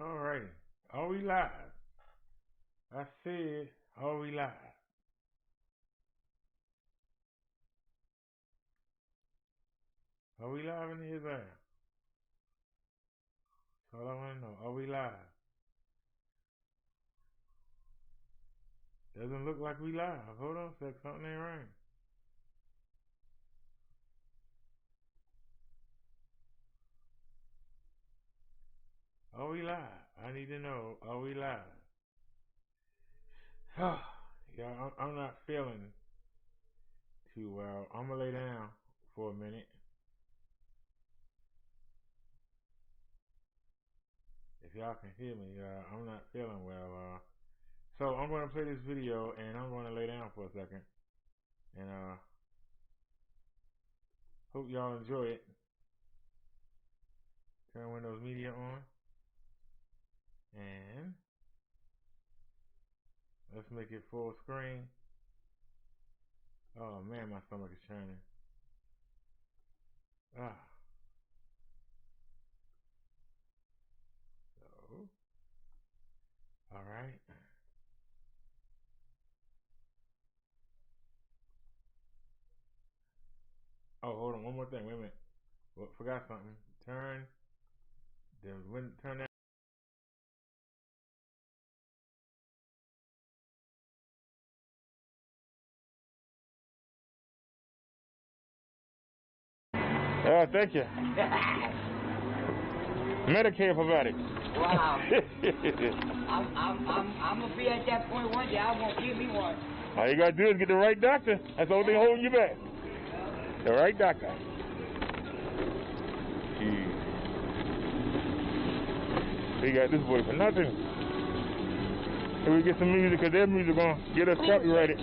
Alright. Are we live? I said, are we live? Are we live in his ass? That's all I want to know. Are we live? Doesn't look like we live. Hold on a sec. Something ain't right. Are we live? I need to know. Are we live? Yeah, I'm not feeling too well. I'm going to lay down for a minute. If y'all can hear me, I'm not feeling well. So I'm going to play this video and I'm going to lay down for a second. And hope y'all enjoy it. Turn Windows Media on. And let's make it full screen. Oh man, my stomach is churning. So, alright. Oh, hold on, one more thing. Wait a minute. Well, forgot something. Turn that. Oh, thank you. Medicare provided. Wow. I'm gonna be at that point one day. I won't give me one. All you gotta do is get the right doctor. That's the only thing holding you back. The right doctor. Jeez. They got this boy for nothing. Here we get some music, because their music gonna get us copyrighted.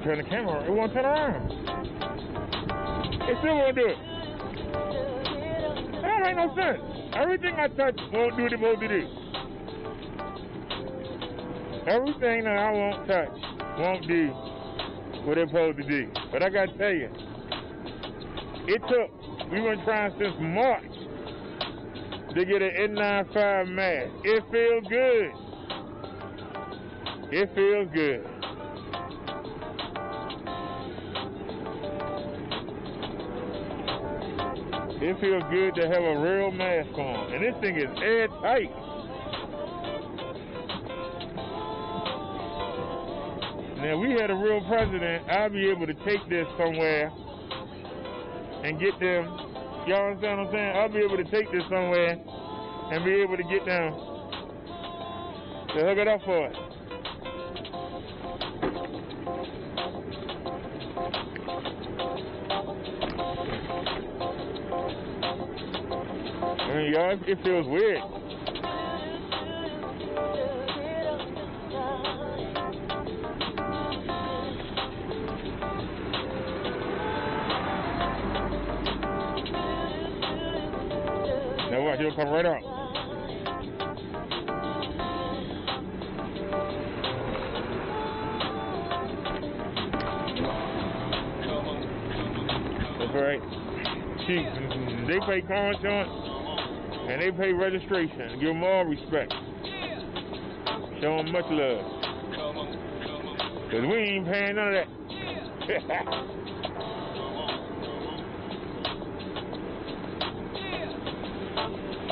Turn the camera, it won't turn around. It still won't do it. That don't make no sense. Everything I touch won't do what it's supposed to do. Everything that I won't touch won't do what it's supposed to do. But I gotta tell you, we've been trying since March to get an N95 mask. It feels good. It feels good. It feels good to have a real mask on. And this thing is airtight. Now, if we had a real president, I'd be able to take this somewhere and get them. Y'all understand what I'm saying? I'll be able to take this somewhere and be able to get them to hook it up for it. I mean, y'all, it feels weird. Now watch, it'll come right out. That's right. They pay car insurance. And they pay registration. Give them all respect. Show them much love. Because we ain't paying none of that.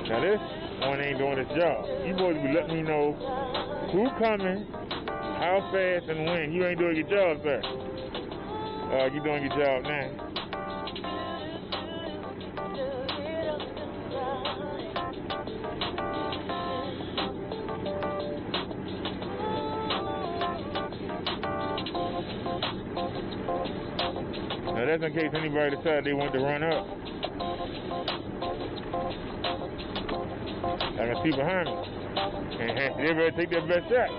Now this one ain't doing its job. You supposed to be letting me know who coming, how fast, and when. You ain't doing your job, sir. You doing your job now. Now that's in case anybody decided they want to run up. I can see behind me. They better take their best shot.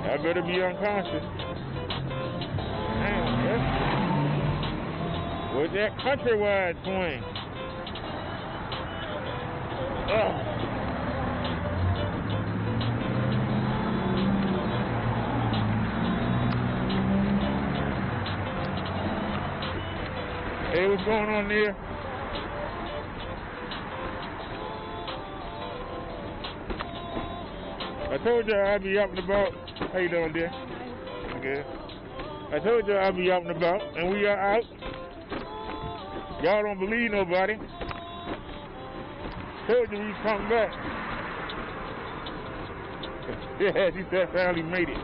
I better be unconscious. Damn, with that countrywide swing. Hey, what's going on there? I told y'all I'd be up and about. How you doing, dear? Good. I told y'all I'd be up and about, and we are out. Y'all don't believe nobody. Told you we'd come back. Yeah, she said finally made it.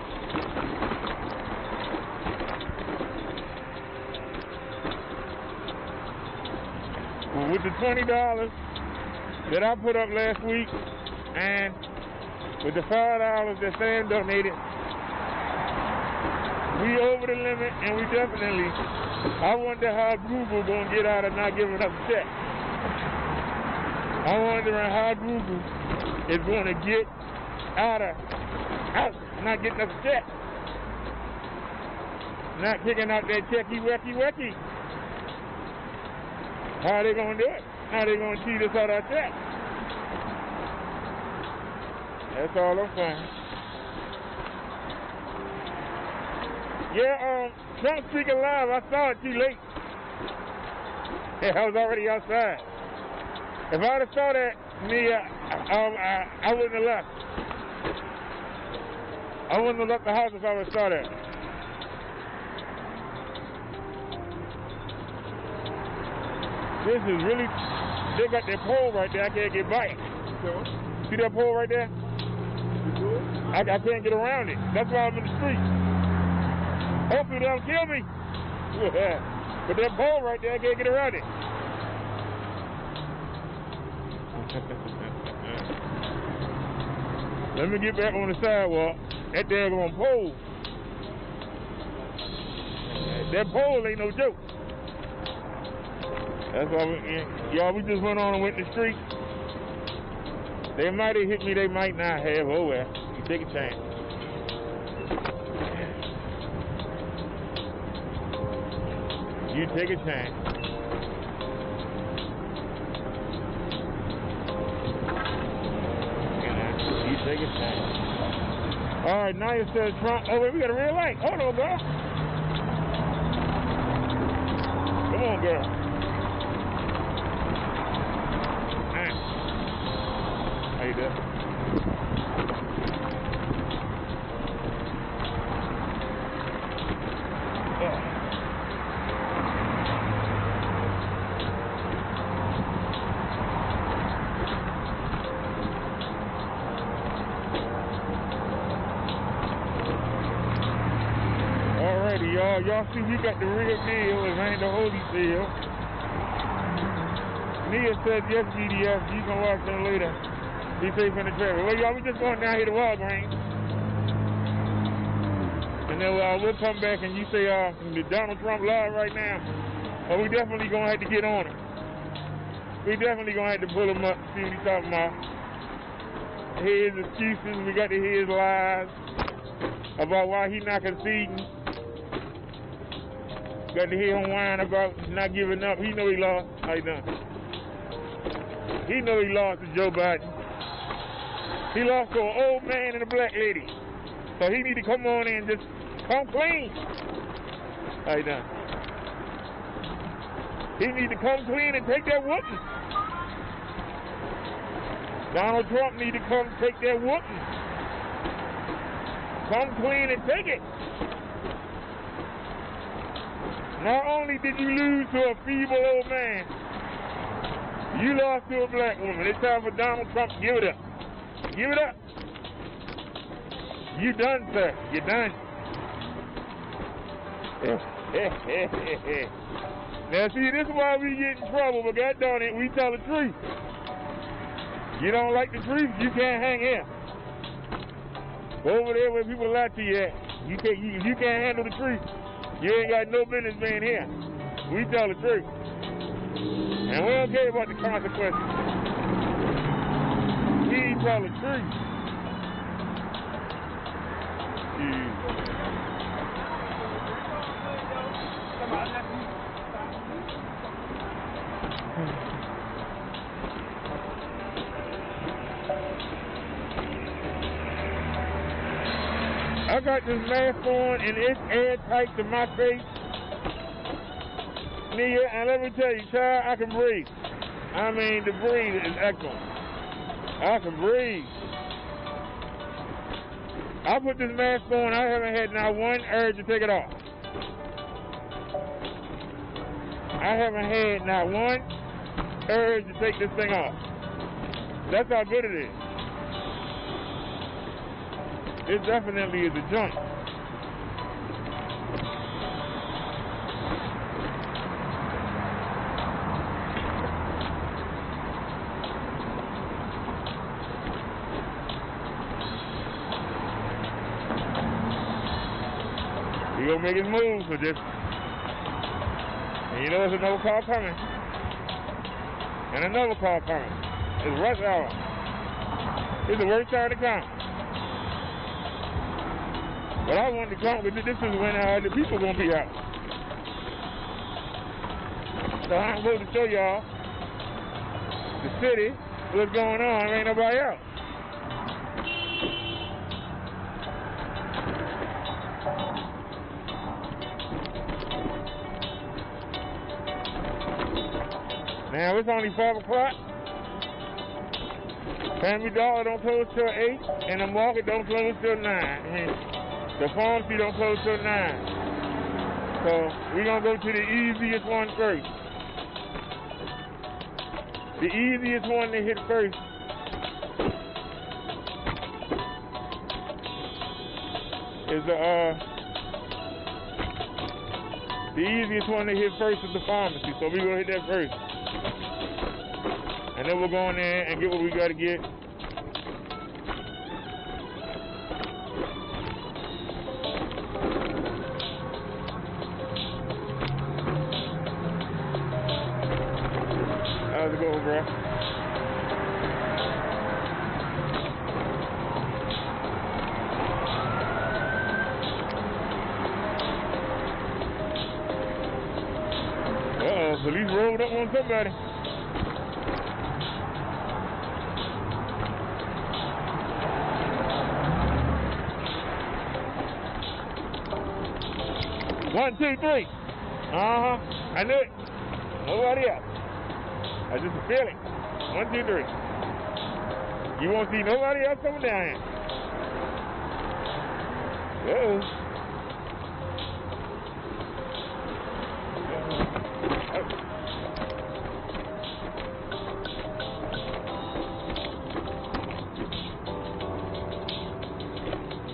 Well, with the $20 that I put up last week, and with the $5 that Sam donated, we over the limit, and we definitely, I wonder how Google gonna get out of not giving us a check. I'm wondering how Google is gonna get out not getting us a check. Not kicking out that checky. How they gonna do it? How they gonna cheat us out our check? That's all I'm saying. Yeah, Trump speaking live. I saw it too late. Yeah, I was already outside. If I'd have saw that, I wouldn't have left. I wouldn't have left the house if I would have saw that. This is really, they got that pole right there. I can't get by it. See that pole right there? I can't get around it. That's why I'm in the street. Hopefully they don't kill me. Yeah. But that pole right there, I can't get around it. Let me get back on the sidewalk. That daggone pole. That pole ain't no joke. That's why y'all, we just went on and went to the street. They might have hit me, they might not have. Oh well, you take a chance. You take a chance. You take a chance. All right, now you said Trump. Oh wait, we got a red light. Hold on, girl. Come on, girl. How you doing? Alrighty, y'all see we got the real deal. It ain't the Holyfield. Nia said yes, GDS. You can watch them later. Be safe in the traffic. Well, y'all, we just going down here to Walgreens. And then we'll come back and you say, Donald Trump live right now. Well, we definitely going to have to get on it. We definitely going to have to pull him up, see what he's talking about. Hear his excuses. We got to hear his lies about why he's not conceding. Got to hear him whine about not giving up. He know he lost. How you doing? He know he lost to Joe Biden. He lost to an old man and a black lady. So he need to come on in and just come clean. How you doing? He need to come clean and take that whooping. Donald Trump need to come take that whooping. Come clean and take it. Not only did you lose to a feeble old man, you lost to a black woman. It's time for Donald Trump to give it up. Give it up. You done, sir. You done. Now, see, this is why we get in trouble, but God darn it, we tell the truth. You don't like the truth, you can't hang here. Over there where people lie to you at, if you can't handle the truth, you ain't got no business being here. We tell the truth. And we don't care about the consequences. need taller trees. Jeez. I got this mask on and it's airtight to my face. Nia, and let me tell you, child, I can breathe. I mean, the breathe is excellent. I can breathe. I put this mask on, I haven't had not one urge to take it off. I haven't had not one urge to take this thing off. That's how good it is. It definitely is a joint. We gonna make his move for this. And you know there's another car coming. And another car coming. It's rush hour. It's the worst time to come. But I wanted to come because this is when the people gonna be out. So I'm going to show y'all the city, what's going on. There ain't nobody out. Now it's only 5 o'clock. Family Dollar don't close till 8, and the market don't close till 9. The pharmacy don't close till 9. So we're gonna go to the easiest one first. The easiest one to hit first is the easiest one to hit first is the pharmacy. So we're gonna hit that first. And then we'll go in there and get what we gotta get. How's it going, bro? Uh-oh, police rolled up on somebody. One, two, three. Uh-huh. I knew it. Nobody else. I just a feeling. 1, 2, 3. You won't see nobody else coming down here.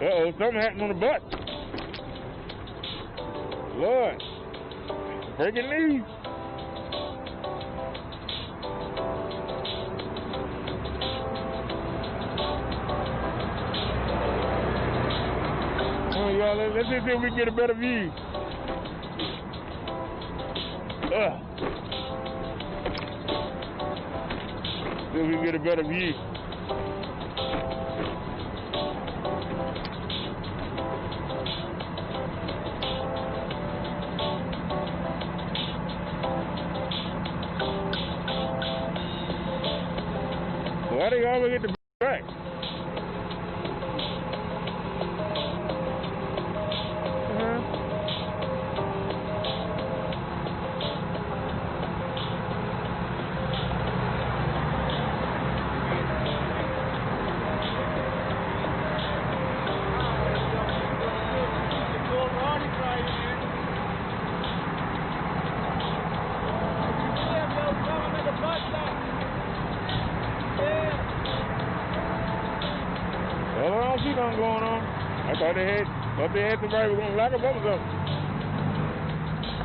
Uh-oh, something happened on the bus. Lord. Breaking news. Y'all, let's just see if we can get a better view. See if we can get a better view. Why they always get the back? Going on. I thought they had somebody was gonna lock up or something.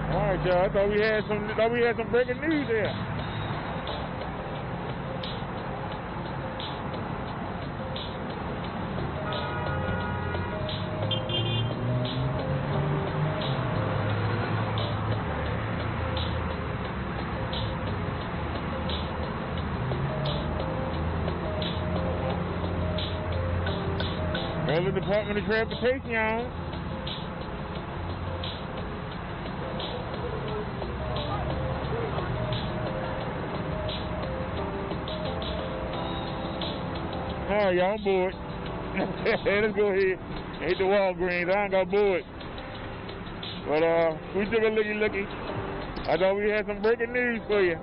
All right, y'all. I thought we had some breaking news there. Maryland Department of Transportation. Alright, y'all, I'm bored. Let's go ahead and hit the Walgreens. I ain't got bored. But we took a looky. I thought we had some breaking news for you.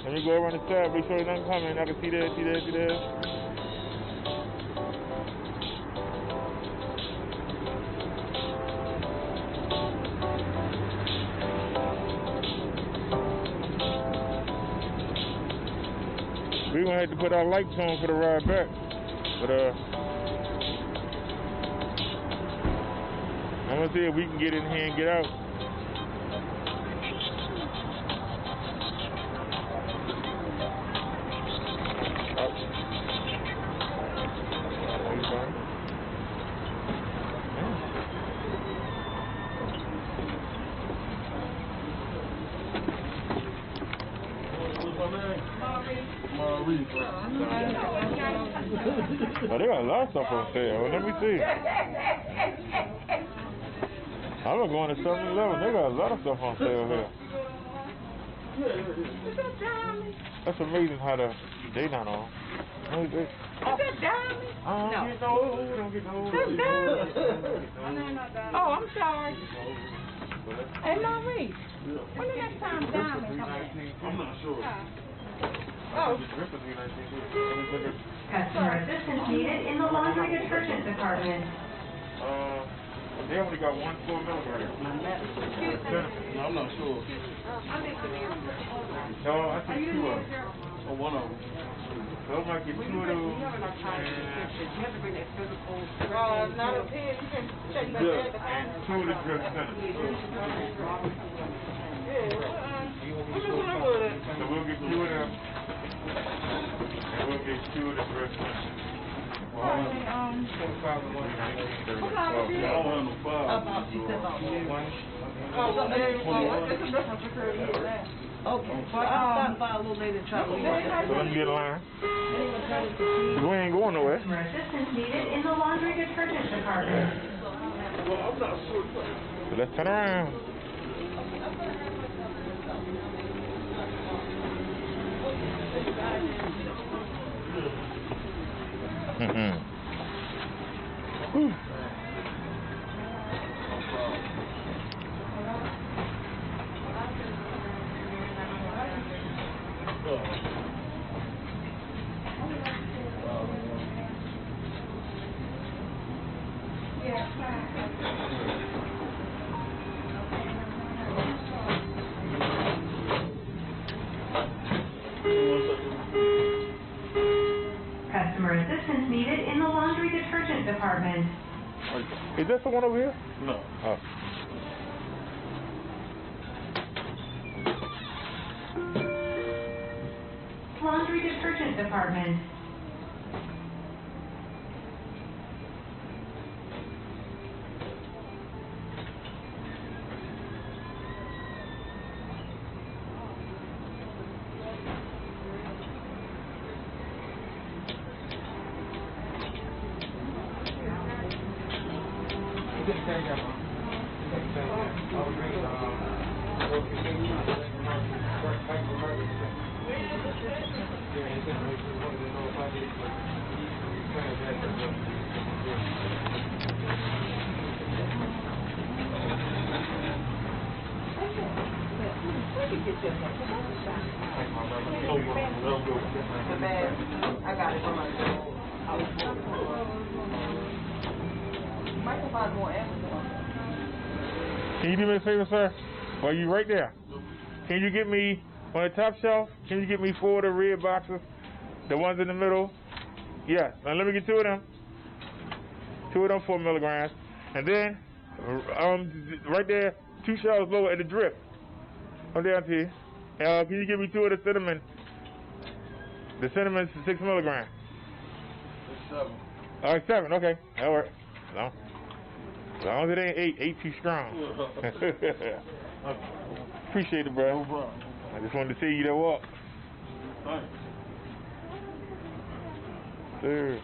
Let me go around the side, make sure there's nothing coming. I can see that. We're gonna have to put our lights on for the ride back. But I'm gonna see if we can get in here and get out. Oh, they got a lot of stuff on sale. Let me see. I'm gonna go into 7-Eleven. They got a lot of stuff on sale here. That's amazing how they not on. Don't get no. Oh, I'm sorry. Hey, Maurice. When the next time Diamond come in? I'm not sure. Oh. Customer assistance needed in the laundry detergent department. They only got 1 4 milligram. No, I'm not sure. No, I think 2 of them. Or one of them. So I might get 2 of those. You have to bring that physical. Not up here. You can check back Yeah, there. and 2 of the drip centers. So we'll get 2 of them. And we'll get 2 of the drip centers. I don't have no Okay, so I'll stop by a little later and try to leave. So let me get a line. We ain't going nowhere. Customer assistance needed in the laundry detergent department. So let's turn around. Whew. Customer assistance needed in the laundry detergent department. Is that the one over here? No. Oh. Laundry detergent department. I got it from myself. Might can find more Amazon. Can you do me a favor, sir? While you right there, can you get me on the top shelf? Can you get me 4 of the red boxes, the ones in the middle? Yes. Now let me get 2 of them. 2 of them 4 milligrams, and then right there, 2 shelves lower at the drip. I'm down to you. Can you give me 2 of the cinnamon? The cinnamon's 6 milligrams. It's 7. All right, 7. Okay, that works. No. As long as it ain't 8, 8 too strong. Appreciate it, bro. No problem. I just wanted to see you that walk. Thanks. Sir.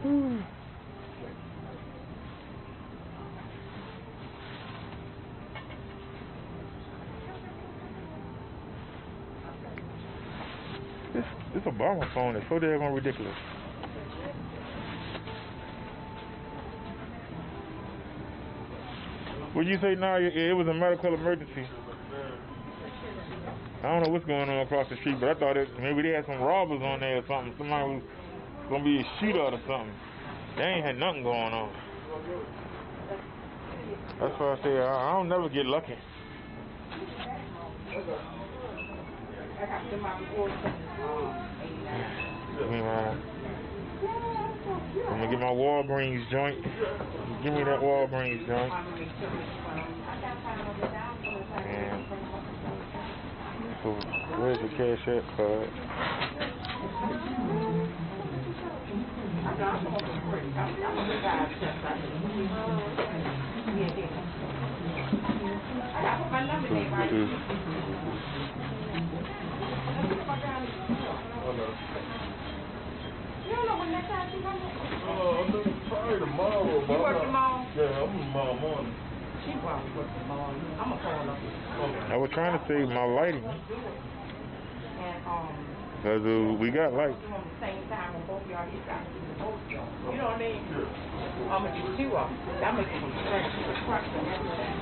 Whew. This Obama phone is so daggone ridiculous. What you say now? It was a medical emergency. I don't know what's going on across the street, but I thought maybe they had some robbers on there or something. Somebody was gonna be a shootout or something. They ain't had nothing going on. That's why I say I don't never get lucky. I'm gonna get my Walgreens joint. Give me that Walgreens joint. And so where's the Cash App card? Probably tomorrow. You work tomorrow? Yeah, I'm tomorrow morning. She probably work tomorrow. I'm gonna call her. I was trying to save my lighting. And Cause we got lights. at the same time when both y'all get got to do both y'all. You know what I mean? I'm gonna do two of them. I'm gonna do the crux and everything.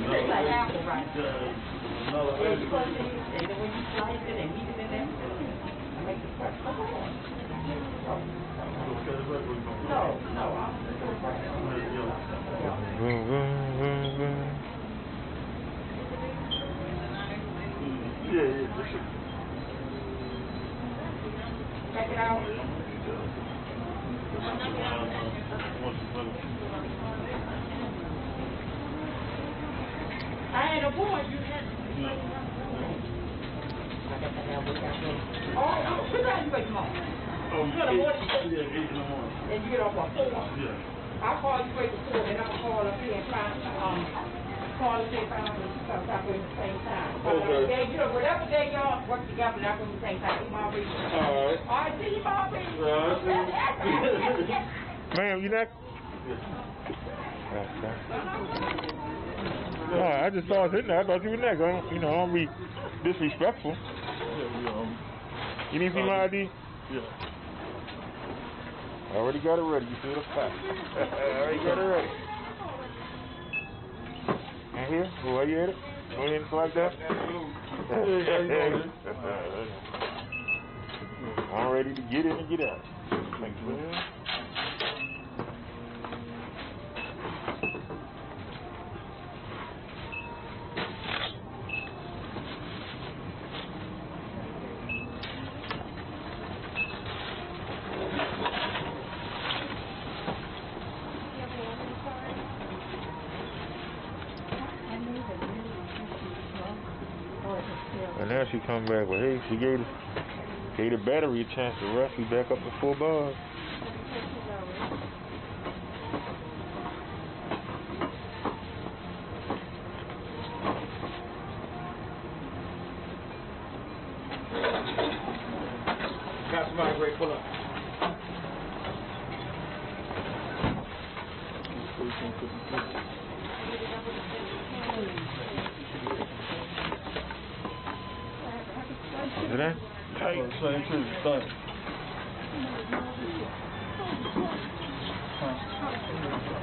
It's like apple right there. And you put it in, and then when you slice it and heat it in there, make the crust. No, I'm check it out. I had a boy. You had. Oh, what time you wake tomorrow? You got a morning. Yeah, 8 in the morning. And you get off at 4. Yeah. I'll call you wait at 4, and I'll call up here and find call and say find out at the same time. Okay. Day, you know, whatever day y'all work together, not at the same time. You Marvin. All Alright, see you, Marvin. Ma'am, you next? No, I just saw her sitting there. I thought you were next. I don't be disrespectful. You didn't see my ID? Yeah. I already got it ready. You see the fact. I already got it ready. And here? Why you at it? Go ahead and select that. I'm ready to get in and get out. Thank you, man. And now she come back with, hey, she gave the battery a chance to rest. We back up to 4 bars. Got somebody ready, pull up. Is it in? Tight. Same too. Done.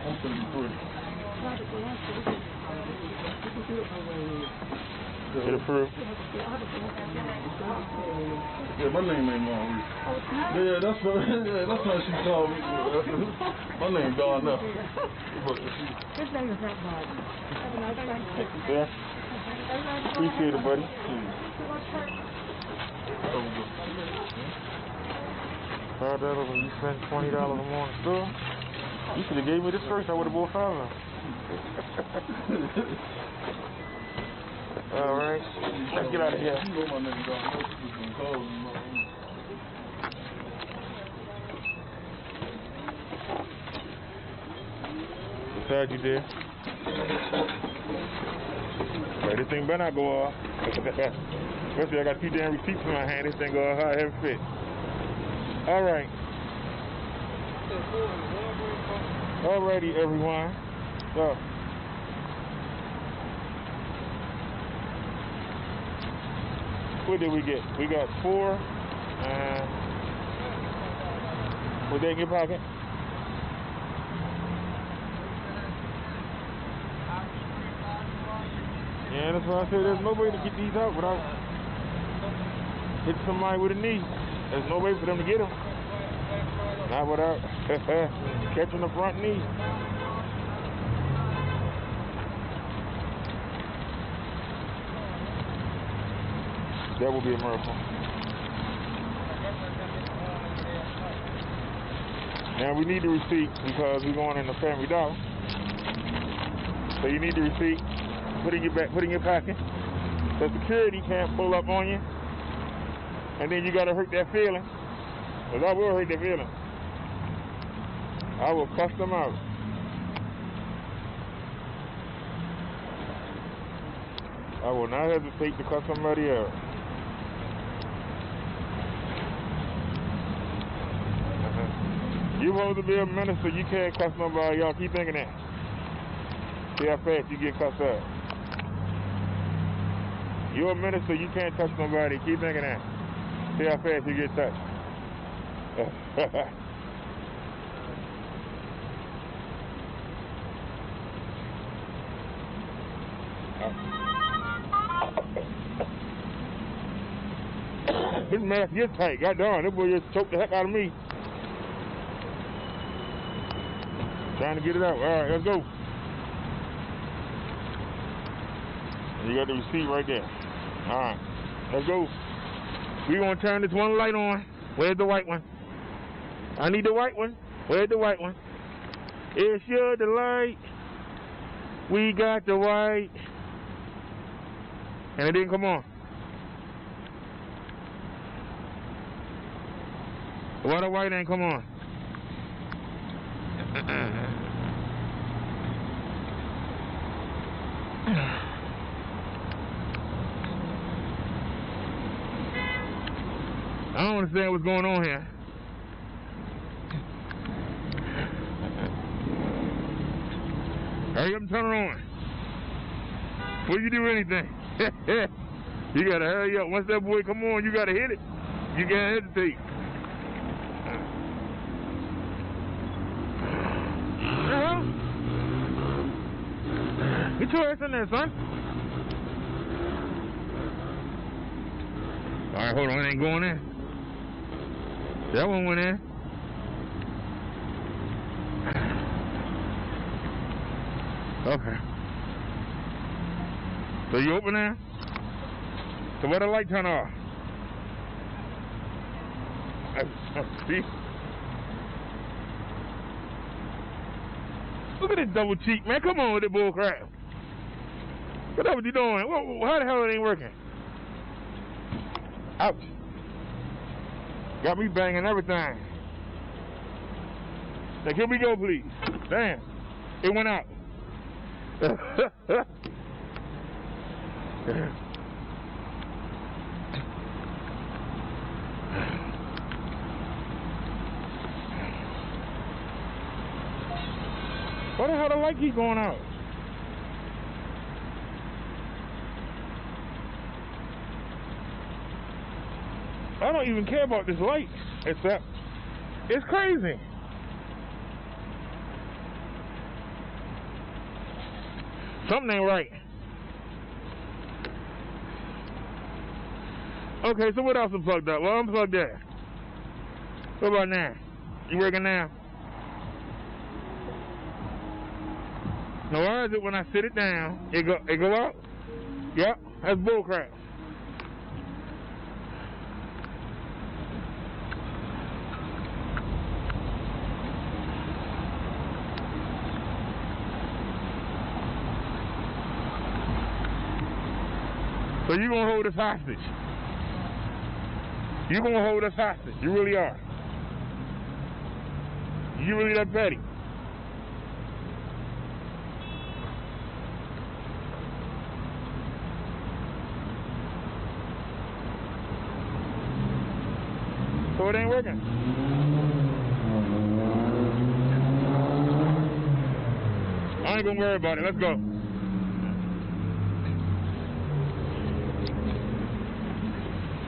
I'm gonna be good. Is it approved? Yeah, my name ain't Maurice. Yeah, that's what she called me. My name gone up. His name is not Bob. Have a nice day. Yeah. Appreciate it, buddy. $5 when you spend $20 a morning store. You should have gave me this first. I would have bought 5 of them. All right. Let's get out of here. You know my name gone up. You can call me. Beside you there. But this thing better not go off. Especially I got 2 damn receipts in my hand. This thing go off how it fit. All right. Alrighty, everyone. So, what did we get? We got 4. Was that in your pocket? Yeah, that's why I said there's no way to get these out without hitting somebody with a knee. There's no way for them to get them. Not without catching the front knee. That will be a miracle. Now we need the receipt because we're going in the Family Dollar. So you need the receipt. Put in your back, put in your pocket. So security can't pull up on you. And then you gotta hurt that feeling. Because I will hurt that feeling. I will cuss them out. I will not hesitate to cuss somebody out. You're supposed to be a minister, you can't cuss nobody. Y'all keep thinking that. See how fast you get cussed out. You're a minister, you can't touch nobody. Keep thinking that. See how fast you get touched. This mask gets tight. God darn, this boy just choked the heck out of me. Trying to get it out. All right, let's go. You got the receipt right there. All right, let's go. We're going to turn this one light on. Where's the white one? I need the white one. Where's the white one? It's your delight. We got the white. And it didn't come on. Why the white ain't come on? I don't understand what's going on here. Hurry up and turn it on. Before you do anything. You gotta hurry up. Once that boy come on, you gotta hit it. You can't hesitate. Get your ass in there, son. All right, hold on. It ain't going in. That one went in. Okay. So you open there? So where the light turn off? See? Look at this double cheek, man. Come on with that bull crap. What up? What you doing? How the hell it ain't working? Ouch. Got me banging everything. Now, here we go, please. Damn. It went out. Why the hell the light keep going out? I don't even care about this light, except it's crazy. Something ain't right. Okay, so what else is plugged up? Well, unplug that. What about now? You working now? Now why is it when I sit it down, it go out? Yep, that's bullcrap. So you're gonna hold us hostage. You're gonna hold us hostage. You really are. You really that petty. All So it ain't working. I ain't gonna worry about it. Let's go.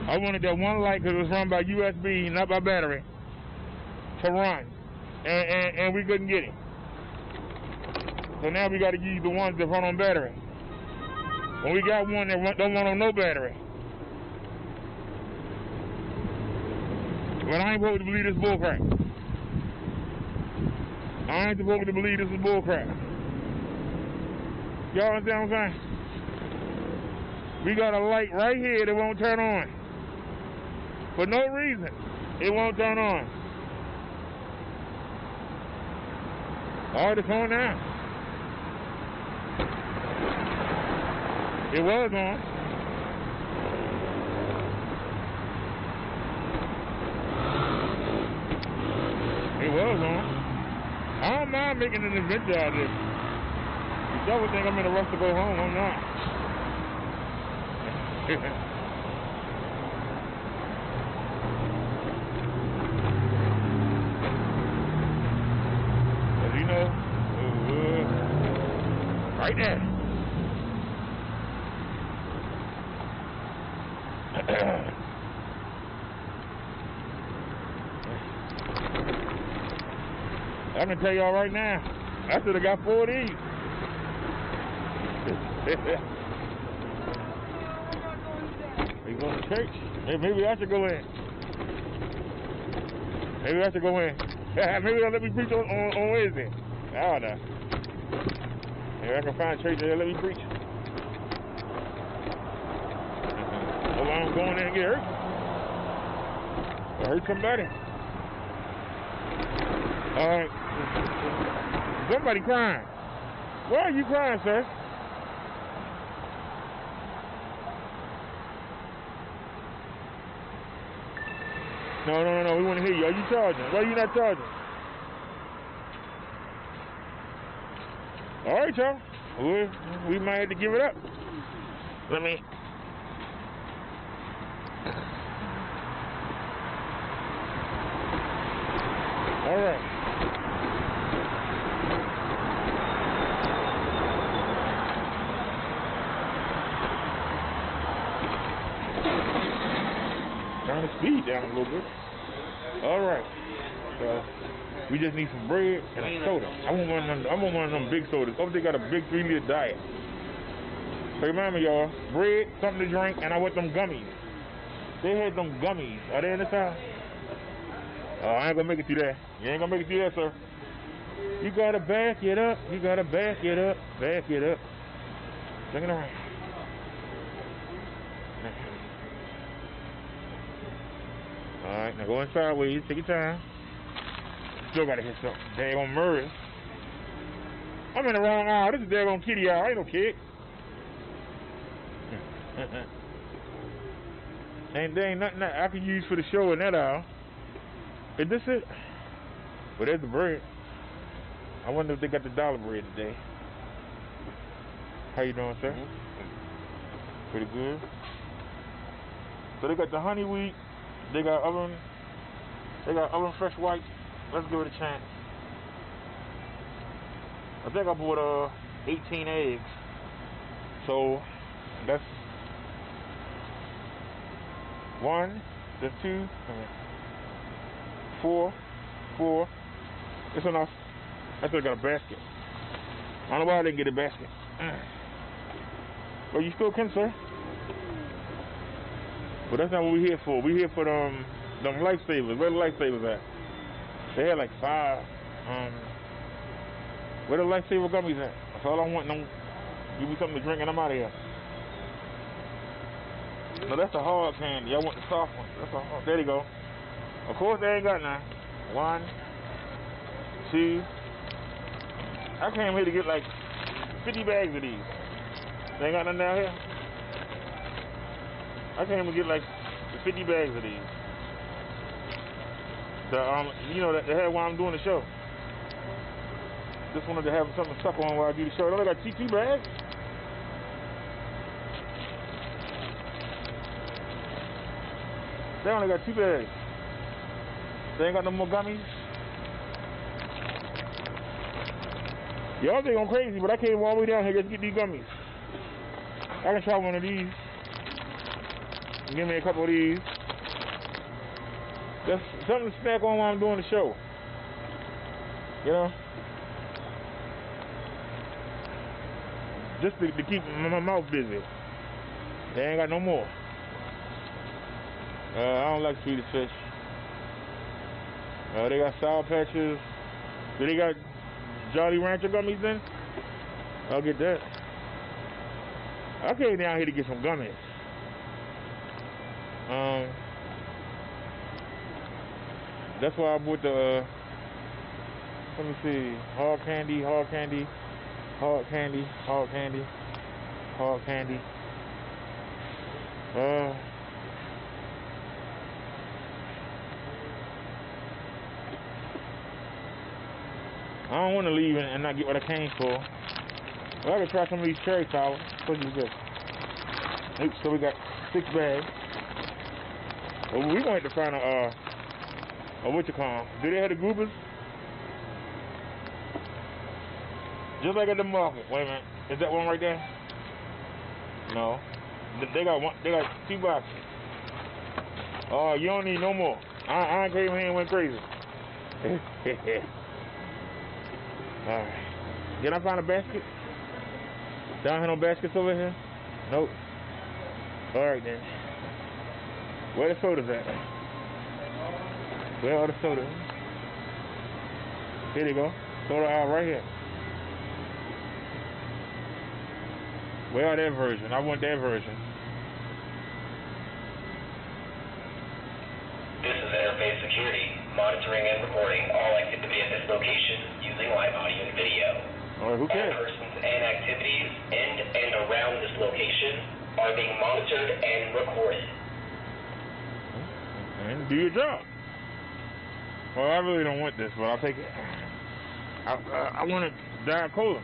I wanted that one light because it was run by USB, not by battery, to run. And we couldn't get it. So now we got to use the ones that run on battery. When we got one that don't run on no battery. But I ain't supposed to believe this bullcrap. I ain't supposed to believe this is bullcrap. Y'all understand what I'm saying? We got a light right here that won't turn on. For no reason, it won't turn on. All right, it's on now. It was on. It was on. I don't mind making an adventure out of this. Y'all would think I'm in a rush to go home. I'm not. As you know, right there. I can tell y'all right now, I should have got 4 of these. You going to church? Maybe I should go in. Maybe I should go in. Maybe they'll let me preach on Wednesday. I don't know. Maybe I can find a church that'll let me preach. Well, I'm going in and get hurt. I'll hurt somebody. Alright. Somebody crying. Why are you crying, sir? No, we want to hear you. Are you charging? Why are you not charging? All right, y'all. We might have to give it up. Let me. All right. Turn the speed down a little bit. All right. So we just need some bread and a soda. I want one of them big sodas. Oh, they got a big 3-liter diet. So remember, y'all, bread, something to drink, and I want them gummies. They had them gummies. Are they in the town? Oh, I ain't gonna make it through there. You ain't gonna make it through there, sir. You gotta back it up. You gotta back it up. Back it up. Look it around. Alright, now go in sideways. Take your time. Still gotta hit something. Daggone Murray. I'm in the wrong aisle. This is daggone kitty aisle. I ain't no kid. There ain't nothing that I can use for the show in that aisle. Is this it? Well, there's the bread. I wonder if they got the dollar bread today. How you doing, sir? Pretty good. So they got the honey wheat. They got oven fresh white. Let's give it a chance. I think I bought 18 eggs. So that's 1, that's 2, 4. It's enough. I still got a basket. I don't know why I didn't get a basket. Well, you still can, sir. But that's not what we're here for. We're here for them lifesavers. Where the lifesavers at? They had like 5. Where the lifesaver gummies at? That's all I want. Them, give me something to drink and I'm out of here. No, that's the hard candy. I want the soft one. That's a hard. There you go. Of course, they ain't got none. 1, 2. I came here to get like 50 bags of these. They ain't got none down here. I came to get like 50 bags of these. You know, they had while I'm doing the show. Just wanted to have something to suck on while I do the show. They only got 2 bags. They only got 2 bags. They ain't got no more gummies? Y'all think I'm crazy, but I came all the way down here just to get these gummies. I can try one of these. Give me a couple of these. Just something to snack on while I'm doing the show. You know? Just to keep my mouth busy. They ain't got no more. I don't like Swedish Fish. They got Sour Patches. Do they got Jolly Rancher gummies then? I'll get that. I came down here to get some gummies. That's why I bought the, let me see, hard candy. I don't want to leave and not get what I came for. Well, I can try some of these cherry sours. What is this? Oops, so we got 6 bags. Well, we going to find what you call them? Do they have the goobers? Just like at the market. Wait a minute. Is that one right there? No. They got one. They got 2 boxes. Oh, you don't need no more. I came here and went crazy. Alright. Can I find a basket? Don't have no baskets over here? Nope. Alright then. Where the sodas at? Where are the sodas? Here they go. Soda aisle right here. Where are their version? I want their version. This is Interface Security, monitoring and recording all activity at this location using live audio and video. Alright, who cares? All persons and activities in and around this location are being monitored and recorded. And do your job. Well, I really don't want this, but I'll take it. I want a Diet Cola.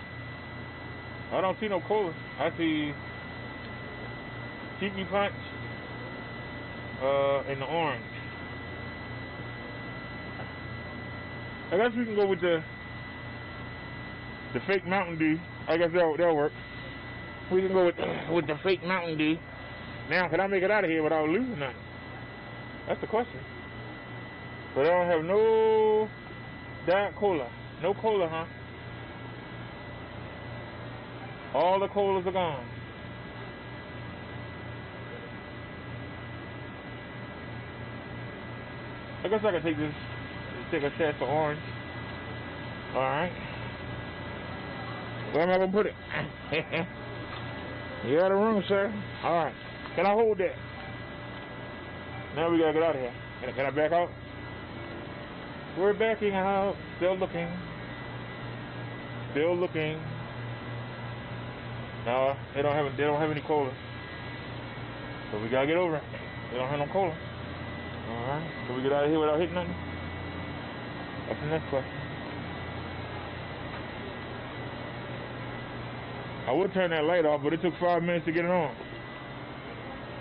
I don't see no cola. I see Tiki Punch in the orange. I guess we can go with the fake Mountain Dew. I guess that'll work. We can go with the fake Mountain Dew. Now, can I make it out of here without losing nothing? That's the question. But I don't have no Diet Cola. No cola, huh? All the colas are gone. I guess I can take a shot of orange. Alright. Where am I gonna put it? You out of room, sir. Alright. Can I hold that? Now we gotta get out of here. Can I back out? We're backing out. Still looking. Still looking. No, they don't have any cola. So we gotta get over it. They don't have no cola. Alright. So we get out of here without hitting nothing? That's the next question. I would turn that light off, but it took 5 minutes to get it on.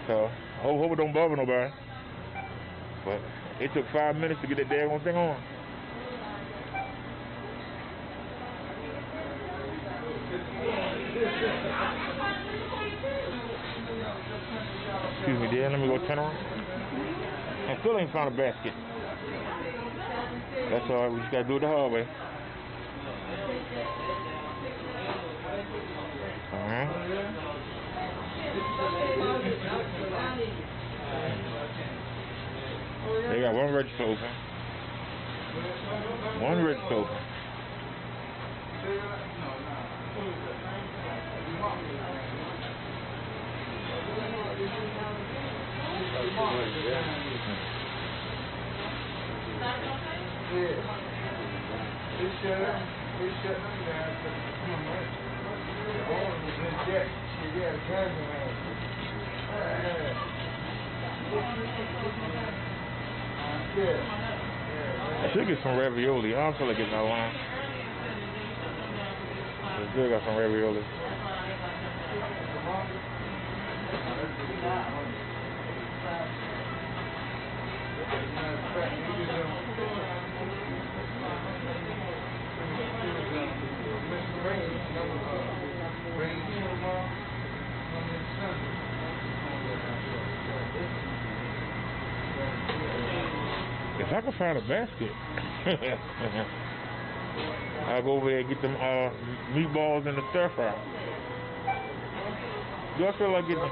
So I hope it don't bother nobody. But it took 5 minutes to get that daggone thing on. Excuse me, dear. Let me go turn around. I still ain't found a basket. That's all right. We just gotta do it the hard way. Alright. They got one register open. One register open. I should get some ravioli. I don't feel like getting that line. It's good, got some ravioli. If I could find a basket, I'll go over there and get them meatballs in the stir fry. Do I feel like getting them?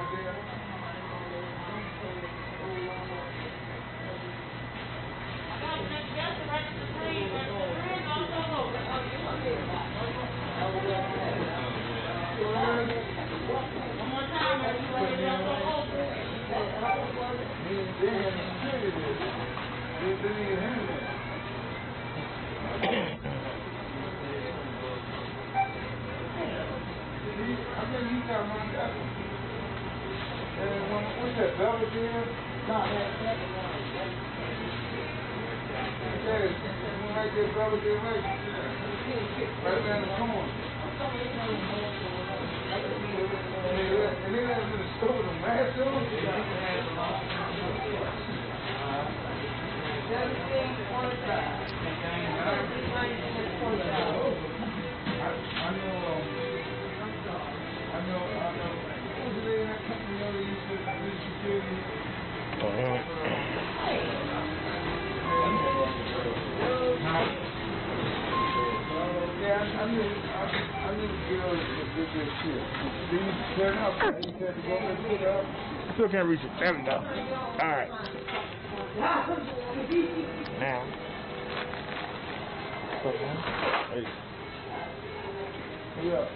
What's that, Belvedere? No, that's right there, Belvedere, right down the corner. And they have in the store with a mask on. Still can't reach it. There we go. Alright. Now.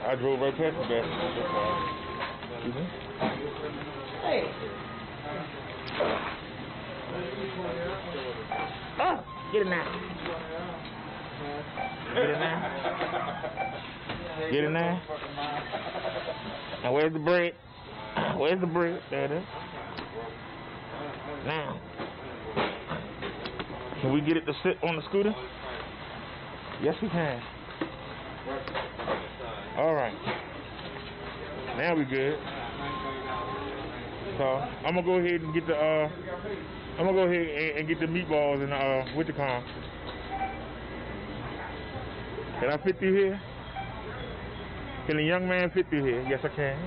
I drove right past the basket. Excuse me? Hey. Oh, get it now. Get it now. Get it now. Now where's the bread? Where's the bread? There it is. Now. Can we get it to sit on the scooter? Yes, we can. All right. Now we good. So I'm gonna go ahead and get the get the meatballs and with the corn. Can I fit through here? Can a young man fit through here? Yes, I can.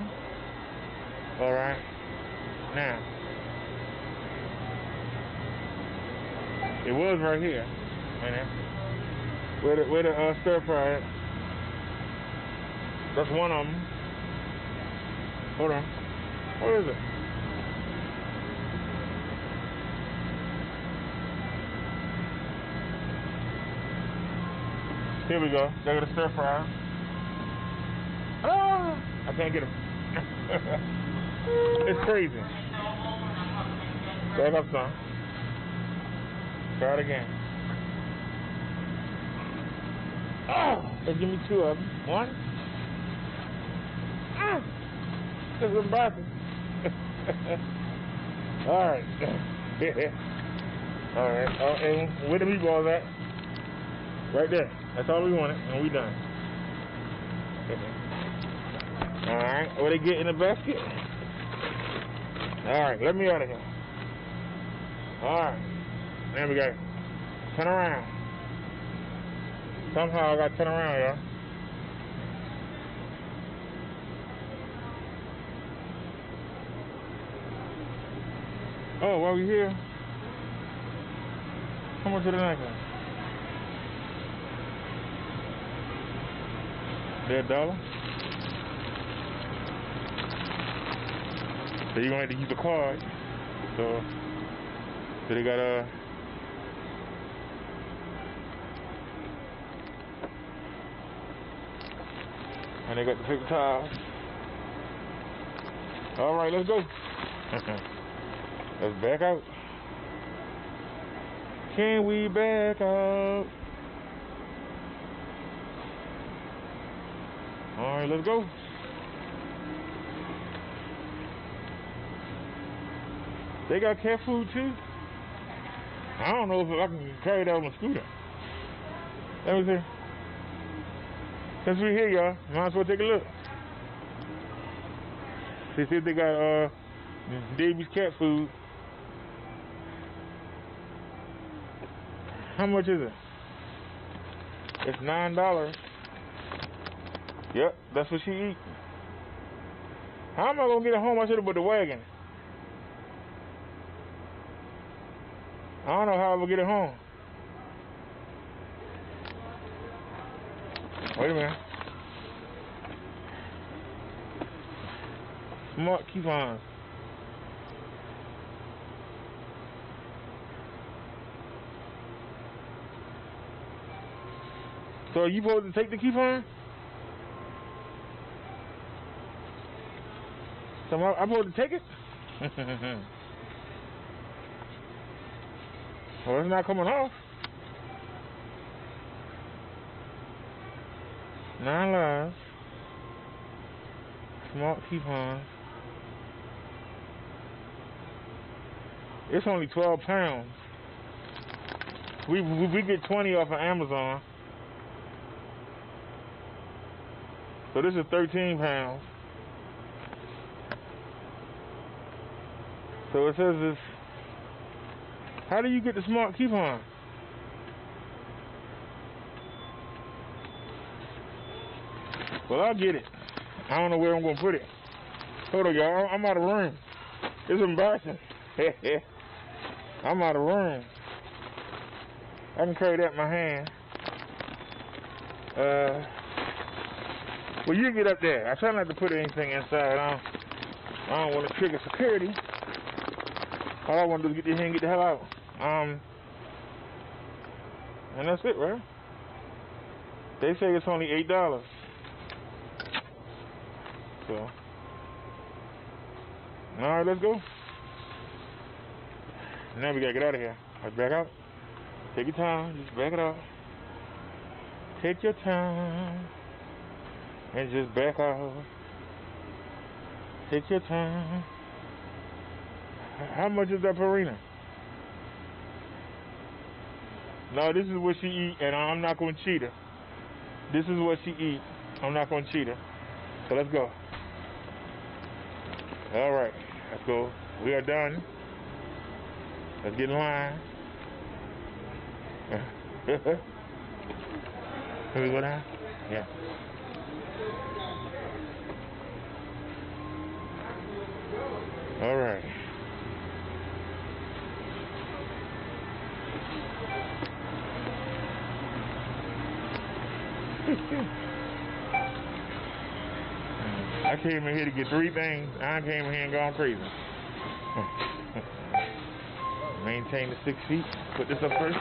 All right. Now, it was right here. Where the stir fry at? That's one of them. Hold on. What is it? Here we go. There go the stir fry. Ah! I can't get him. It's crazy. Back up some. Try it again. Oh! They give me two of them. One. Ah! This is embarrassing. Alright. Alright. And where the meatballs at? Right there. That's all we wanted, and we done. Alright, what they get in the basket? Alright, let me out of here. Alright. There we go. Turn around. Somehow I gotta turn around, y'all. Oh, while we here, how much did the next one? They're $1. So you're gonna have to use the card. So they got and they got the paper towels. All right, let's go. Let's back out. Can we back out? All right, let's go. They got cat food too. I don't know if I can carry that on the scooter. Let me see. Since we're here, y'all, might as well take a look. See if they got Davy's cat food. How much is it? It's $9. Yep, that's what she eat. How am I gonna get it home? I should have put the wagon. I don't know how I'm gonna get it home. Wait a minute. Smart coupons. So are you supposed to take the coupon? So I'm supposed to take it? Well, it's not coming off. 9 lives. Smart coupons. It's only 12 pounds. We get 20 off of Amazon. So this is 13 pounds. So it says this. How do you get the smart coupon? Well, I'll get it. I don't know where I'm going to put it. Hold on, y'all. I'm out of room. It's embarrassing. I'm out of room. I can carry that in my hand. Well, you get up there. I try not to put anything inside. I don't want to trigger security. All I want to do is get this here and get the hell out. And that's it, right? They say it's only $8. So, all right, let's go. Now we gotta get out of here. Let's back out. Take your time. Just back it up. Take your time and just back out. Take your time. How much is that Purina? No, this is what she eat, and I'm not gonna cheat her. This is what she eat. I'm not gonna cheat her. So let's go. All right, let's go. We are done. Let's get in line. Can we go down? Yeah. All right. I came in here to get 3 things. I came in here and gone crazy. Maintain the 6 feet. Put this up first.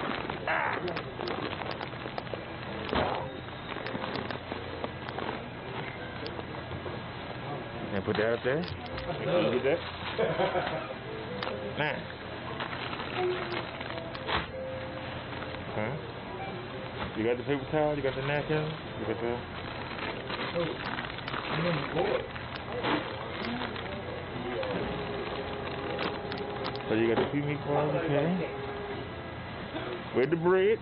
And put that up there. You get that? Now. Huh? You got the paper towel, you got the napkin, you got the... So you got the 2 meatballs, okay. Where's the bread?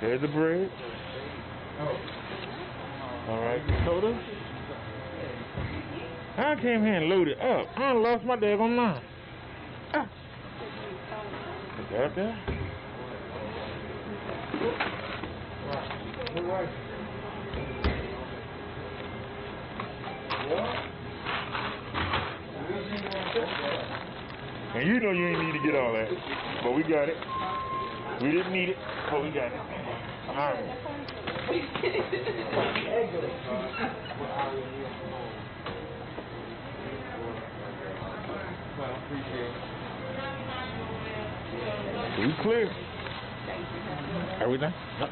There's the bread. Alright, soda. I came here and loaded up. I done lost my daggone line. Is that there? And you know you ain't need to get all that, but we got it. We didn't need it, but we got it. All right. We clear. Are we done? Yep.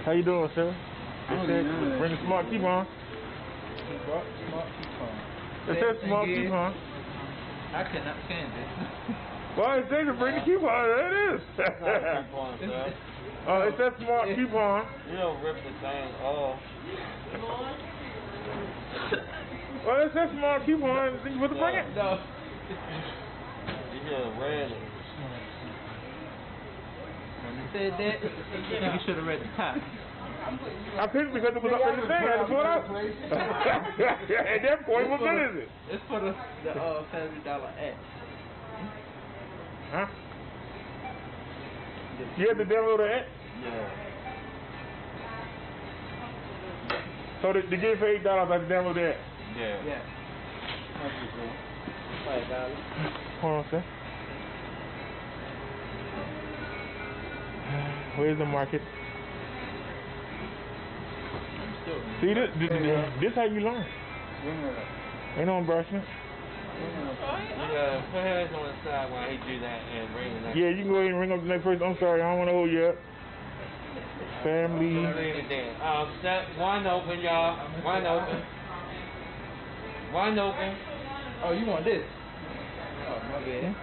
How you doing, sir? Bring a smart coupon. It says smart coupon. I cannot stand it. Well, it says to bring the coupon. There it is. Oh, it says smart coupon. You don't rip the thing off. Well, it says smart coupon. You supposed to bring it? No. You hear the red. When you said that, you should have read the top. I picked because it was up in the thing. I had to pull it out. At that point, what good is it? It's for the $70 app. Huh? You have to download the app? Yeah. So to get it for $8, I have to download the app? Yeah. $5. Hold on a sec. Where's the market? See, this how you learn. Ain't no embarrassment. Put hands on the side while he do that and ring the next. Yeah, you can go ahead and ring up the next person. I'm sorry, I don't want to hold you up. Family. Step one open, y'all. One open. One open. Oh, you want this? Oh, my bad.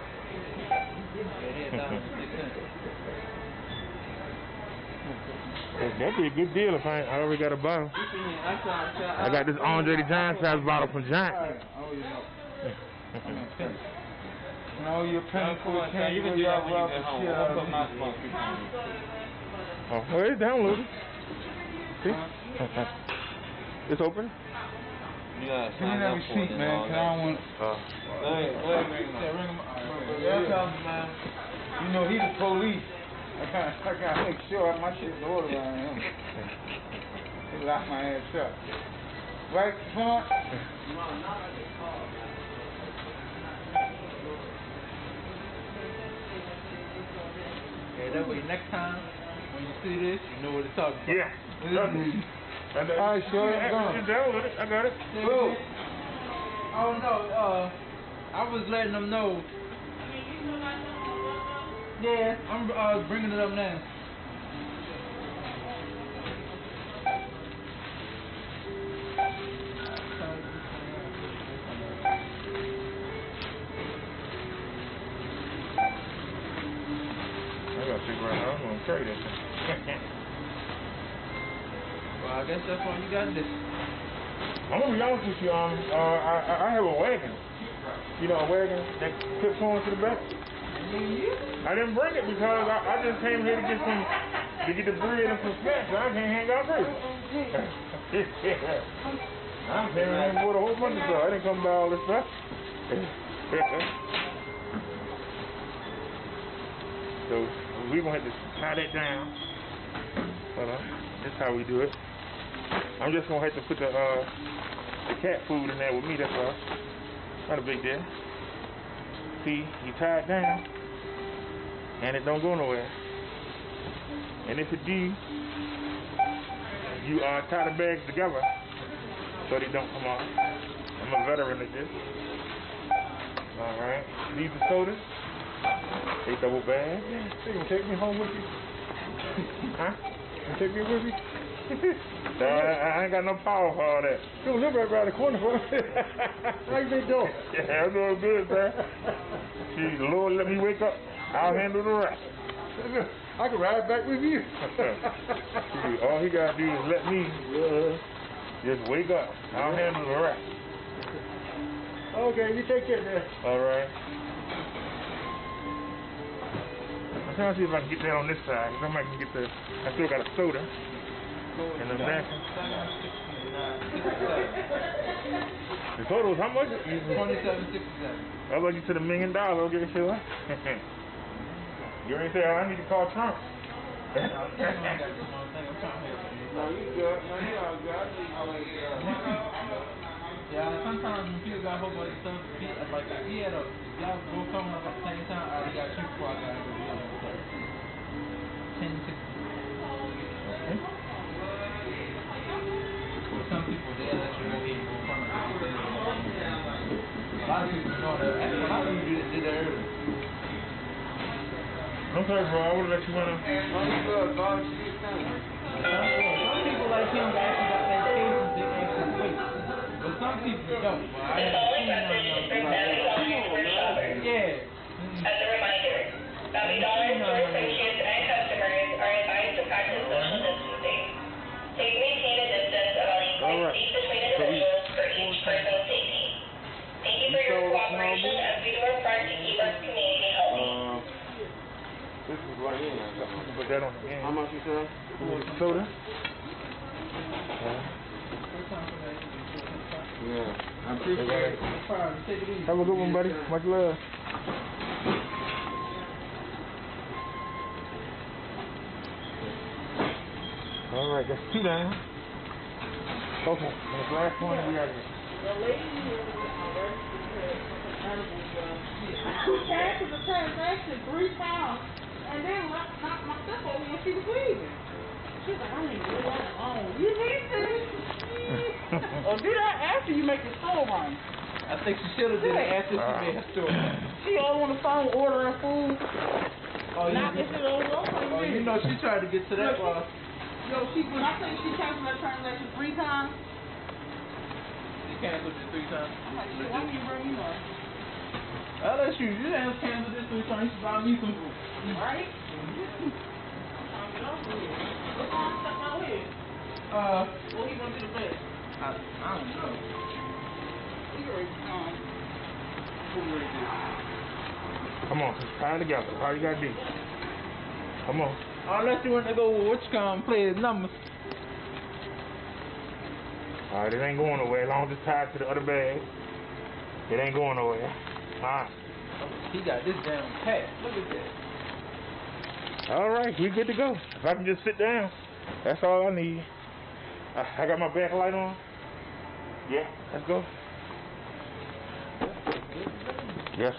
That'd be a good deal if I already got a bottle. I got this Andre the Giant size bottle from Giant. No, your pen for a you can do that when you get home. I'll put my smoke. Oh, well, it's downloaded. See? It's open? Yeah, give me that receipt, man, 'cause I don't want... Go ahead, ring him up. Man. You know, he's the police. I gotta make sure my shit's in order around him. He locked my ass up. Right, Trump? Okay, that way next time, when you see this, you know what to talk about. Yeah. Alright, sure, I'm gone. I got it. Bro. Oh no, I was letting them know. Yeah, I'm bringing it up now. I gotta figure out how I'm gonna carry this. Well, I guess that's why you got this. I'm gonna be honest with you, I have a wagon. You know, a wagon that clips on to the back. I didn't bring it because I just came here to get the bread and some snacks. I can't hang out crazy. I came here and bought a whole bunch of stuff. I didn't come buy all this stuff. So we're gonna have to tie that down. Hold on. That's how we do it. I'm just gonna have to put the cat food in there with me, that's all. Not a big deal. See, you tie it down and it don't go nowhere. And if it do, you tie the bags together so they don't come off. I'm a veteran at this. Alright. These are sodas. They double bag. You can take me home with you? Huh? You can take me with you? I ain't got no power for all that. You don't live right around the corner for us. How you been doing? Yeah, I'm doing good, sir. Gee, the Lord let me wake up. I'll handle the rest. I can ride back with you. See, all he gotta do is let me just wake up. I'll handle the rest. Okay, you take care there. All right. I'm trying to see if I can get that on this side. Cause I might can get the. I still got a soda. In the back. The total is how much? $27.67. How about you to the $1 million? Okay, sure. You already said I need to call Trump. No, you good. No, you all good. Yeah, sometimes when people got a whole bunch of stuff, like if he had y'all both coming up at the same time, I already got you before I got to be on the place. 10-6. Okay. Some people, they let you go in and go front of the A lot of people know that. Actually, a lot of people did that earlier. I'm sorry, bro. I would have let you run. Some people like him that actually got medications, they actually wait. But some people don't. Well, I haven't seen none of them. Yeah. As a reminder, Dollar Store associates and customers are advised to practice social distancing. Please maintain a distance of at least 6 feet between individuals for each person's safety. Thank you for your cooperation as we do our part to keep our community healthy. This is right here. Put that on the end. How much you said? Soda. Yeah, I appreciate it. Take it easy. Have a good one, buddy. Much love. All right, that's 2 down. Okay, and the last one we got here. The lady here she cashed the transaction 3 times and then knocked my stuff over when she was leaving. She's like, I need to leave that alone. You need to. Or do that after you make the store run. I think she should have did it after she made her story. She all on the phone ordering food. Oh, Not this is all oh, you know she tried to get to that bar. Yo, when I say she canceled that transaction 3 times, She canceled it 3 times. I'm like, shit, why didn't you bring me one? I'll let you. You didn't cancel this 3 times. You should buy me some food. Right? I'm get over here. What's on stuff out here? What he gonna do the best? I don't know. He already Who really did? Come on, just tie it together. All you gotta do. Come on. Unless you want to go with play his numbers. All right, it ain't going nowhere. As long as it's tied to the other bag, it ain't going nowhere. All right. He got this down pat. Look at that. All right, we good to go. If I can just sit down, that's all I need. I got my backlight on. Yeah, let's go. Yes.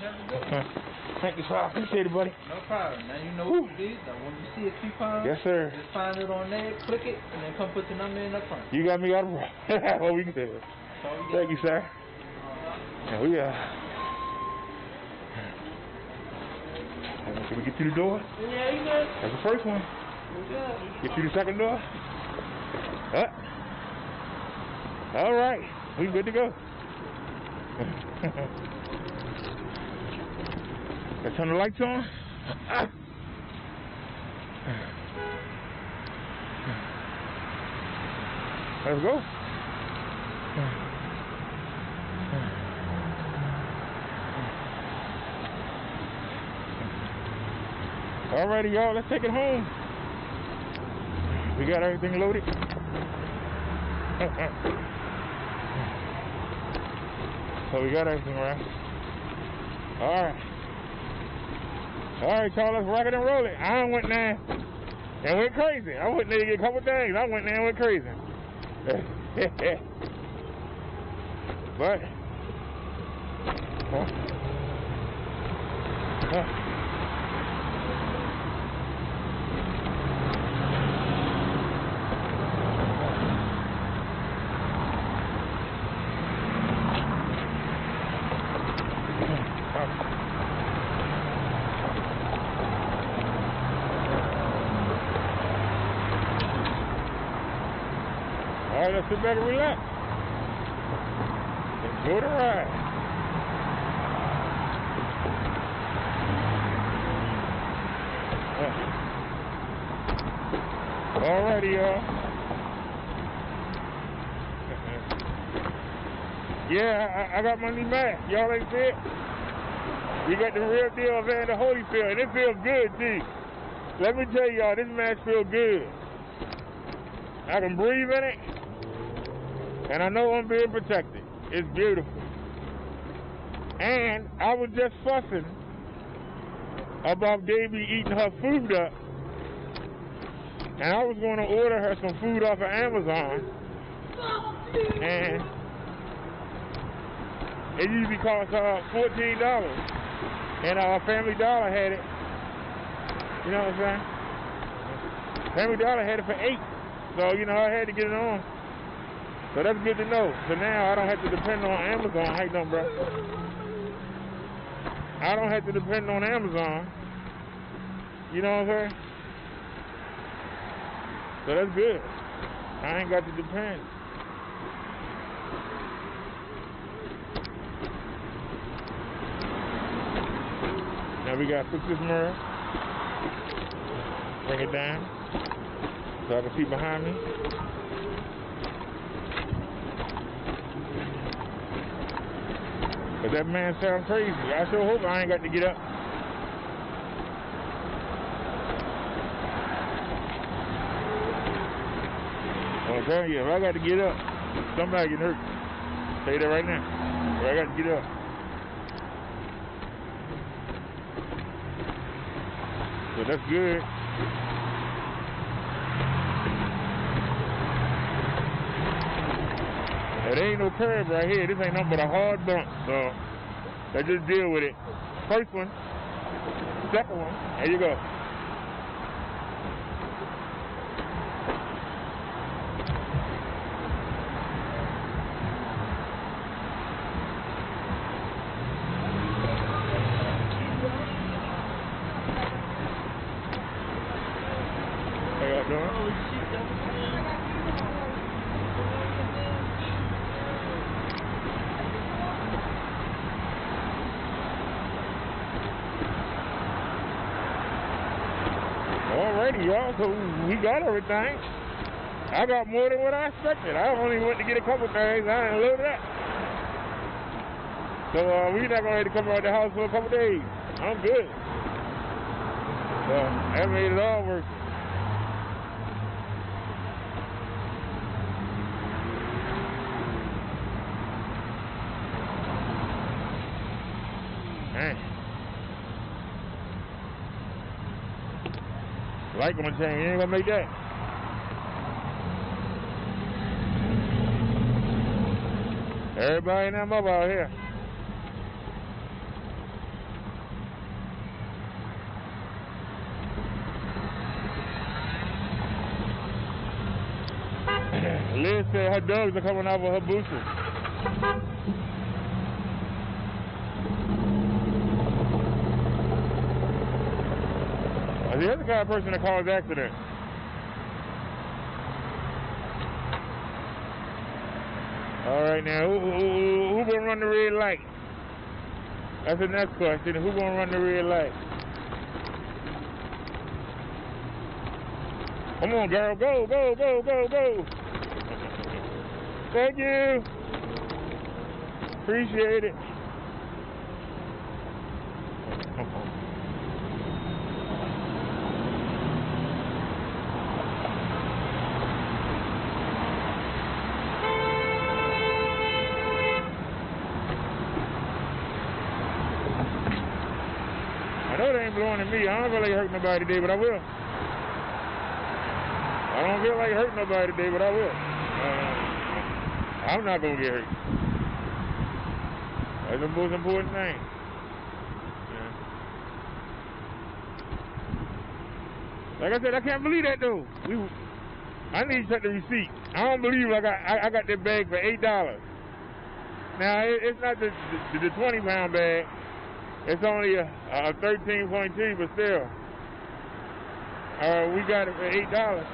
Thank you, sir. I appreciate it, buddy. No problem. Now you know what you did. Now when you see a coupon, Yes, sir. just find it on there, click it, and then come put your number in up front. You got me out of well, we can do it. That's all you Thank you, sir. And we can we get through the door? Yeah, you good? That's the first one. Get through the second door. All right, we good to go. Let's turn the lights on. Let's go. Alrighty, y'all, let's take it home. We got everything loaded. So we got everything right. Alright, y'all, let's rock it and roll it. I went there and went crazy. I went there to get a couple things. I went there and went crazy. But alright, let's sit back and relax. Enjoy the ride. Alrighty, y'all. Yeah, I got my new mask. Y'all ain't see it? We got the real deal Evander Holyfield, and it feels good, too. Let me tell y'all, this mask feels good. I can breathe in it, and I know I'm being protected. It's beautiful. And I was just fussing about Davy eating her food up, and I was going to order her some food off of Amazon, and it usually costs her $14, and Family Dollar had it. You know what I'm saying? Family Dollar had it for $8, so you know I had to get it on. So that's good to know. So now I don't have to depend on Amazon. How you doing, bro? I don't have to depend on Amazon. You know what I'm saying? So that's good. I ain't got to depend. Now we got to fix this mirror. Bring it down so I can see behind me. But that man sounds crazy. I sure hope I ain't got to get up. I'm telling you, if I got to get up, somebody get hurt. Say that right now. If I got to get up. So that's good. It ain't no curve right here. This ain't nothing but a hard bump. So let's just deal with it. First one, second one. There you go. How y'all doing? Alrighty, y'all, so we got everything. I got more than what I expected. I only went to get a couple things. I didn't load that. So we're not going to have to come out the house for a couple days. I'm good. So that made it all work. Man. Light gonna change, you ain't gonna make that. Everybody in that mobile out here. Liz said her dogs are coming off of her boosters. The other kind of person that caused accident. All right, now who gonna run the red light? That's the next question. Who gonna run the red light? Come on, girl, go, go, go, go, go. Thank you. Appreciate it. I know they ain't blowing at me. I don't feel like hurting nobody today, but I will. I don't feel like hurting nobody today, but I will. I'm not going to get hurt. That's the most important thing. Yeah. Like I said, I can't believe that, though. I need to check the receipt. I don't believe I got that bag for $8. Now, it's not the 20-pound bag. It's only a 13.2, but still. We got it for $8.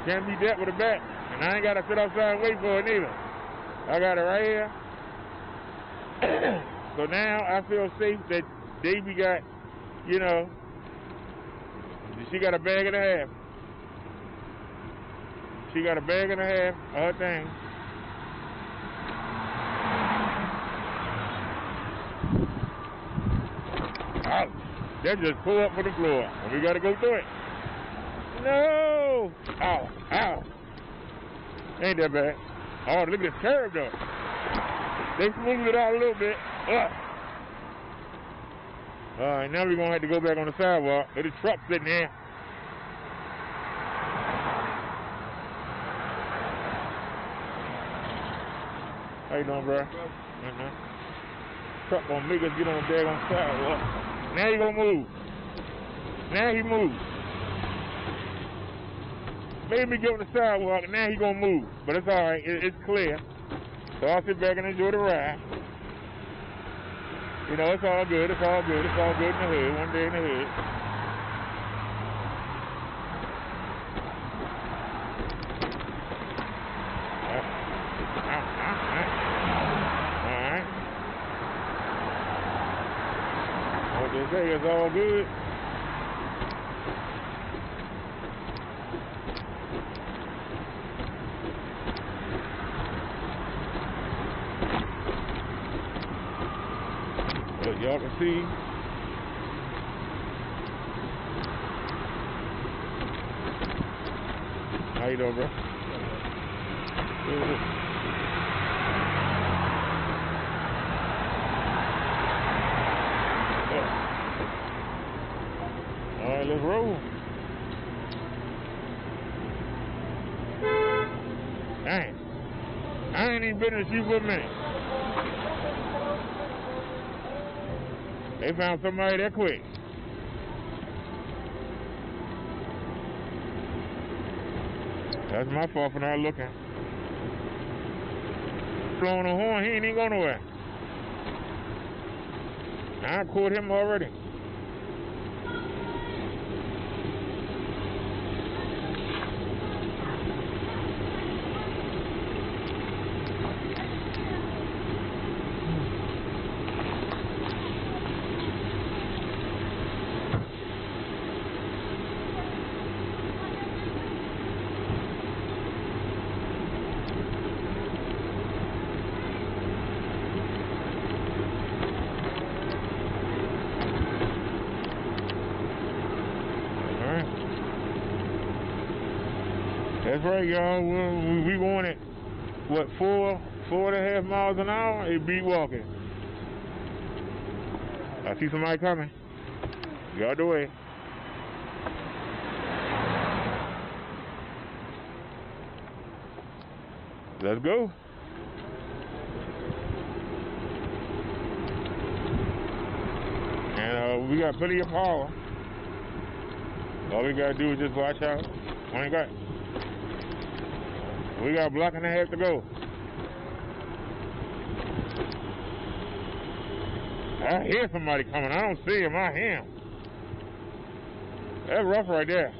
Can't beat that with a bat. And I ain't got to sit outside and wait for it neither. I got it right here. So now I feel safe that Davey got, you know, she got a bag and a half. She got a bag and a half of her thing. Ouch. That just pulled up from the floor. And we got to go through it. No! Ow, ow. Ain't that bad. Oh, look at this curve, though. They smoothed it out a little bit. All right, now we're going to have to go back on the sidewalk. There's a truck sitting there. How you doing, bro? Truck going to make us get on the daggone sidewalk. Now he going to move. Now he moves. Made me get on the sidewalk, and now he gonna move. But it's all right. It's clear. So I'll sit back and enjoy the ride. You know, it's all good. It's all good. It's all good in the hood. One day in the hood. All right. What they say is all good. Y'all can see how you doing, bro? All right, let's roll. Dang. I ain't even been in the street for a minute. They found somebody that quick. That's my fault for not looking. Blowing the horn, he ain't even going nowhere. I caught him already. That's right, y'all. We wanted, what, 4.5 miles an hour? It beat walking. I see somebody coming. Get out the way. Let's go. And we got plenty of power. All we gotta do is just watch out. We got a block and a half to go. I hear somebody coming. I don't see him. I hear him. That's rough right there.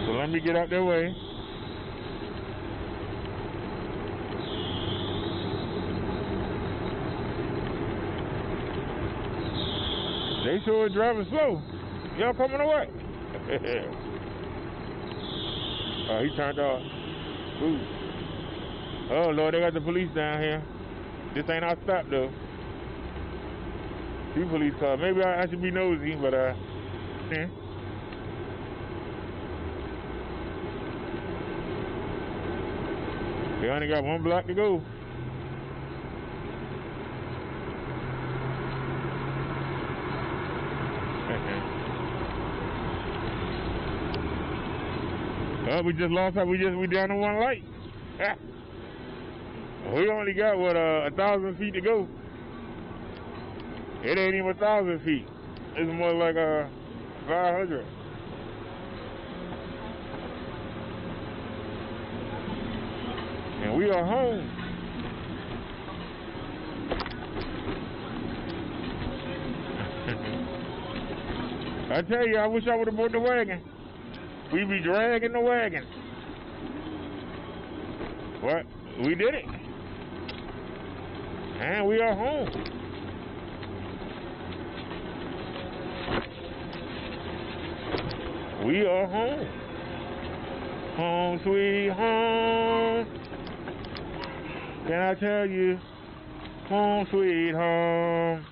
So let me get out their way. They sure driving slow. Y'all coming away? Oh, he turned off. Ooh. Oh, Lord, they got the police down here. This ain't our stop, though. Two police cars. Maybe I should be nosy, but, yeah. They only got one block to go. We just lost that. We down to one light. We only got, what, 1,000 feet to go. It ain't even 1,000 feet. It's more like 500. And we are home. I tell you, I wish I would have brought the wagon. We be dragging the wagon. What? We did it. And we are home. We are home. Home sweet home. Can I tell you? Home sweet home.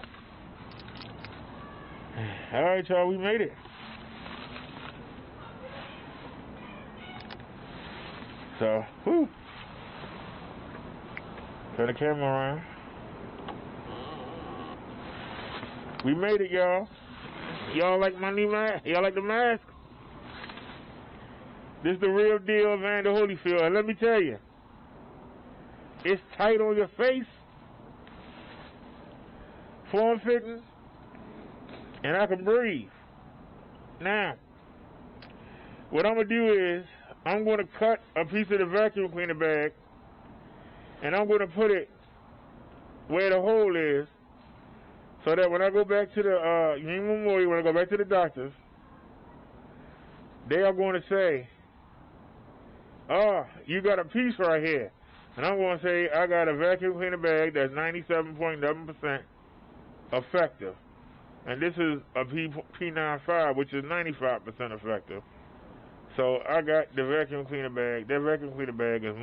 All right, y'all, we made it. So, whew. Turn the camera around. We made it, y'all. Y'all like my new mask? Y'all like the mask? This is the real deal, man, the Holyfield. And let me tell you, it's tight on your face, form-fitting, and I can breathe. Now, what I'm going to do is, I'm going to cut a piece of the vacuum cleaner bag, and I'm going to put it where the hole is, so that when I go back to the Union Memorial, when I go back to the doctors, they are going to say, oh, you got a piece right here. And I'm going to say, I got a vacuum cleaner bag that's 97.7% effective. And this is a P95, which is 95% effective. So I got the vacuum cleaner bag. That vacuum cleaner bag is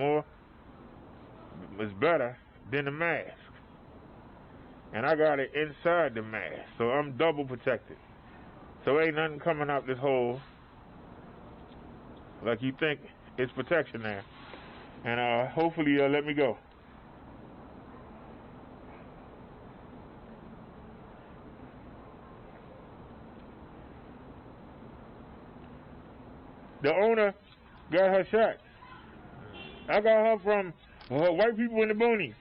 better than the mask. And I got it inside the mask. So I'm double protected. So ain't nothing coming out this hole like you think it's protection there. And hopefully you'll let me go. The owner got her shot. I got her from white people in the boonies.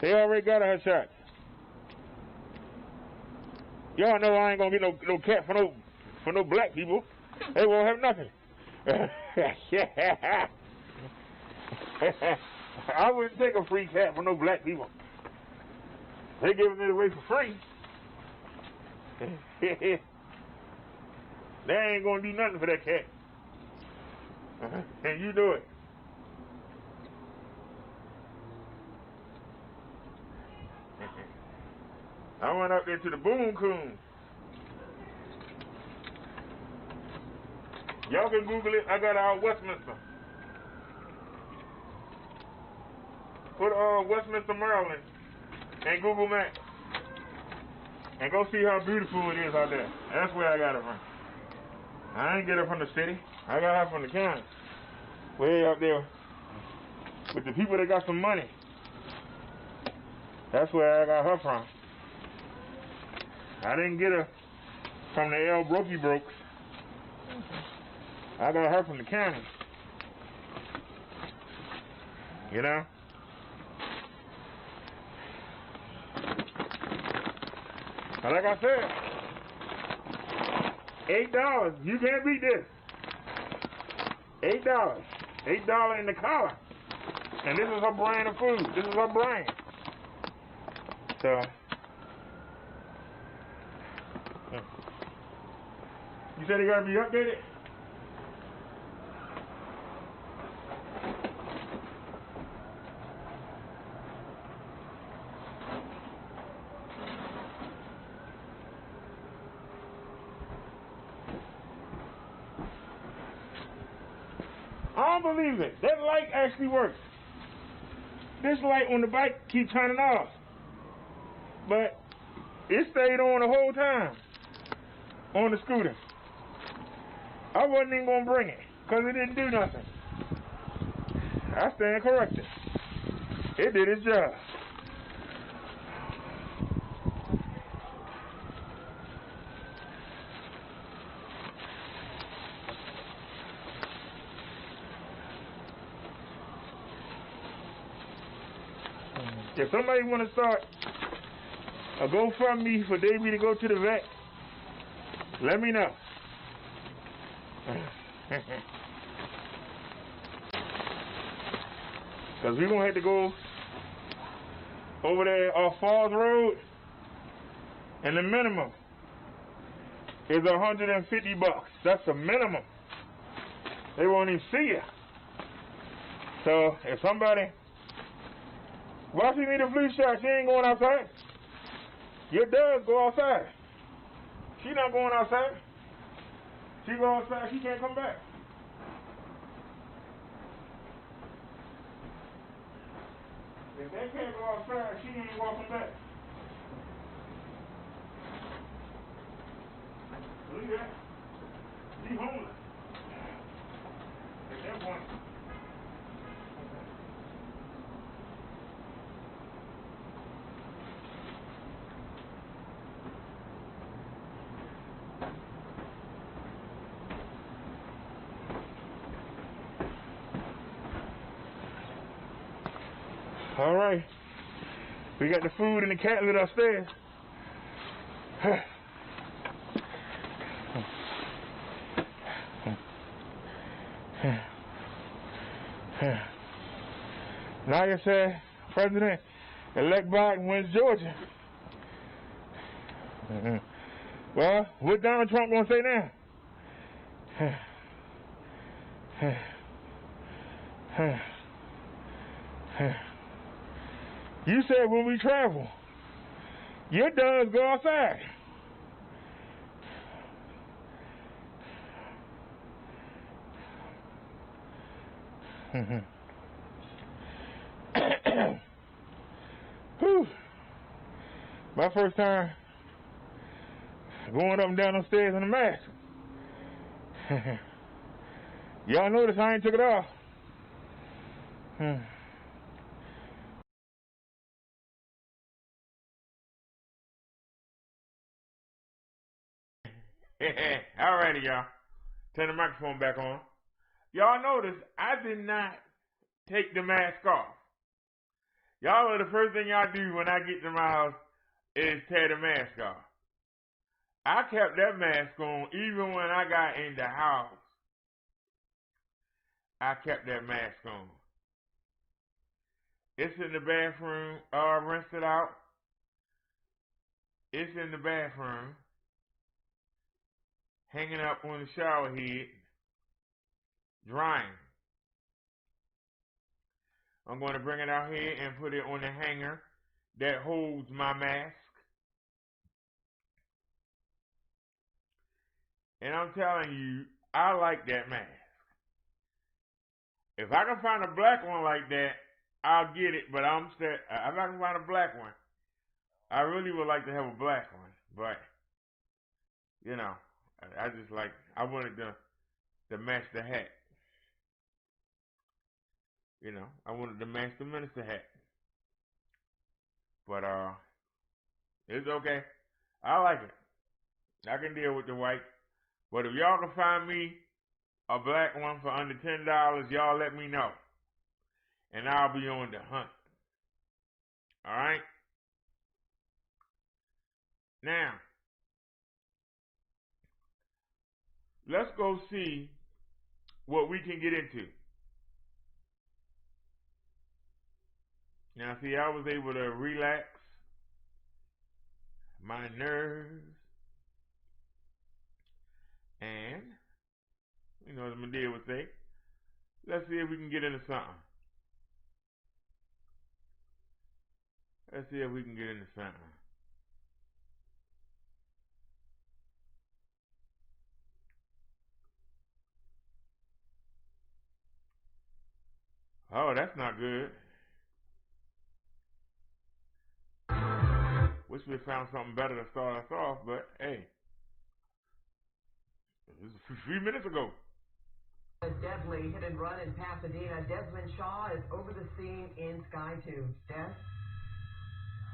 They already got her shot. Y'all know I ain't gonna get no cat for no black people. They won't have nothing. I wouldn't take a free cat for no black people. They giving it away for free. They ain't gonna do nothing for that cat. And you know it. I went up there to the Boom Coon. Y'all can Google it. I got it out Westminster. Put Westminster, Maryland, and Google Maps, and go see how beautiful it is out there. That's where I got it from. I ain't get it from the city. I got it from the county. Way up there with the people that got some money. That's where I got her from. I didn't get her from the El Brokey Brokes. I got her from the county. You know? But like I said, $8. You can't beat this. $8. $8 in the collar. And this is her brand of food. This is her brand. So, you said it gotta be updated? I don't believe it. That light actually works. This light on the bike keeps turning off. But it stayed on the whole time on the scooter. I wasn't even going to bring it because it didn't do nothing. I stand corrected. It did its job. If somebody want to start a GoFundMe for Davey to go to the vet, let me know. Because we're going to have to go over there off Falls Road, and the minimum is $150. That's the minimum. They won't even see you. So if somebody... Why she need a flu shot? She ain't going outside. Your dogs go outside. She not going outside. She go outside, she can't come back. If they can't go outside, she ain't walking back. Look at that. She homeless. At that point. All right, we got the food and the cat litter upstairs. Like I said, President-elect Biden wins Georgia. Well, what Donald Trump gonna say now? You said when we travel, your dogs go outside. Whew. My first time Going up and down the stairs in a mask. Y'all notice I ain't took it off. Alrighty, y'all. Turn the microphone back on. Y'all notice I did not take the mask off. Y'all are the first thing y'all do when I get to my house is tear the mask off. I kept that mask on even when I got in the house. I kept that mask on. It's in the bathroom. Rinsed it out. It's in the bathroom. Hanging up on the shower head. Drying. I'm going to bring it out here and put it on the hanger that holds my mask. And I'm telling you, I like that mask. If I can find a black one like that, I'll get it, but I'm still, if I can find a black one, I really would like to have a black one, but, you know, I just like, I wanted to match the hat. You know, I wanted to match the minister hat. But, it's okay. I like it. I can deal with the white. But if y'all can find me a black one for under $10, y'all let me know. And I'll be on the hunt. Alright? Now, let's go see what we can get into. Now, see, I was able to relax my nerves. And, you know, as Medea would say, let's see if we can get into something. Let's see if we can get into something. Oh, that's not good. Wish we had found something better to start us off, but hey. This is a few minutes ago. A deadly hit and run in Pasadena. Desmond Shaw is over the scene in Sky 2. Dan?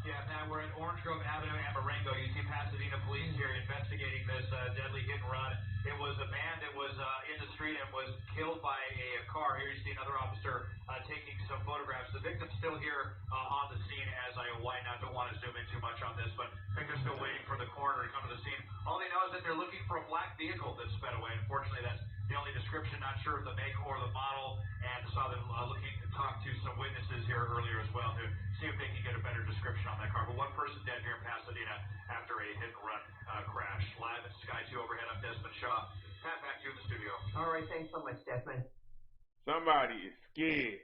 Yeah, Pat, we're at Orange Grove Avenue and Marengo. You see Pasadena police here investigating this deadly hit and run. It was a man that was in the street and was killed by a car. Here you see another officer taking some photographs. The victim's still here on the scene as I widen out. Don't want to zoom in too much on this, but I think they're still waiting for the coroner to come to the scene. All they know is that they're looking for a black vehicle that sped away. Unfortunately, that's the only description. Not sure of the make or the model, and saw them looking to talk to some witnesses here earlier as well to see if they can get a better description on that car. But one person dead here in Pasadena after a hit and run crash. Live at Sky 2 overhead, I'm Desmond Shaw. Pat, back to you in the studio. All right, thanks so much, Desmond. Somebody is scared.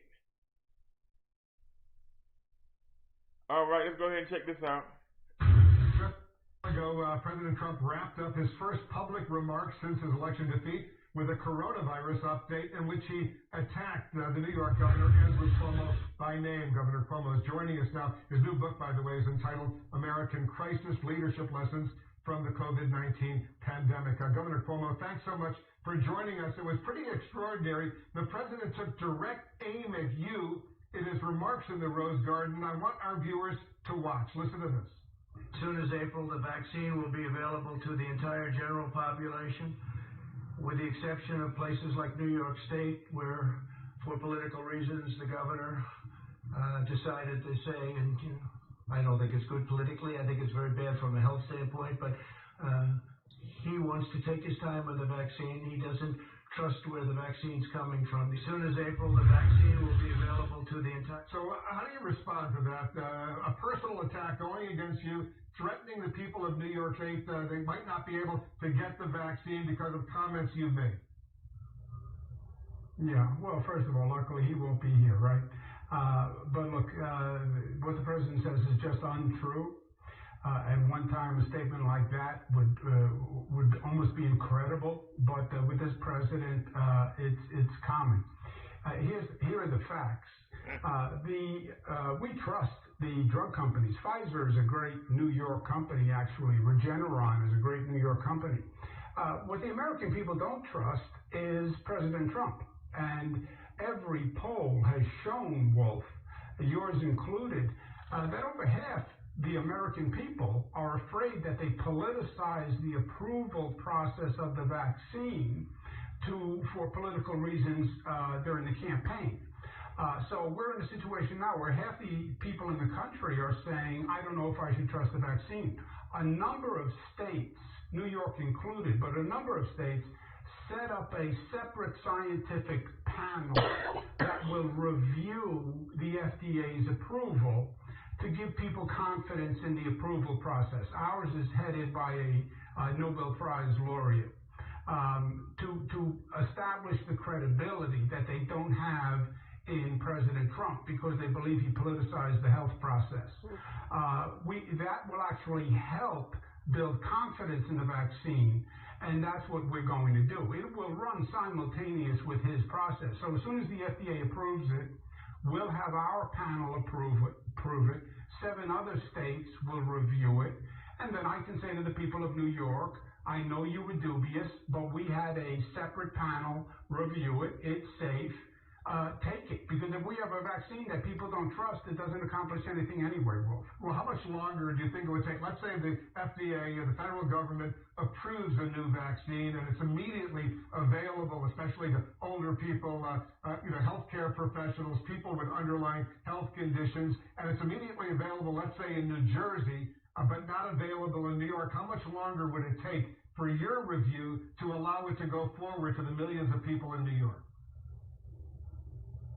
All right, let's go ahead and check this out. Just ago, President Trump wrapped up his first public remarks since his election defeat with a coronavirus update in which he attacked the New York governor, Andrew Cuomo, by name. Governor Cuomo is joining us now. His new book, by the way, is entitled American Crisis Leadership Lessons from the COVID-19 Pandemic. Governor Cuomo, thanks so much for joining us. It was pretty extraordinary. The president took direct aim at you in his remarks in the Rose Garden. I want our viewers to watch. Listen to this. As soon as April, the vaccine will be available to the entire general population, with the exception of places like New York State, where, for political reasons, the governor decided to say, and you know, I don't think it's good politically. I think it's very bad from a health standpoint, but he wants to take his time with the vaccine. He doesn't trust where the vaccine's coming from. As soon as April, the vaccine will be available to the entire... So how do you respond to that? A personal attack going against you, threatening the people of New York State, they might not be able to get the vaccine because of comments you've made. Yeah, well, first of all, luckily he won't be here, right? But look, what the president says is just untrue. At one time, a statement like that would almost be incredible. But with this president, it's common. Here are the facts. We trust the drug companies. Pfizer is a great New York company, actually. Regeneron is a great New York company. What the American people don't trust is President Trump. And every poll has shown, Wolf, yours included, that over half the American people are afraid that they politicize the approval process of the vaccine for political reasons during the campaign. So we're in a situation now where half the people in the country are saying, I don't know if I should trust the vaccine. A number of states, New York included, but a number of states set up a separate scientific panel that will review the FDA's approval to give people confidence in the approval process. Ours is headed by a Nobel Prize laureate to establish the credibility that they don't have in President Trump because they believe he politicized the health process. That will actually help build confidence in the vaccine, and that's what we're going to do. It will run simultaneous with his process. So as soon as the FDA approves it, we'll have our panel approve it. 7 other states will review it, and then I can say to the people of New York, I know you were dubious, but we had a separate panel review it. It's safe. Take it. Because if we have a vaccine that people don't trust, it doesn't accomplish anything anyway, Wolf. Well, how much longer do you think it would take? Let's say the FDA or the federal government approves a new vaccine and it's immediately available, especially to older people, healthcare professionals, people with underlying health conditions, and it's immediately available, let's say in New Jersey, but not available in New York. How much longer would it take for your review to allow it to go forward to the millions of people in New York?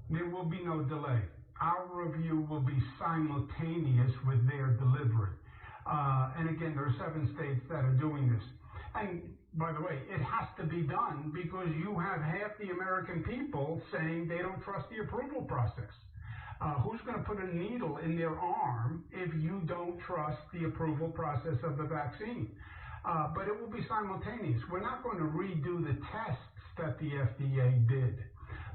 There will be no delay. Our review will be simultaneous with their delivery. And again, there are 7 states that are doing this. And by the way, it has to be done because you have half the American people saying they don't trust the approval process. Who's going to put a needle in their arm if you don't trust the approval process of the vaccine? But it will be simultaneous. We're not going to redo the tests that the FDA did.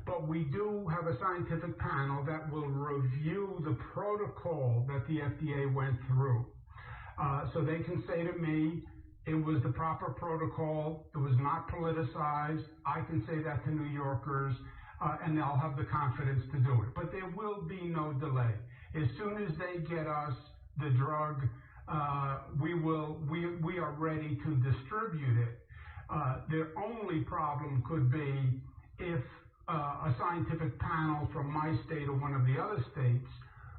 But we do have a scientific panel that will review the protocol that the FDA went through. So they can say to me, it was the proper protocol, it was not politicized. I can say that to New Yorkers, and they'll have the confidence to do it. But there will be no delay. As soon as they get us the drug, we are ready to distribute it. The only problem could be if a scientific panel from my state or one of the other states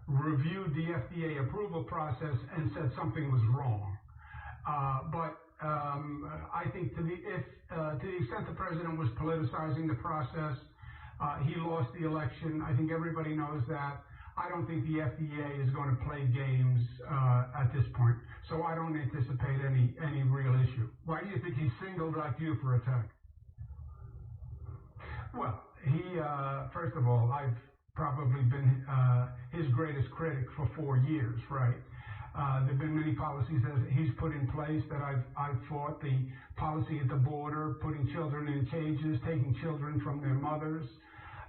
reviewed the FDA approval process and said something was wrong. But I think to the extent the president was politicizing the process, he lost the election. I think everybody knows that. I don't think the FDA is going to play games at this point. So I don't anticipate any real issue. Why do you think he singled out you for attack? Well, first of all, I've probably been his greatest critic for 4 years, right? There have been many policies that he's put in place that I've fought. The policy at the border, putting children in cages, taking children from their mothers.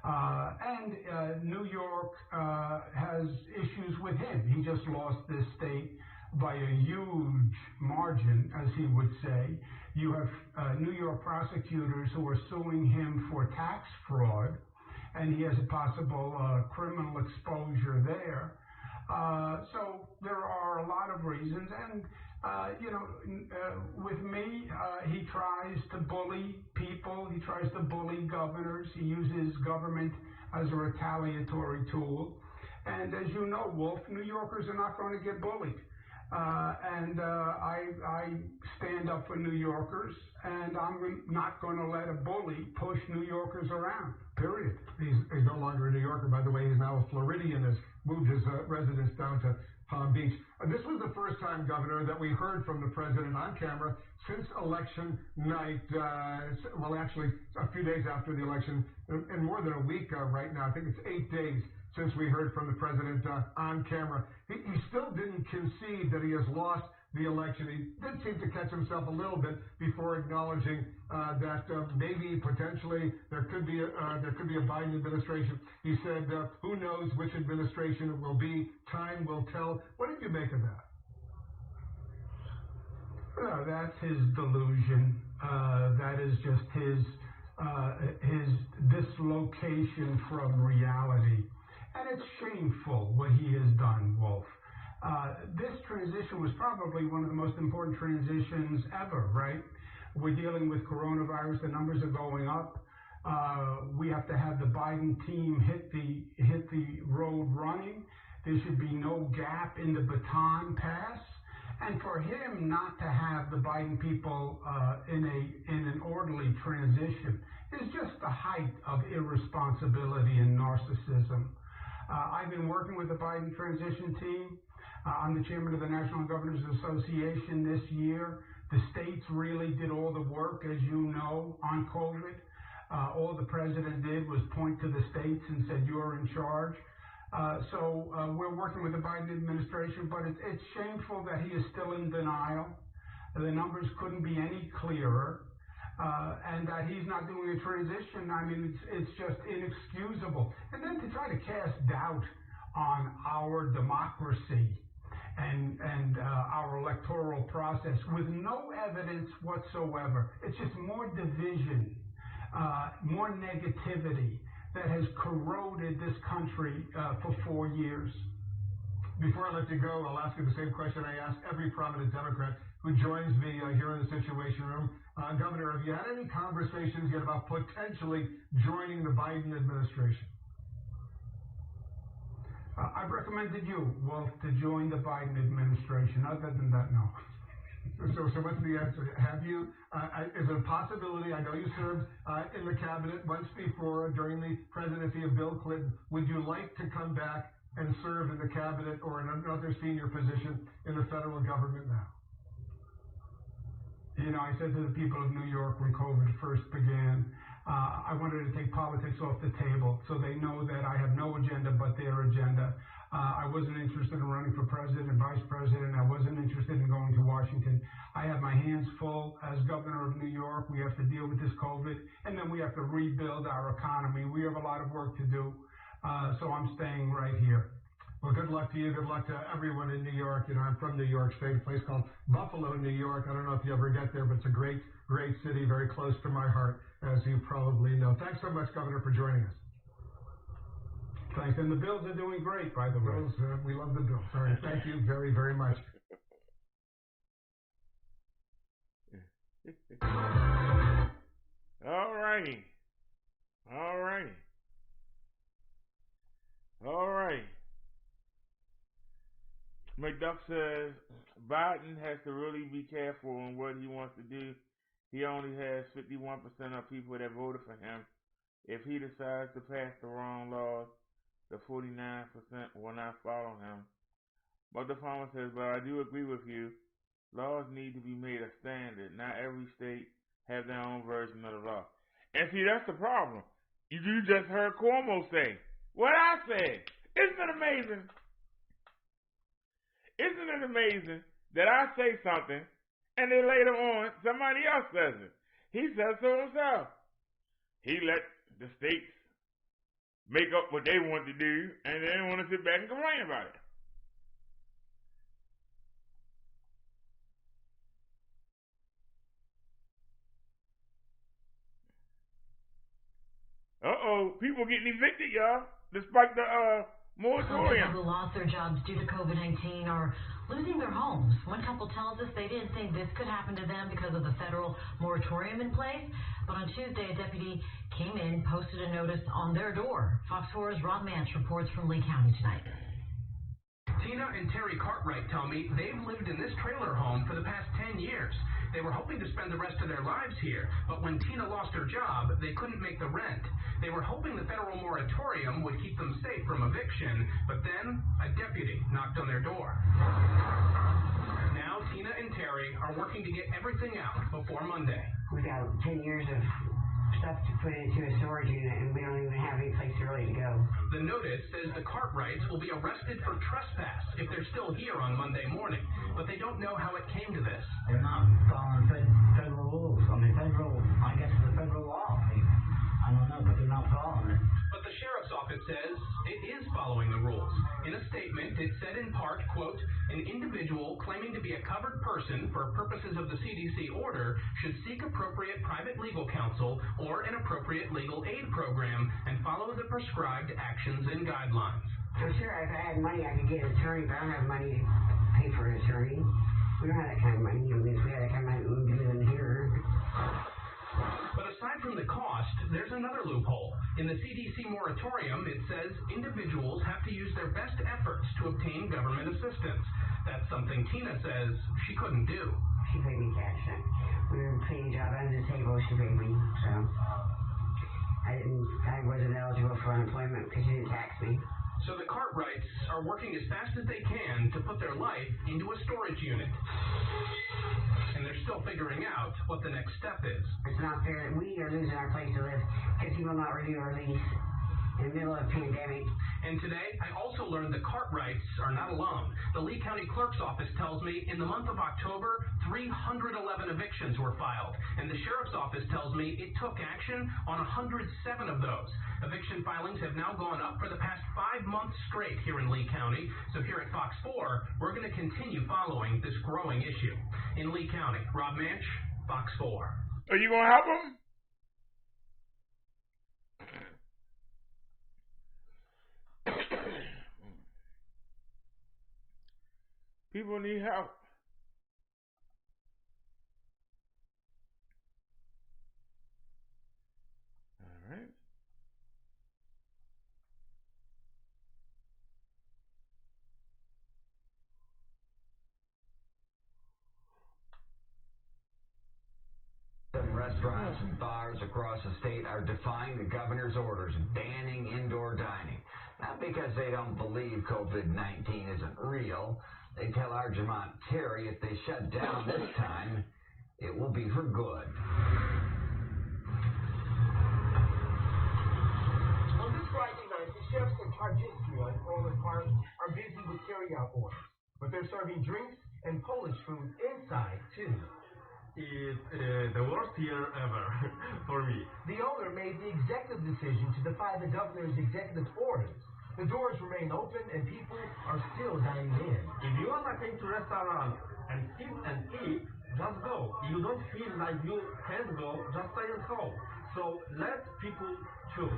And New York has issues with him. He just lost this state by a huge margin, as he would say. You have New York prosecutors who are suing him for tax fraud, and he has a possible criminal exposure there. So there are a lot of reasons, and with me, he tries to bully people. He tries to bully governors. He uses government as a retaliatory tool. And as you know, Wolf, New Yorkers are not going to get bullied. And I stand up for New Yorkers, and I'm not going to let a bully push New Yorkers around, period. He's no longer a New Yorker, by the way. He's now a Floridian, has moved his residence down to Palm Beach. This was the first time, Governor, that we heard from the president on camera since election night, well, actually, a few days after the election, and more than a week right now. I think it's 8 days since we heard from the president on camera. He still didn't concede that he has lost the election. He did seem to catch himself a little bit before acknowledging that maybe potentially there could be a Biden administration. He said, "Who knows which administration it will be? Time will tell." What did you make of that? Well, that's his delusion. That is just his dislocation from reality. And it's shameful what he has done, Wolf. This transition was probably one of the most important transitions ever, right? We're dealing with coronavirus. The numbers are going up. We have to have the Biden team hit the road running. There should be no gap in the baton pass. And for him not to have the Biden people in an orderly transition is just the height of irresponsibility and narcissism. I've been working with the Biden transition team. I'm the chairman of the National Governors Association this year. The states really did all the work, as you know, on COVID. All the president did was point to the states and said, "You're in charge." So we're working with the Biden administration, but it's shameful that he is still in denial. The numbers couldn't be any clearer. And that he's not doing a transition, I mean, it's just inexcusable. And then to try to cast doubt on our democracy and our electoral process with no evidence whatsoever. It's just more division, more negativity that has corroded this country for 4 years. Before I let you go, I'll ask you the same question I ask every prominent Democrat who joins me here in the Situation Room. Governor, have you had any conversations yet about potentially joining the Biden administration? I've recommended you, Wolf, to join the Biden administration. Other than that, no. So what's the answer? Have you, is it a possibility? I know you served in the cabinet once before during the presidency of Bill Clinton. Would you like to come back and serve in the cabinet or in another senior position in the federal government now? You know, I said to the people of New York when COVID first began, I wanted to take politics off the table so they know that I have no agenda but their agenda. I wasn't interested in running for president and vice president. I wasn't interested in going to Washington. I have my hands full as governor of New York. We have to deal with this COVID, and then we have to rebuild our economy. We have a lot of work to do, so I'm staying right here. Well, good luck to you. Good luck to everyone in New York. You know, I'm from New York State, a place called Buffalo, New York. I don't know if you ever get there, but it's a great, great city, very close to my heart, as you probably know. Thanks so much, Governor, for joining us. Thanks. And the Bills are doing great, by the way. Bills, we love the Bills. All right. Thank you very, very much. All righty. All righty. All right. McDuck says Biden has to really be careful on what he wants to do. He only has 51% of people that voted for him. If he decides to pass the wrong laws, the 49% will not follow him. But the farmer says, but I do agree with you. Laws need to be made a standard. Not every state have their own version of the law. And see, that's the problem. You just heard Cuomo say what I said. Isn't it amazing? Isn't it amazing that I say something and then later on somebody else says it? He says so himself. He let the states make up what they want to do and they don't want to sit back and complain about it. Uh-oh, people getting evicted, y'all, despite the moratorium. Some people who lost their jobs due to COVID-19 are losing their homes. One couple tells us they didn't think this could happen to them because of the federal moratorium in place. But on Tuesday, a deputy came in, posted a notice on their door. Fox 4's Rob Mance reports from Lee County tonight. Tina and Terry Cartwright tell me they've lived in this trailer home for the past 10 years. They were hoping to spend the rest of their lives here, but when Tina lost her job, they couldn't make the rent. They were hoping the federal moratorium would keep them safe from eviction, but then a deputy knocked on their door. Now Tina and Terry are working to get everything out before Monday. We got 10 years of stuff to put into a storage unit, and we don't even have any place really to go. The notice says the Cartwrights will be arrested for trespass if they're still here on Monday morning, but they don't know how it came to this. They're not following federal rules. I mean, I guess it's a federal law. I don't know, but they're not following it. But the sheriff's office says it is following the rules. In a statement, it said in part, quote, an individual claiming to be a covered person for purposes of the CDC order should seek appropriate private legal counsel or an appropriate legal aid program and follow the prescribed actions and guidelines. So sure, if I had money, I could get an attorney, but I don't have money to pay for an attorney. We don't have that kind of money. I mean, if we had that kind of money, we would be living here. But aside from the cost, there's another loophole. In the CDC moratorium, it says individuals have to use their best efforts to obtain government assistance. That's something Tina says she couldn't do. She paid me cash. We were paying a job under the table. She paid me, so I wasn't eligible for unemployment because she didn't tax me. So the Cartwrights are working as fast as they can to put their life into a storage unit. And they're still figuring out what the next step is. It's not fair that we are losing our place to live because he will not renew our lease in the middle of a pandemic. And today, I also learned the Cartwrights are not alone. The Lee County Clerk's Office tells me in the month of October, 311 evictions were filed. And the Sheriff's Office tells me it took action on 107 of those. Eviction filings have now gone up for the past 5 months straight here in Lee County. So here at Fox 4, we're going to continue following this growing issue. In Lee County, Rob Manch, Fox 4. Are you going to help him? People need help. All right. Some restaurants and bars across the state are defying the governor's orders banning indoor dining. Not because they don't believe COVID-19 isn't real. They tell our Jamont Terry if they shut down this time, it will be for good. On this Friday night, the chefs at Tarjitria in Orland Park are busy with carry-out orders, but they're serving drinks and Polish food inside, too. It's the worst year ever for me. The owner made the executive decision to defy the governor's executive orders. The doors remain open and people are still dining in. If you want to come to restaurant and sit and eat, just go. You don't feel like you can't go, just stay at home. So let people choose.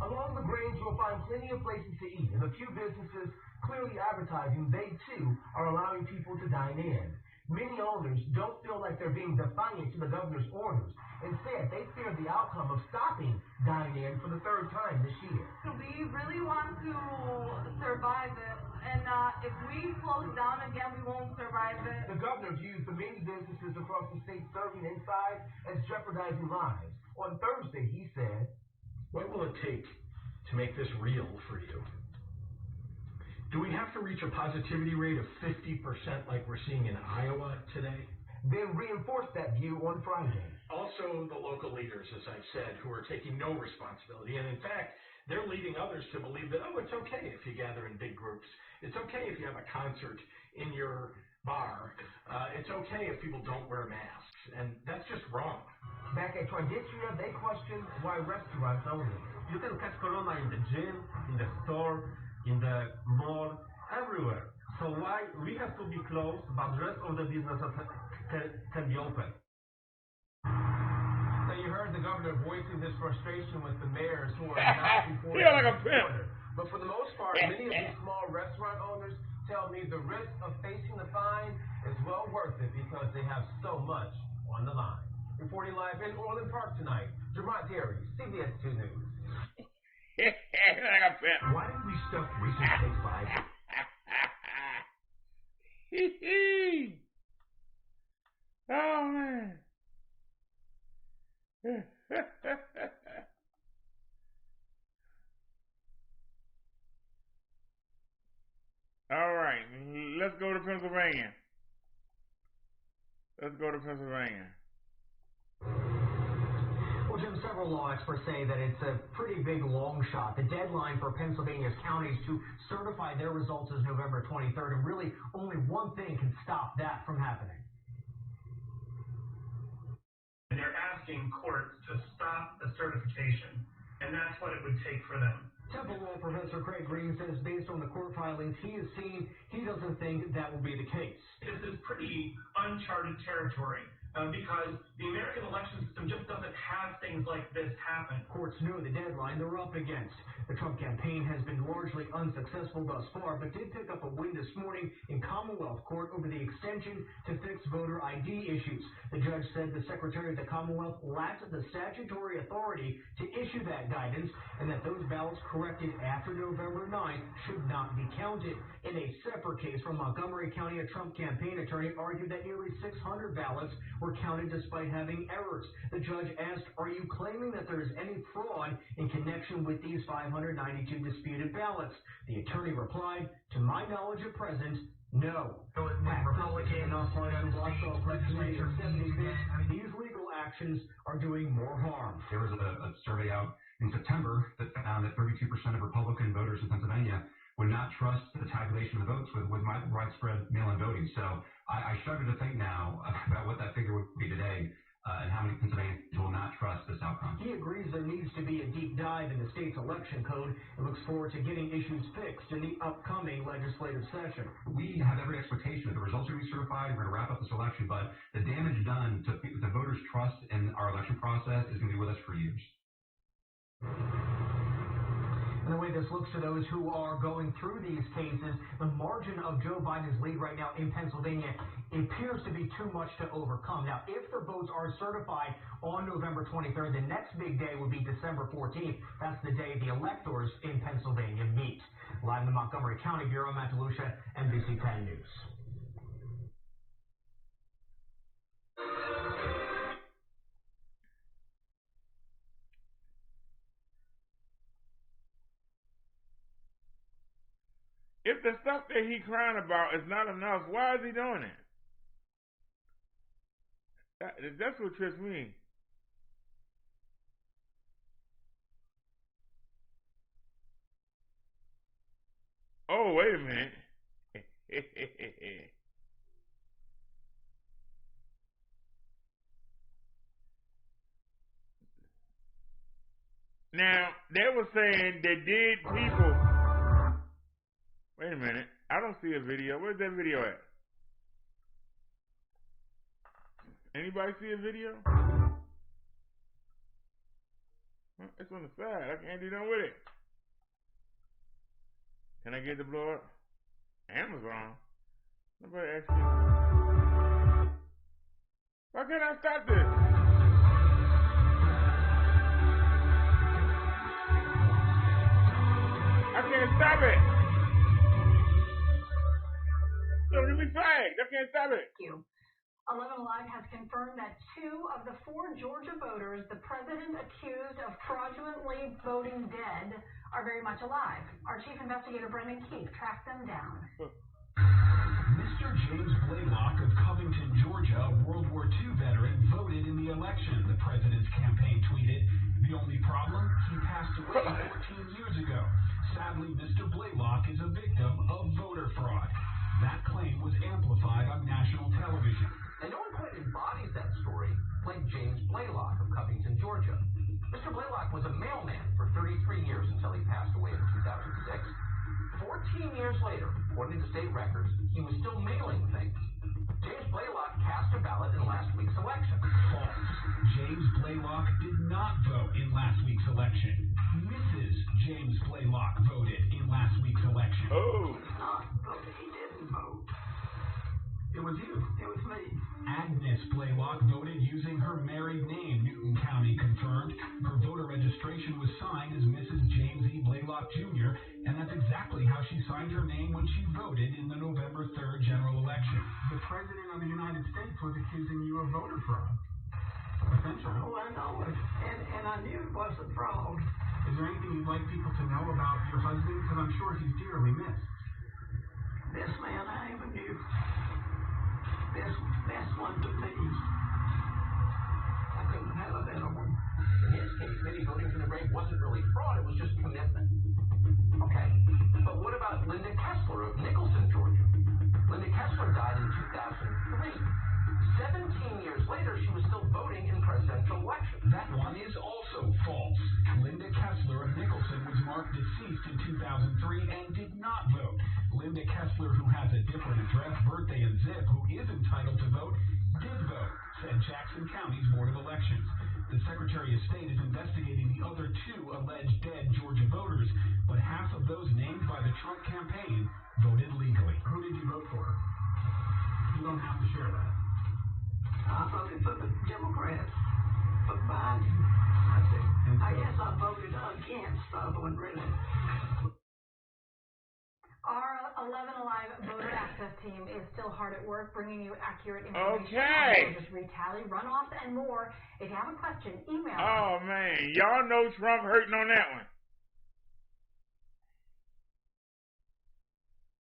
Along the Grange, you'll find plenty of places to eat, and a few businesses clearly advertising they too are allowing people to dine in. Many owners don't feel like they're being defiant to the governor's orders. Instead, they fear the outcome of stopping dine-in for the third time this year. We really want to survive it, and if we close down again, we won't survive it. The governor views the many businesses across the state serving inside as jeopardizing lives. On Thursday, he said, "What will it take to make this real for you? Do we have to reach a positivity rate of 50% like we're seeing in Iowa today?" Then reinforced that view on Friday. Also, the local leaders, as I've said, who are taking no responsibility. And in fact, they're leading others to believe that, oh, it's okay if you gather in big groups. It's okay if you have a concert in your bar. It's okay if people don't wear masks. And that's just wrong. Back at Traditria, they question why restaurants only. You can catch corona in the gym, in the store, in the mall, everywhere. So why we have to be closed, but the rest of the businesses can be open? So you heard the governor voicing his frustration with the mayors who are not reporting like a pimp. order. But for the most part, many of these small restaurant owners tell me the risk of facing the fine is well worth it because they have so much on the line. Reporting live in Orland Park tonight, Jamont Terry, CBS 2 News. like a pimp. Why did we stuff recent case by? Oh, man. All right, let's go to Pennsylvania. Jim, several law experts say that it's a pretty big long shot. The deadline for Pennsylvania's counties to certify their results is November 23rd, and really only one thing can stop that from happening. And they're asking courts to stop the certification, and that's what it would take for them. Temple Law Professor Craig Green says based on the court filings he has seen, he doesn't think that will be the case. This is pretty uncharted territory because the American election system just doesn't have things like this happen. Courts know the deadline they're up against. The Trump campaign has been largely unsuccessful thus far, but did pick up a win this morning in Commonwealth Court over the extension to fix voter ID issues. The judge said the Secretary of the Commonwealth lacked the statutory authority to issue that guidance, and that those ballots corrected after November 9th should not be counted. In a separate case from Montgomery County, a Trump campaign attorney argued that nearly 600 ballots were counted despite having errors. The judge asked, "Are you claiming that there is any fraud in connection with these 592 disputed ballots?" The attorney replied, "To my knowledge at present, no." These legal actions are doing more harm. There was a survey out in September that found that 32% of Republican voters in Pennsylvania would not trust the tabulation of the votes with widespread mail-in voting. So I shudder to think now about what that figure would be today and how many Pennsylvanians will not trust this outcome. He agrees there needs to be a deep dive in the state's election code and looks forward to getting issues fixed in the upcoming legislative session. We have every expectation that the results are going to be certified. We're going to wrap up this election, but the damage done to the voters' trust in our election process is going to be with us for years. And the way this looks to those who are going through these cases, the margin of Joe Biden's lead right now in Pennsylvania appears to be too much to overcome. Now, if the votes are certified on November 23rd, the next big day would be December 14th. That's the day the electors in Pennsylvania meet. Live in the Montgomery County Bureau, Matt DeLucia, NBC 10 News. If the stuff that he crying about is not enough, why is he doing it? That's what trips me. Oh, wait a minute. Now, they were saying they did people. Wait a minute. I don't see a video. Where's that video at? Anybody see a video? It's on the side. I can't do nothing with it. Can I get the blow up? Amazon? Nobody asked me. Why can't I stop this? I can't stop it. Look at me flagged. I can't stop it. Thank you. 11 Alive has confirmed that 2 of the 4 Georgia voters the president accused of fraudulently voting dead are very much alive. Our chief investigator, Brendan Keefe, tracked them down. Mr. James Blaylock of Covington, Georgia, a World War II veteran, voted in the election, the president's campaign tweeted. The only problem? He passed away 14 years ago. Sadly, Mr. Blaylock is a victim of voter fraud. That claim was amplified on national television. And no one quite embodies that story like James Blaylock of Covington, Georgia. Mr. Blaylock was a mailman for 33 years until he passed away in 2006. 14 years later, according to state records, he was still mailing things. James Blaylock cast a ballot in last week's election. False. James Blaylock did not vote in last week's election. Mrs. James Blaylock voted in last week's election. Oh. He didn't vote. It was you. It was me. Agnes Blaylock voted using her married name, Newton County confirmed. Her voter registration was signed as Mrs. James E. Blaylock Jr., and that's exactly how she signed her name when she voted in the November 3rd general election. The President of the United States was accusing you of voter fraud. Essentially. Oh, I know it. And I knew it wasn't fraud. Is there anything you'd like people to know about your husband? Because I'm sure he's dearly missed. This man I ever knew. Best one to me. I couldn't have a better one. His rate wasn't really fraud, it was just commitment. Okay, but what about Linda Kessler of Nicholson, Georgia? Linda Kessler died in 2003. 17 years later, she was still voting in presidential elections. That one is also false. Linda Kessler of Nicholson was marked deceased in 2003 and did not vote. Linda Kessler, who has a different address, birthday, and zip, who is entitled to vote, did vote, said Jackson County's Board of Elections. The Secretary of State is investigating the other 2 alleged dead Georgia voters, but half of those named by the Trump campaign voted legally. Who did you vote for? You don't have to share that. I voted for the Democrats, for Biden. I see. I guess I voted against the other one, really. Our 11 Alive voter access team is still hard at work bringing you accurate information Okay. on Georgia's retally, runoffs, and more. If you have a question, email Oh, man. Y'all know Trump hurting on that one.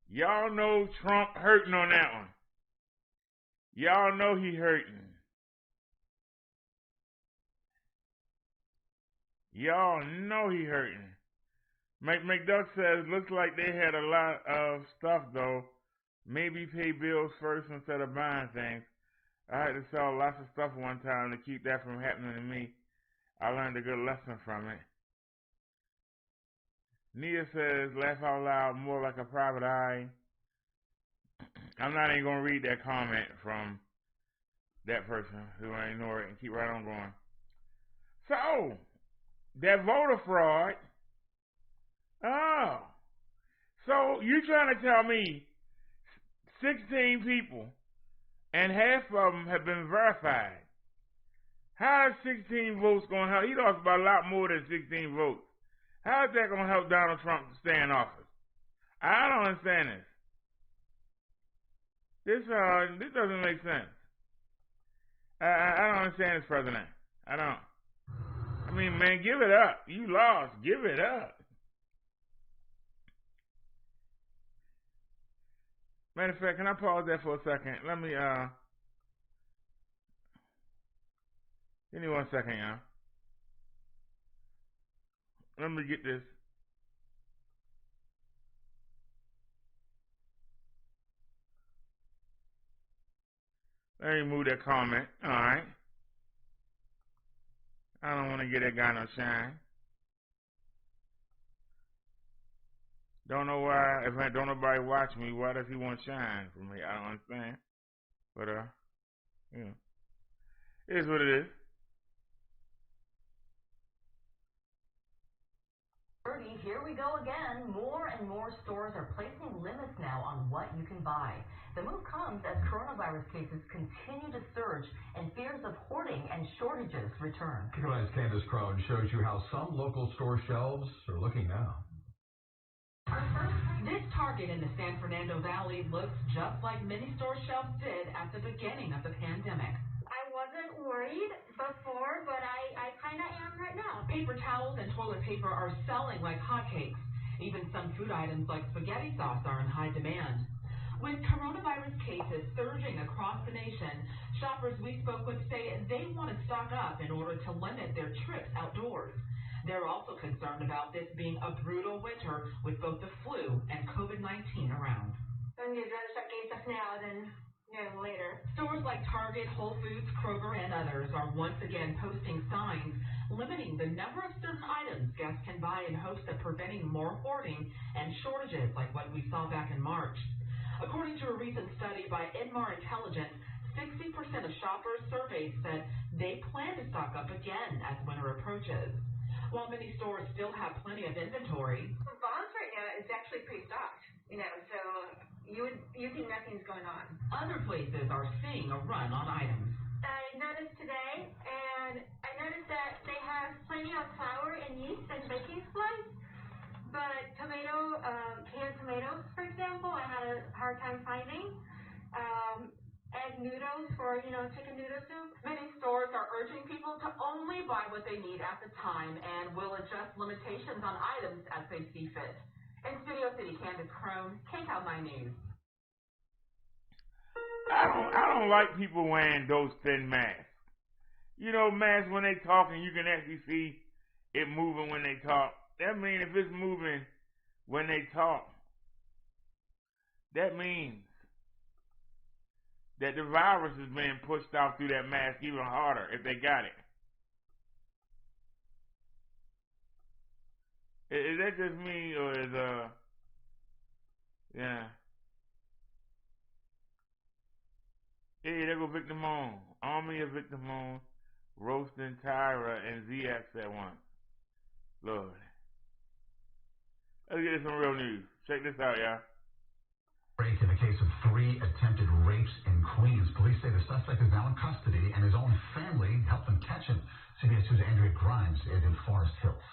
Y'all know Trump hurting on that one. Y'all know he hurting. Y'all know he hurting. McDuck says, looks like they had a lot of stuff, though. Maybe pay bills first instead of buying things. I had to sell lots of stuff one time to keep that from happening to me. I learned a good lesson from it. Nia says, laugh out loud, more like a private eye. I'm not even going to read that comment from that person, who I ignore it and keep right on going. So, that voter fraud. Oh. So, you trying to tell me 16 people and half of them have been verified. How is 16 votes going to help? He lost by a lot more than 16 votes. How is that going to help Donald Trump stay in office? I don't understand this. This doesn't make sense. I don't understand this, President. I don't. I mean, man, give it up. You lost. Give it up. Matter of fact, can I pause there for a second? Let me, give me 1 second, y'all. Let me get this. Let me move that comment. All right. I don't want to get that guy no shine. Don't know why. If I don't nobody watch me, why does he want shine from me? I don't understand. But you know, it is what it is. Here we go again. More and more stores are placing limits now on what you can buy. The move comes as coronavirus cases continue to surge and fears of hoarding and shortages return. KY's Candace Crone shows you how some local store shelves are looking now. This Target in the San Fernando Valley looks just like many store shelves did at the beginning of the pandemic. I wasn't worried before, but I kind of am right now. Paper towels and toilet paper are selling like hotcakes. Even some food items like spaghetti sauce are in high demand. With coronavirus cases surging across the nation, shoppers we spoke with say they want to stock up in order to limit their trips outdoors. They're also concerned about this being a brutal winter with both the flu and COVID-19 around. And you'd rather start getting stuff now than later. Stores like Target, Whole Foods, Kroger, and others are once again posting signs limiting the number of certain items guests can buy in hopes of preventing more hoarding and shortages like what we saw back in March. According to a recent study by Inmar Intelligence, 60% of shoppers surveyed said they plan to stock up again as winter approaches. While many stores still have plenty of inventory, Vons right now is actually pretty stocked, so you think nothing's going on. Other places are seeing a run on items. I noticed today, and I noticed that they have plenty of flour and yeast and baking supplies, but canned tomatoes, for example, I had a hard time finding. Egg noodles for, chicken noodle soup. Many stores are urging people to only buy what they need at the time and will adjust limitations on items as they see fit. In Studio City, Candace Crone, KCAL 9 News. I don't like people wearing those thin masks. Masks when they talking, you can actually see it moving when they talk. That means if it's moving when they talk, that means that the virus is being pushed out through that mask even harder if they got it. Is that just me, or is yeah. Hey, there go Victor Moon. Army of Victor Moon, roasting Tyra and ZX at once. Lord. Let's get this some real news. Check this out, y'all. Break in the case of 3 attempted rapes in Queens. Police say the suspect is now in custody and his own family helped them catch him. CBS 2's Andrea Grimes is in Forest Hills.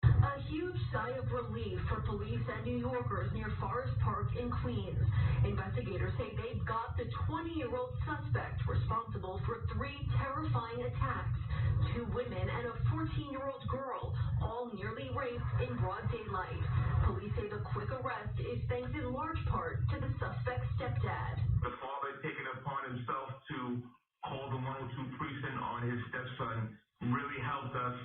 A huge sigh of relief for police and New Yorkers near Forest Park in Queens. Investigators say they've got the 20-year-old suspect responsible for 3 terrifying attacks. 2 women and a 14-year-old girl, all nearly raped in broad daylight. Police say the quick arrest is thanks in large part to the suspect's stepdad. The father had taken it upon himself to call the 102 precinct on his stepson really helped us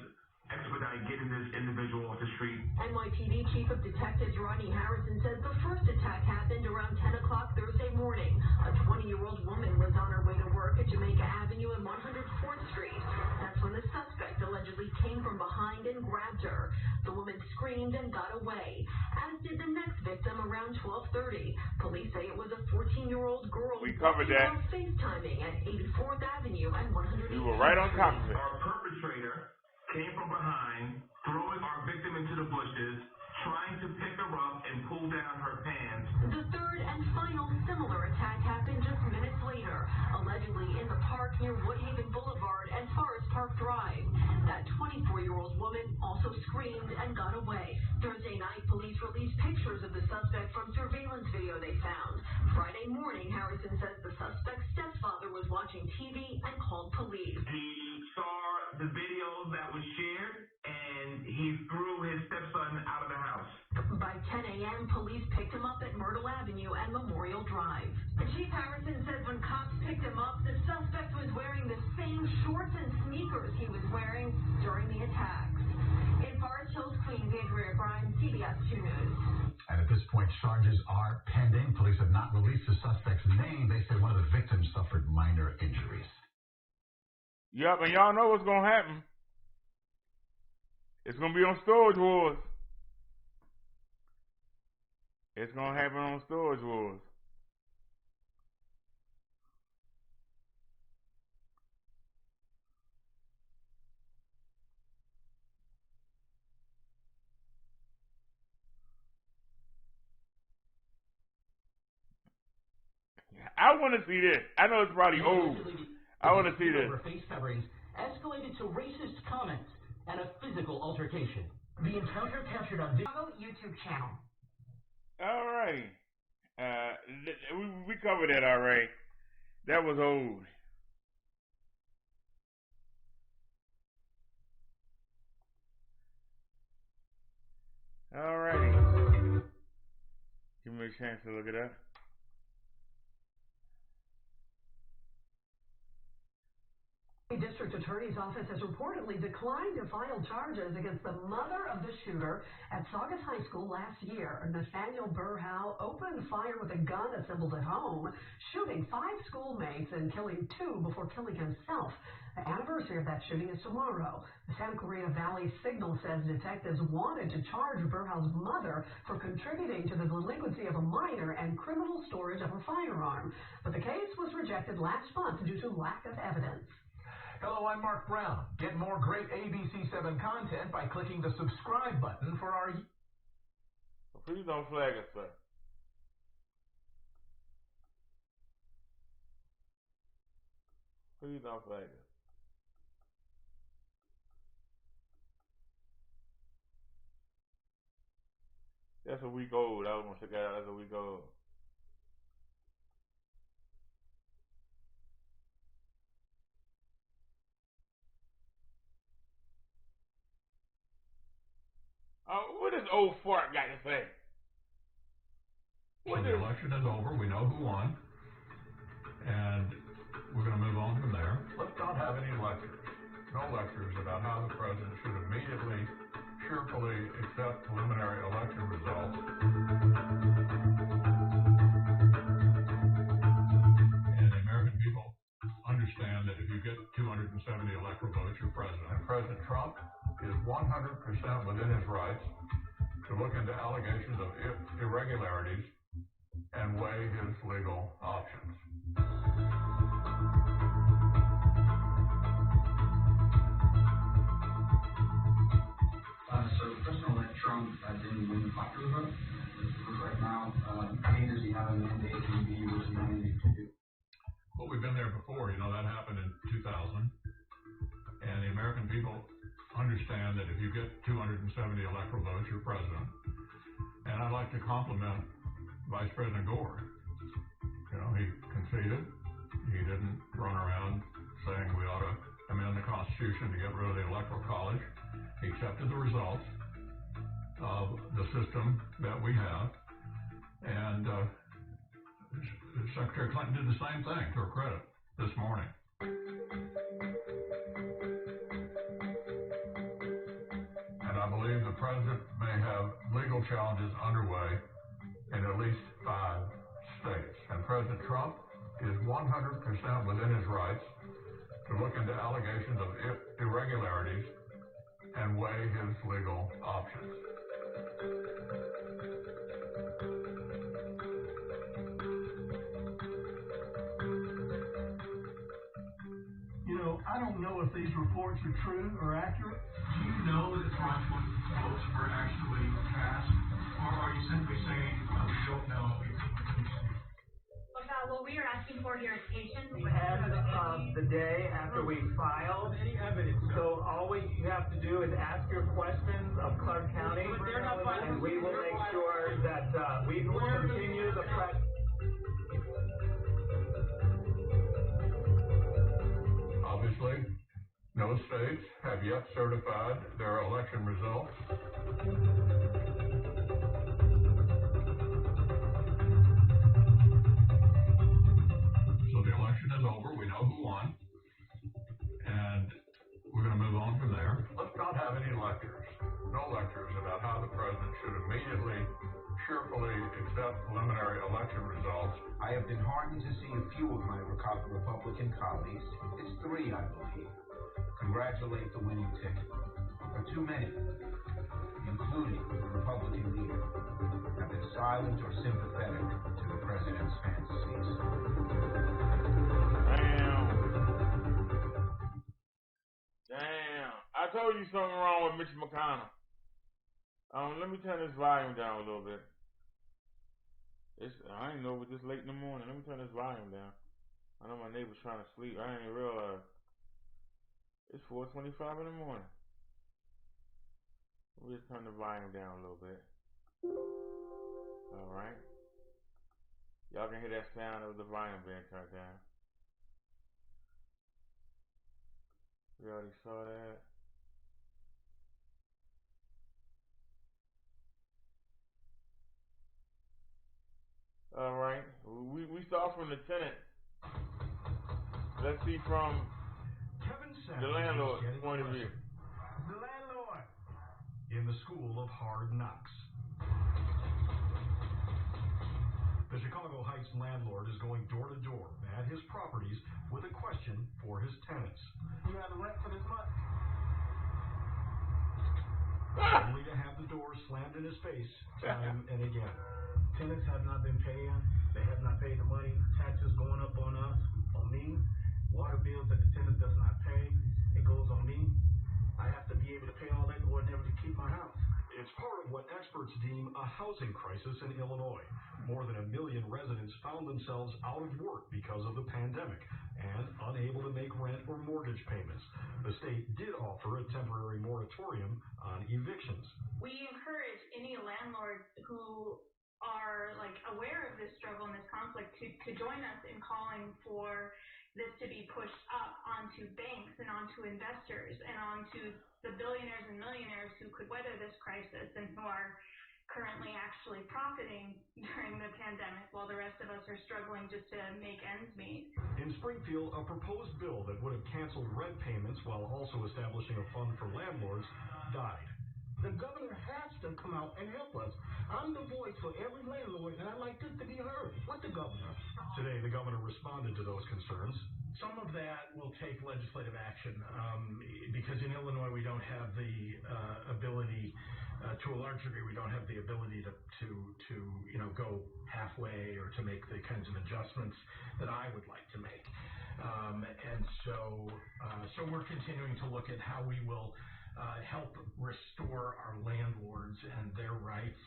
expedite getting this individual off the street. NYPD Chief of Detectives Rodney Harrison says the first attack happened around 10 o'clock Thursday morning. A 20-year-old woman was on her way to work at Jamaica Avenue and 104th Street. That's when the suspect allegedly came from behind and grabbed her. The woman screamed and got away, as did the next victim around 12:30. Police say it was a 14-year-old girl. We covered that. FaceTiming at 84th Avenue and 108th Street. We were right on top of it. Our perpetrator came from behind, throwing our victim into the bushes, trying to pick her up and pull down her pants. The third and final similar attack happened just minutes later, allegedly in the park near Woodhaven Boulevard and Forest Park Drive. That 24-year-old woman also screamed and got away. Thursday night, police released pictures of the suspect from surveillance video they found. Friday morning, Harrison says the suspect's stepfather was watching TV and called police. He saw the video that was shared, and he threw his stepson out of the house. By 10 a.m., police picked him up at Myrtle Avenue and Memorial Drive. Chief Harrison says when cops picked him up, the suspect was wearing the same shorts and sneakers he was wearing during the attacks. In Forest Hills, Queens, Andrea Grimes, CBS 2 News. And at this point, charges are pending. Police have not released the suspect's name. They say one of the victims suffered minor injuries. Yep, and y'all know what's going to happen. It's going to be on Storage Wars. It's going to happen on Storage Wars. I want to see this. I know it's probably old. I want to see this. Face coverings escalated to racist comments and a physical altercation. The encounter captured on video. YouTube channel. All right. We covered that already. That was old. All righty. Give me a chance to look it up. The district attorney's office has reportedly declined to file charges against the mother of the shooter at Saugus High School last year. Nathaniel Burhow opened fire with a gun assembled at home, shooting 5 schoolmates and killing 2 before killing himself. The anniversary of that shooting is tomorrow. The Santa Clarita Valley Signal says detectives wanted to charge Burhow's mother for contributing to the delinquency of a minor and criminal storage of a firearm. But the case was rejected last month due to lack of evidence. Hello, I'm Mark Brown. Get more great ABC7 content by clicking the subscribe button for our... Please don't flag us, sir. Please don't flag us. That's a week old. I was going to check that out. That's a week old. What does old fart got to say? Well, the election is over. We know who won. And we're going to move on from there. Let's not have any election. no lectures about how the president should immediately, cheerfully accept preliminary election results. And the American people understand that if you get 270 electoral votes, you're president. And President Trump is 100% within his rights to look into allegations of irregularities and weigh his legal options. So President-elect Trump didn't win the popular vote. Right now, A, does he have a mandate, and B, what is he mandate to do? Well, we've been there before. You know, that happened in 2000. And the American people understand that if you get 270 electoral votes, you're president. And I'd like to compliment Vice President Gore. You know, he conceded. He didn't run around saying we ought to amend the Constitution to get rid of the Electoral College. He accepted the results of the system that we have. And Secretary Clinton did the same thing, to her credit, this morning. And I believe the president may have legal challenges underway in at least 5 states. And President Trump is 100% within his rights to look into allegations of irregularities and weigh his legal options. You know, I don't know if these reports are true or accurate. Do you know that fraudulent votes were actually cast, or are you simply saying we don't know? What we are asking for here is patience. The end of the day after we filed. Any evidence? So all you have to do is ask your questions of Clark County, and we will make sure that we will continue the press. Obviously, no states have yet certified their election results. So the election is over. We know who won. And we're going to move on from there. Let's not have any lectures. No lectures about how the president should immediately, cheerfully accept preliminary election results. I have been heartened to see a few of my Republican colleagues, it's 3, I believe, congratulate the winning ticket. But too many, including the Republican leader, have been silent or sympathetic to the president's fantasies. Damn. I told you something wrong with Mitch McConnell. Let me turn this volume down a little bit. I ain't know it was this late in the morning. Let me turn this volume down. I know my neighbor's trying to sleep. I ain't realize. It's 4:25 in the morning. We'll just turn the volume down a little bit. Alright. Y'all can hear that sound of the volume being turned down. We already saw that. Alright. We start from the tenant. Let's see from the landlord's point of view. The landlord in the school of hard knocks. The Chicago Heights landlord is going door to door at his properties with a question for his tenants. You have the rent for this month? Only to have the door slammed in his face time and again. Tenants have not been paying. They have not paid the money. Taxes going up on us, on me. Water bills that the tenant does not pay. It goes on me. I have to be able to pay all that or never to keep my house. It's part of what experts deem a housing crisis in Illinois. More than 1 million residents found themselves out of work because of the pandemic and unable to make rent or mortgage payments. The state did offer a temporary moratorium on evictions. We encourage any landlords who are aware of this struggle and this conflict to join us in calling for this to be pushed up onto banks and onto investors and onto the billionaires and millionaires who could weather this crisis and who are currently actually profiting during the pandemic while the rest of us are struggling just to make ends meet. In Springfield, a proposed bill that would have canceled rent payments while also establishing a fund for landlords died. The governor has to come out and help us. I'm the voice for every landlord, and I'd like this to be heard with the governor. Today, the governor responded to those concerns. Some of that will take legislative action because in Illinois we don't have the ability, to a large degree, we don't have the ability to go halfway or to make the kinds of adjustments that I would like to make. And so we're continuing to look at how we will help restore our landlords and their rights.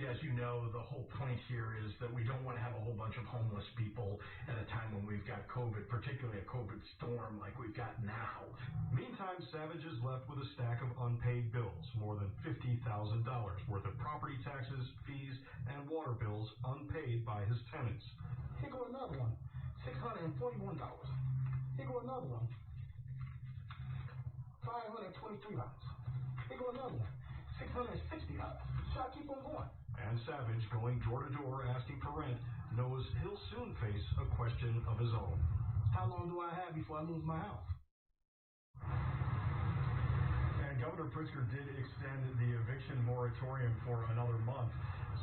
As you know, the whole point here is that we don't want to have a whole bunch of homeless people at a time when we've got COVID, particularly a COVID storm like we've got now. Meantime, Savage is left with a stack of unpaid bills, more than $50,000 worth of property taxes, fees, and water bills unpaid by his tenants. Here go another one, $641. Here go another one, $523. Here go another one, $660. So I keep on going. And Savage, going door to door asking for rent, knows he'll soon face a question of his own. How long do I have before I lose my house? And Governor Pritzker did extend the eviction moratorium for another month.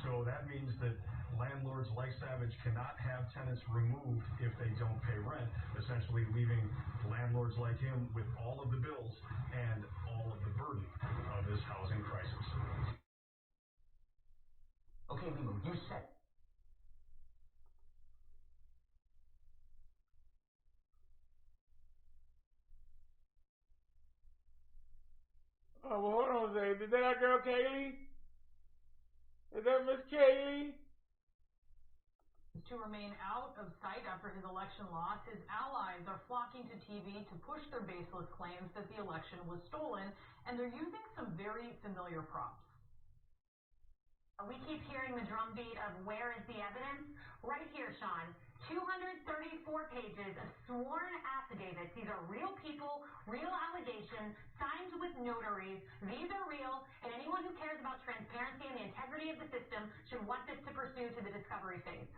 So that means that landlords like Savage cannot have tenants removed if they don't pay rent, essentially leaving landlords like him with all of the bills and all of the burden of this housing crisis. Okay, Limo, you said. Oh, well, hold on a second. Is that our girl Kaylee? Is that Miss Kaylee? To remain out of sight after his election loss, his allies are flocking to TV to push their baseless claims that the election was stolen, and they're using some very familiar props. We keep hearing the drumbeat of where is the evidence? Right here, Sean. 234 pages of sworn affidavits. These are real people, real allegations, signed with notaries. These are real, and anyone who cares about transparency and the integrity of the system should want this to pursue to the discovery phase.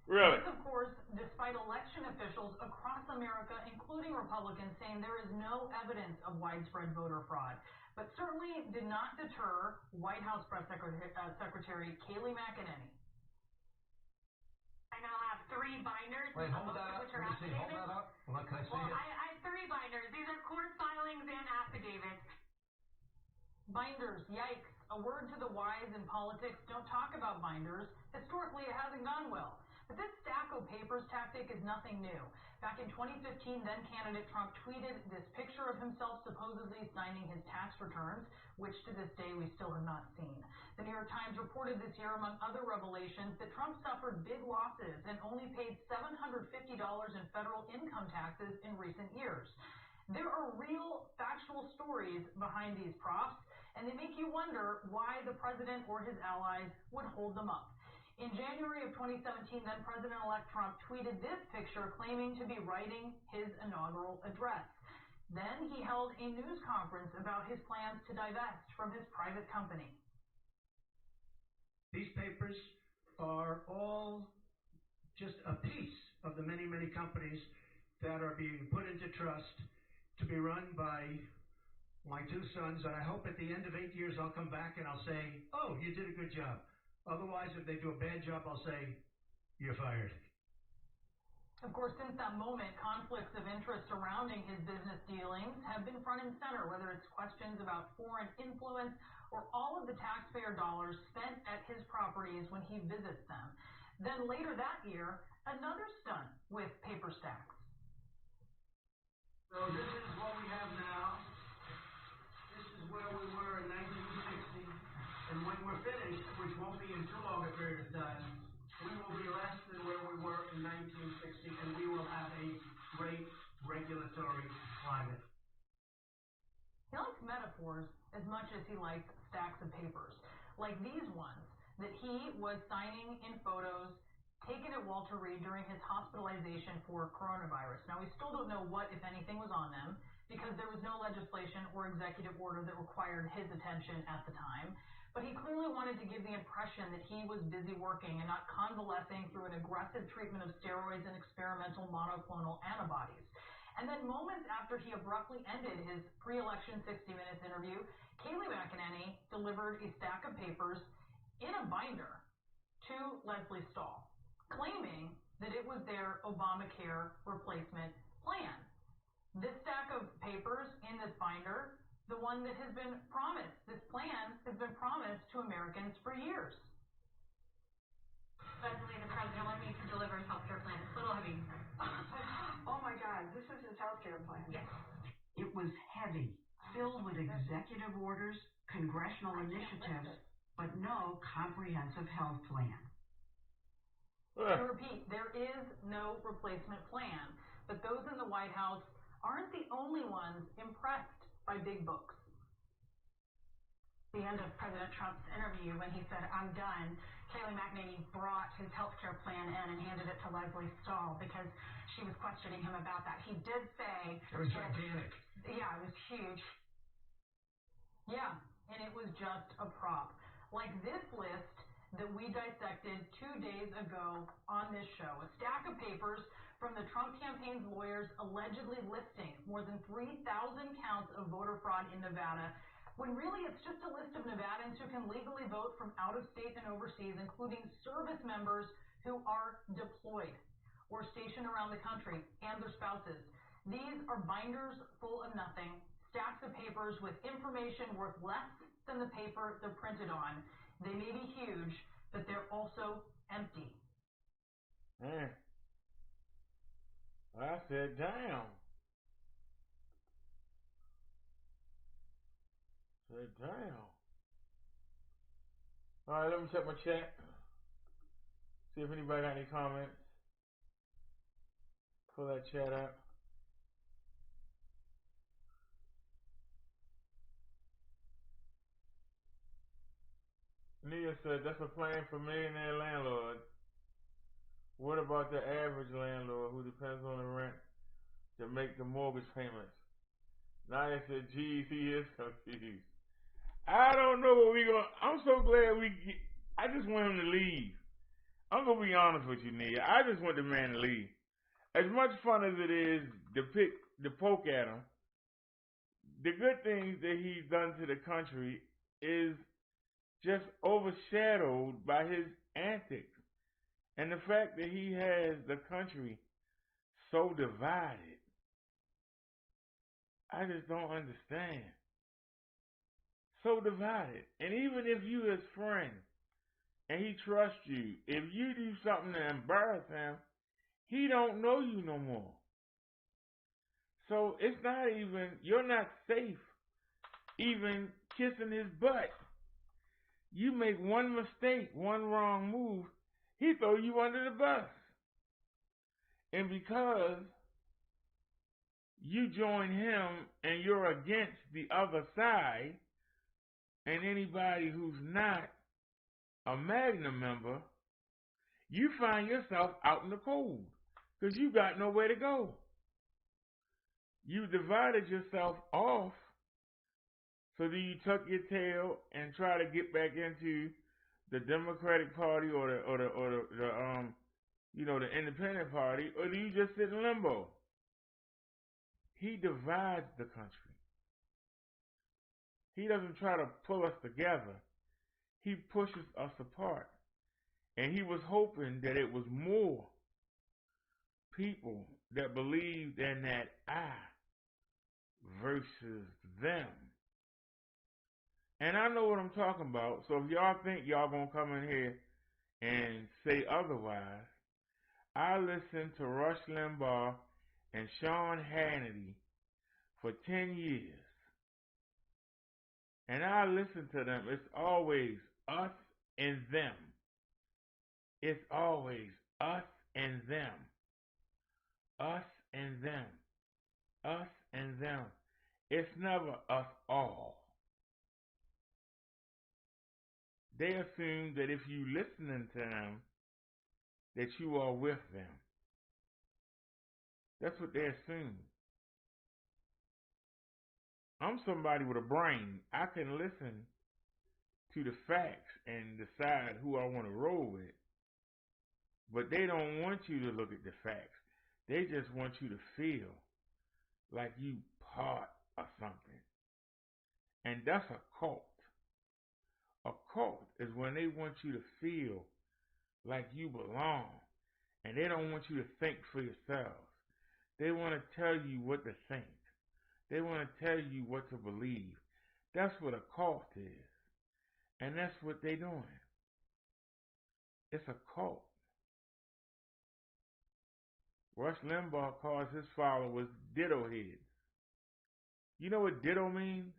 Really? This, of course, despite election officials across America, including Republicans, saying there is no evidence of widespread voter fraud, but certainly did not deter White House Press Secretary Kayleigh McEnany. I now have 3 binders. Wait, hold that up. Which are Let me see. Hold that up. Well, can I see it? I have 3 binders. These are court filings and affidavits. Binders, yikes. A word to the wise in politics, don't talk about binders. Historically, it hasn't gone well. But this stack of papers tactic is nothing new. Back in 2015, then-candidate Trump tweeted this picture of himself supposedly signing his tax returns, which to this day we still have not seen. The New York Times reported this year, among other revelations, that Trump suffered big losses and only paid $750 in federal income taxes in recent years. There are real, factual stories behind these props, and they make you wonder why the president or his allies would hold them up. In January of 2017, then President-elect Trump tweeted this picture claiming to be writing his inaugural address. Then he held a news conference about his plans to divest from his private company. These papers are all just a piece of the many, many companies that are being put into trust to be run by my 2 sons. And I hope at the end of 8 years I'll come back and I'll say, oh, you did a good job. Otherwise, if they do a bad job, I'll say, you're fired. Of course, since that moment, conflicts of interest surrounding his business dealings have been front and center, whether it's questions about foreign influence or all of the taxpayer dollars spent at his properties when he visits them. Then later that year, another stunt with paper stacks. So this is what we have now. This is where we were in 1960. And when we're finished, which won't be in too long a period of time, we will be less than where we were in 1960, and we will have a great regulatory climate. He likes metaphors as much as he likes stacks of papers, like these ones that he was signing in photos taken at Walter Reed during his hospitalization for coronavirus. Now, we still don't know what, if anything, was on them because there was no legislation or executive order that required his attention at the time. But he clearly wanted to give the impression that he was busy working and not convalescing through an aggressive treatment of steroids and experimental monoclonal antibodies. And then moments after he abruptly ended his pre-election 60 Minutes interview, Kayleigh McEnany delivered a stack of papers in a binder to Lesley Stahl, claiming that it was their Obamacare replacement plan. This stack of papers in this binder, the one that has been promised, this plan has been promised to Americans for years. Leslie, the president wanted me to deliver his health care plan. It's a little heavy. Oh my God, this is his healthcare plan. Yes. It was heavy, filled with executive orders, congressional initiatives, but no comprehensive health plan. To repeat, there is no replacement plan, but those in the White House aren't the only ones impressed by big books. The end of President Trump's interview when he said, "I'm done," Kayleigh McEnany brought his health care plan in and handed it to Lesley Stahl because she was questioning him about that. He did say it was gigantic. Yeah, it was huge. Yeah, and it was just a prop. Like this list that we dissected 2 days ago on this show. A stack of papers from the Trump campaign's lawyers allegedly listing more than 3,000 counts of voter fraud in Nevada, when really it's just a list of Nevadans who can legally vote from out of state and overseas, including service members who are deployed or stationed around the country and their spouses. These are binders full of nothing, stacks of papers with information worth less than the paper they're printed on. They may be huge, but they're also empty. Man, I said, damn. Damn. All right, let me check my chat. See if anybody got any comments. Pull that chat up. Nia said, that's a plan for millionaire landlord. What about the average landlord who depends on the rent to make the mortgage payments? Nia said, geez, he is confused. I don't know what we going to... I'm so glad I just want him to leave. I'm going to be honest with you, Nia. I just want the man to leave. As much fun as it is to poke at him, the good things that he's done to the country is just overshadowed by his antics. And the fact that he has the country so divided, I just don't understand. So divided. And even if you his friend and he trusts you, if you do something to embarrass him, he don't know you no more. So it's not even, you're not safe even kissing his butt. You make one mistake, one wrong move, he throw you under the bus. And because you join him and you're against the other side, and anybody who's not a Magna member, you find yourself out in the cold because you got nowhere to go. You divided yourself off, so then you tuck your tail and try to get back into the Democratic Party or the Independent Party, or do you just sit in limbo? He divides the country. He doesn't try to pull us together. He pushes us apart. And he was hoping that it was more people that believed in that I versus them. And I know what I'm talking about. So if y'all think y'all gonna come in here and say otherwise, I listened to Rush Limbaugh and Sean Hannity for 10 years. And I listen to them. It's always us and them. It's always us and them. Us and them. Us and them. It's never us all. They assume that if you listening to them, that you are with them. That's what they assume. I'm somebody with a brain. I can listen to the facts and decide who I want to roll with. But they don't want you to look at the facts. They just want you to feel like you part of something. And that's a cult. A cult is when they want you to feel like you belong. And they don't want you to think for yourselves. They want to tell you what to think. They want to tell you what to believe. That's what a cult is. And that's what they're doing. It's a cult. Rush Limbaugh calls his followers ditto heads. You know what ditto means?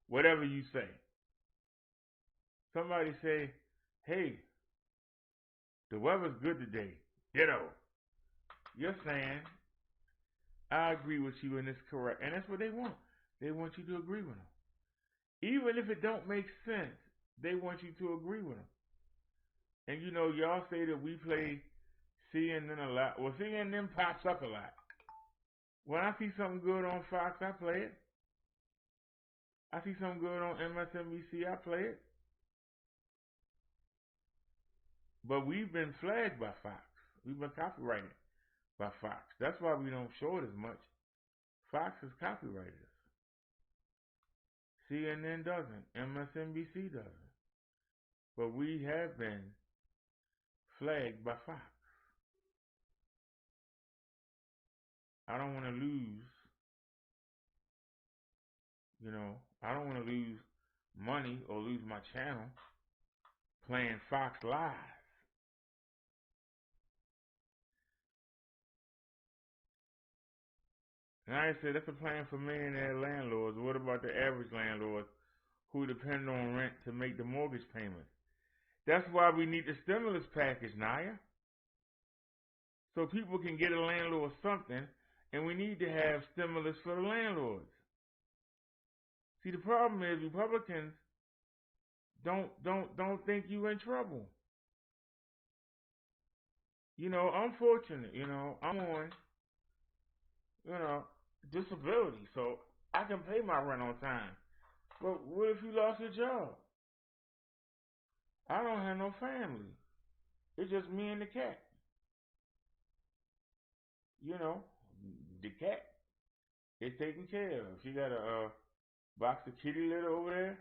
Whatever you say. Somebody say, hey, the weather's good today. Ditto. You're saying, I agree with you and it's correct. And that's what they want. They want you to agree with them. Even if it don't make sense, they want you to agree with them. And you know, y'all say that we play CNN a lot. Well, CNN pops up a lot. When I see something good on Fox, I play it. I see something good on MSNBC, I play it. But we've been flagged by Fox. We've been copyrighted by Fox. That's why we don't show it as much. Fox has copyrighted us. CNN doesn't. MSNBC doesn't. But we have been flagged by Fox. I don't want to lose, I don't want to lose money or lose my channel playing Fox Live. And I said, that's a plan for millionaire landlords. What about the average landlord who depend on rent to make the mortgage payments? That's why we need the stimulus package, Naya. So people can get a landlord something, and we need to have stimulus for the landlords. See, the problem is Republicans don't think you in trouble. I'm fortunate, I'm on, disability, so I can pay my rent on time. But what if you lost your job? I don't have no family. It's just me and the cat. The cat is taken care of. She got a box of kitty litter over there,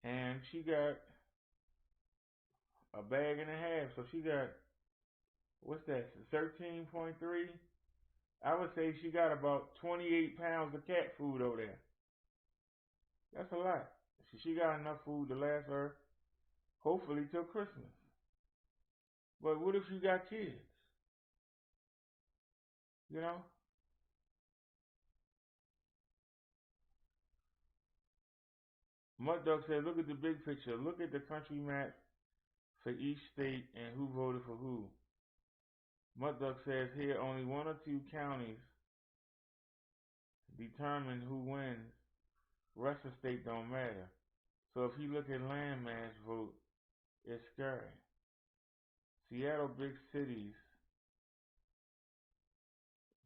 and she got a bag and a half. So she got, what's that, 13.3? I would say she got about 28 pounds of cat food over there. That's a lot. She got enough food to last her, hopefully, till Christmas. But what if you got kids? Mud Duck said, look at the big picture. Look at the country map for each state and who voted for who. Mud Duck says here only one or two counties determine who wins. Rest of the state don't matter. So if you look at landmass vote, it's scary. Seattle big cities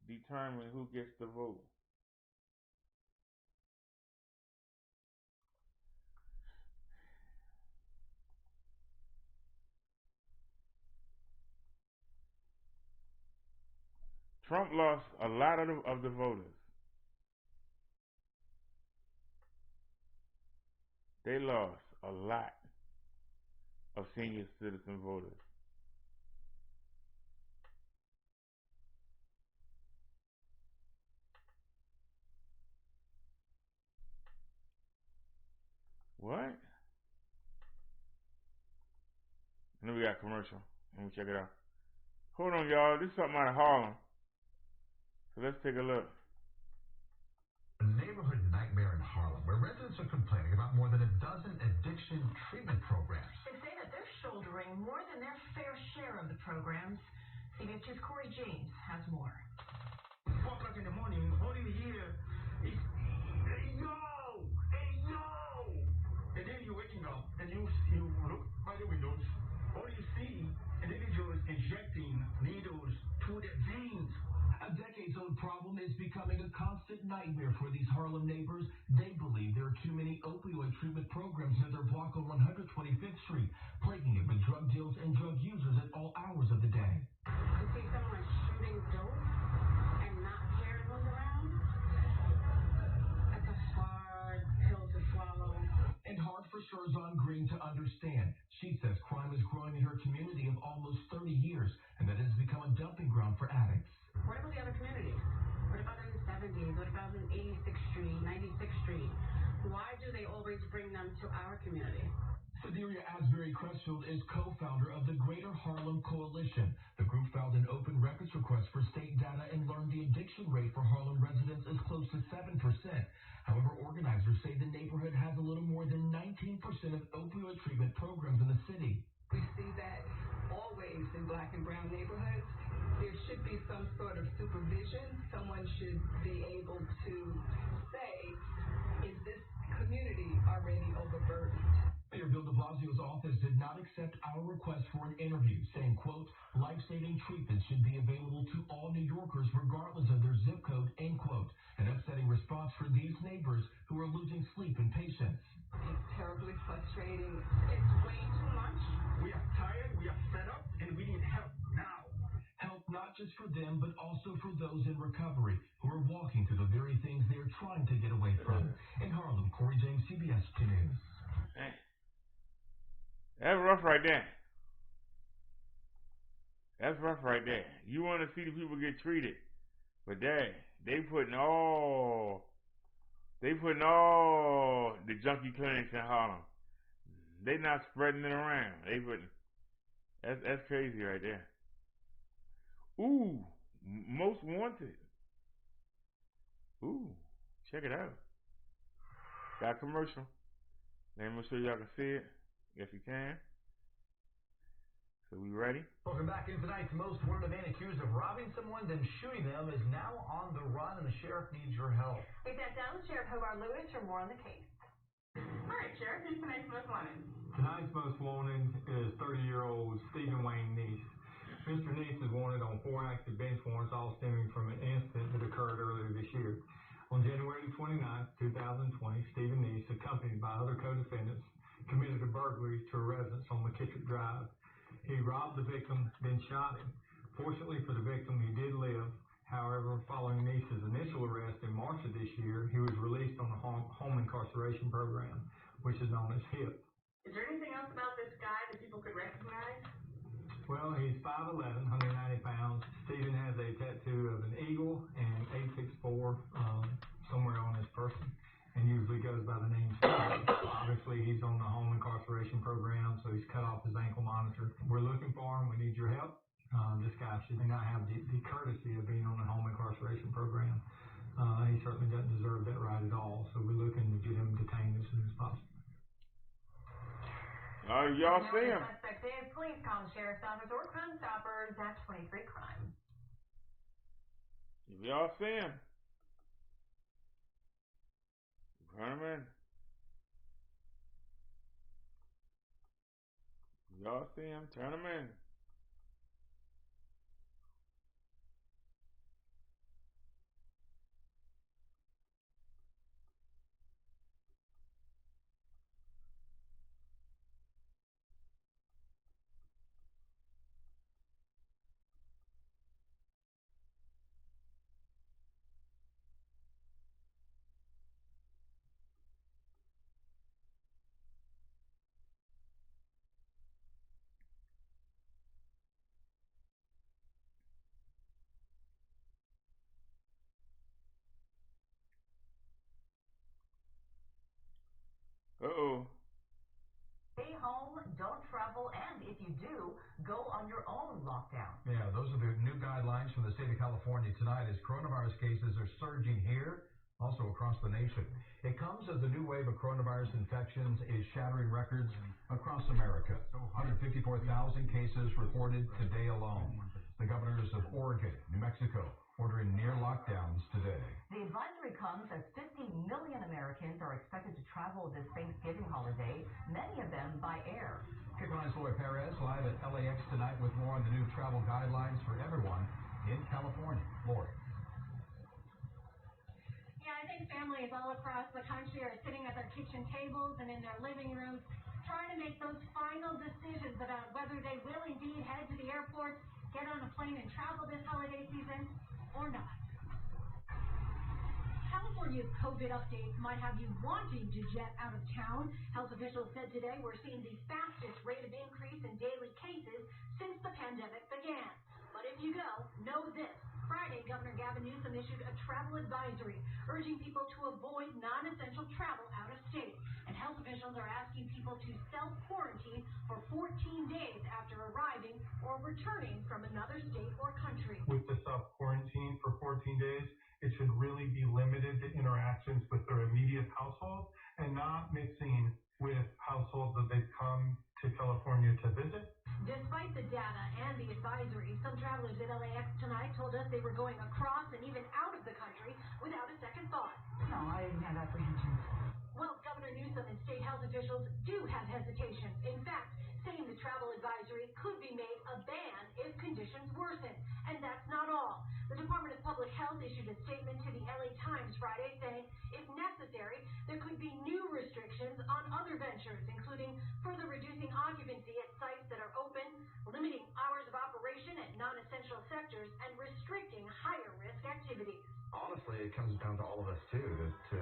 determine who gets the vote. Trump lost a lot of the voters. They lost a lot of senior citizen voters. What? And then we got a commercial. Let me check it out. Hold on, y'all. This is something out of Harlem. So let's take a look. A neighborhood nightmare in Harlem where residents are complaining about more than a dozen addiction treatment programs. They say that they're shouldering more than their fair share of the programs. CBS 2's Corey James has more. 4 o'clock in the morning, all you hear is, hey yo! And then you're waking up and you look by the windows, all you see individuals injecting needles to their veins. A decades-old problem is becoming a constant nightmare for these Harlem neighbors. They believe believe there are too many opioid treatment programs near their block on 125th Street, plaguing it with drug deals and drug users at all hours of the day. To see someone shooting dope and not caring who's around, that's a hard pill to swallow. And hard for Sherzon Green to understand. She says crime is growing in her community of almost 30 years, and that it has become a dumping ground for addicts. What about the other communities? What about in the 70s? What about in 86th Street, 96th Street? Why do they always bring them to our community? Sedaria Asbury Crestfield is co-founder of the Greater Harlem Coalition. The group filed an open records request for state data and learned the addiction rate for Harlem residents is close to 7%. However, organizers say the neighborhood has a little more than 19% of opioid treatment programs in the city. We see that always in black and brown neighborhoods. There should be some sort of supervision. Someone should be able to say, is this community already overburdened? Mayor Bill de Blasio's office did not accept our request for an interview, saying, quote, life-saving treatment should be available to all New Yorkers regardless of their zip code, end quote. An upsetting response for these neighbors who are losing sleep and patience. It's terribly frustrating. It's way too much. We are tired, we are fed up, and we need help now. Help not just for them, but also for those in recovery who are walking through the very things they are trying to get away from. In Harlem, Corey James, CBS 2 News. Hey. That's rough right there. That's rough right there. You want to see the people get treated, but they putting all the junkie clinics in Harlem. They not spreading it around. They putting that's crazy right there. Ooh, most wanted. Ooh, check it out. Got a commercial. Let me show y'all can see it. If you can. So we ready? Welcome back in tonight's most wanted man accused of robbing someone then shooting them is now on the run and the sheriff needs your help. We sat down with Sheriff Hobart Lewis for more on the case. All right, Sheriff, who's tonight's most wanted? Tonight's most wanted is 30-year-old Stephen Wayne Neese. Mr. Neese is wanted on 4 active bench warrants, all stemming from an incident that occurred earlier this year. On January 29, 2020, Stephen Neese, accompanied by other co-defendants, committed a burglary to a residence on McKittrick Drive. He robbed the victim, then shot him. Fortunately for the victim, he did live. However, following Neese's initial arrest in March of this year, he was released on the home incarceration program, which is known as HIP. Is there anything else about this guy that people could recognize? Well, he's 5'11", 190 pounds. Stephen has a tattoo of an eagle and 864 somewhere on his person, and usually goes by the name Stephen. Obviously, he's on the home incarceration program, so he's cut off his ankle monitor. We're looking for him. We need your help. This guy should not have the courtesy of being on the home incarceration program. He certainly doesn't deserve that right at all, so we're looking to get him detained as soon as possible. Y'all see him. Suspect is please call the Sheriff's Office or Crime Stoppers at 23 Crime. If y'all see him, turn him in. If y'all see him, turn him in. Uh-oh. Stay home, don't travel, and if you do, go on your own lockdown. Yeah, those are the new guidelines from the state of California tonight as coronavirus cases are surging here, also across the nation. It comes as the new wave of coronavirus infections is shattering records across America. 154,000 cases reported today alone. The governors of Oregon, New Mexico, ordering near lockdowns today. The advisory comes as 50 million Americans are expected to travel this Thanksgiving holiday, many of them by air. KICK Line's Lloyd Perez live at LAX tonight with more on the new travel guidelines for everyone in California. Lloyd. Yeah, I think Families all across the country are sitting at their kitchen tables and in their living rooms trying to make those final decisions about whether they will indeed head to the airport, get on a plane and travel this holiday season or not. California's COVID updates might have you wanting to jet out of town. Health officials said today we're seeing the fastest rate of increase in daily cases since the pandemic began. But if you go, know this. Friday, Governor Gavin Newsom issued a travel advisory urging people to avoid non-essential travel out of state. And health officials are asking people to self-quarantine for 14 days after arriving or returning from another state or country. With the self-quarantine for 14 days, it should really be limited to interactions with their immediate household and not mixing with households that they've come to California to visit. Despite the data and the advisory, some travelers at LAX tonight told us they were going across and even out of the country without a second thought. No, I didn't have apprehensions. Well, Governor Newsom and state health officials do have hesitations. In fact, saying the travel advisory could be made a ban if conditions worsen. And that's not all. The Department of Public Health issued a statement to the LA Times Friday saying, if necessary, there could be new restrictions on other ventures, including further reducing occupancy at sites that are open, limiting hours of operation at non-essential sectors, and restricting higher-risk activities. Honestly, it comes down to all of us, too, to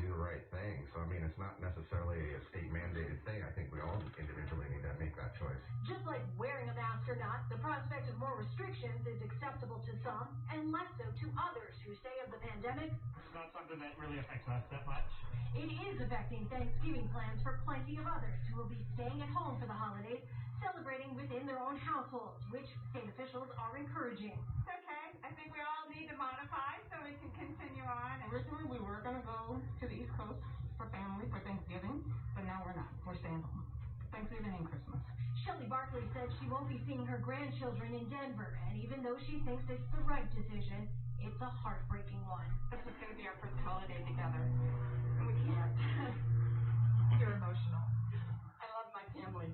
do the right thing. So, I mean, it's not necessarily a state-mandated thing. I think we all individually need to make that choice. Just like wearing a mask or not, the prospect of more restrictions is acceptable to some and less so to others who say of the pandemic, it's not something that really affects us that much. It is affecting Thanksgiving plans for plenty of others who will be staying at home for the holidays, celebrating within their own households, which state officials are encouraging. It's okay. I think we all need to modify so we can continue on. Originally, we were going to go to the East Coast for family for Thanksgiving, but now we're not. We're staying home. Thanksgiving and Christmas. Shelley Barkley said she won't be seeing her grandchildren in Denver, and even though she thinks it's the right decision, it's a heartbreaking one. This is going to be our first holiday together, and we can't. You're emotional. I love my family,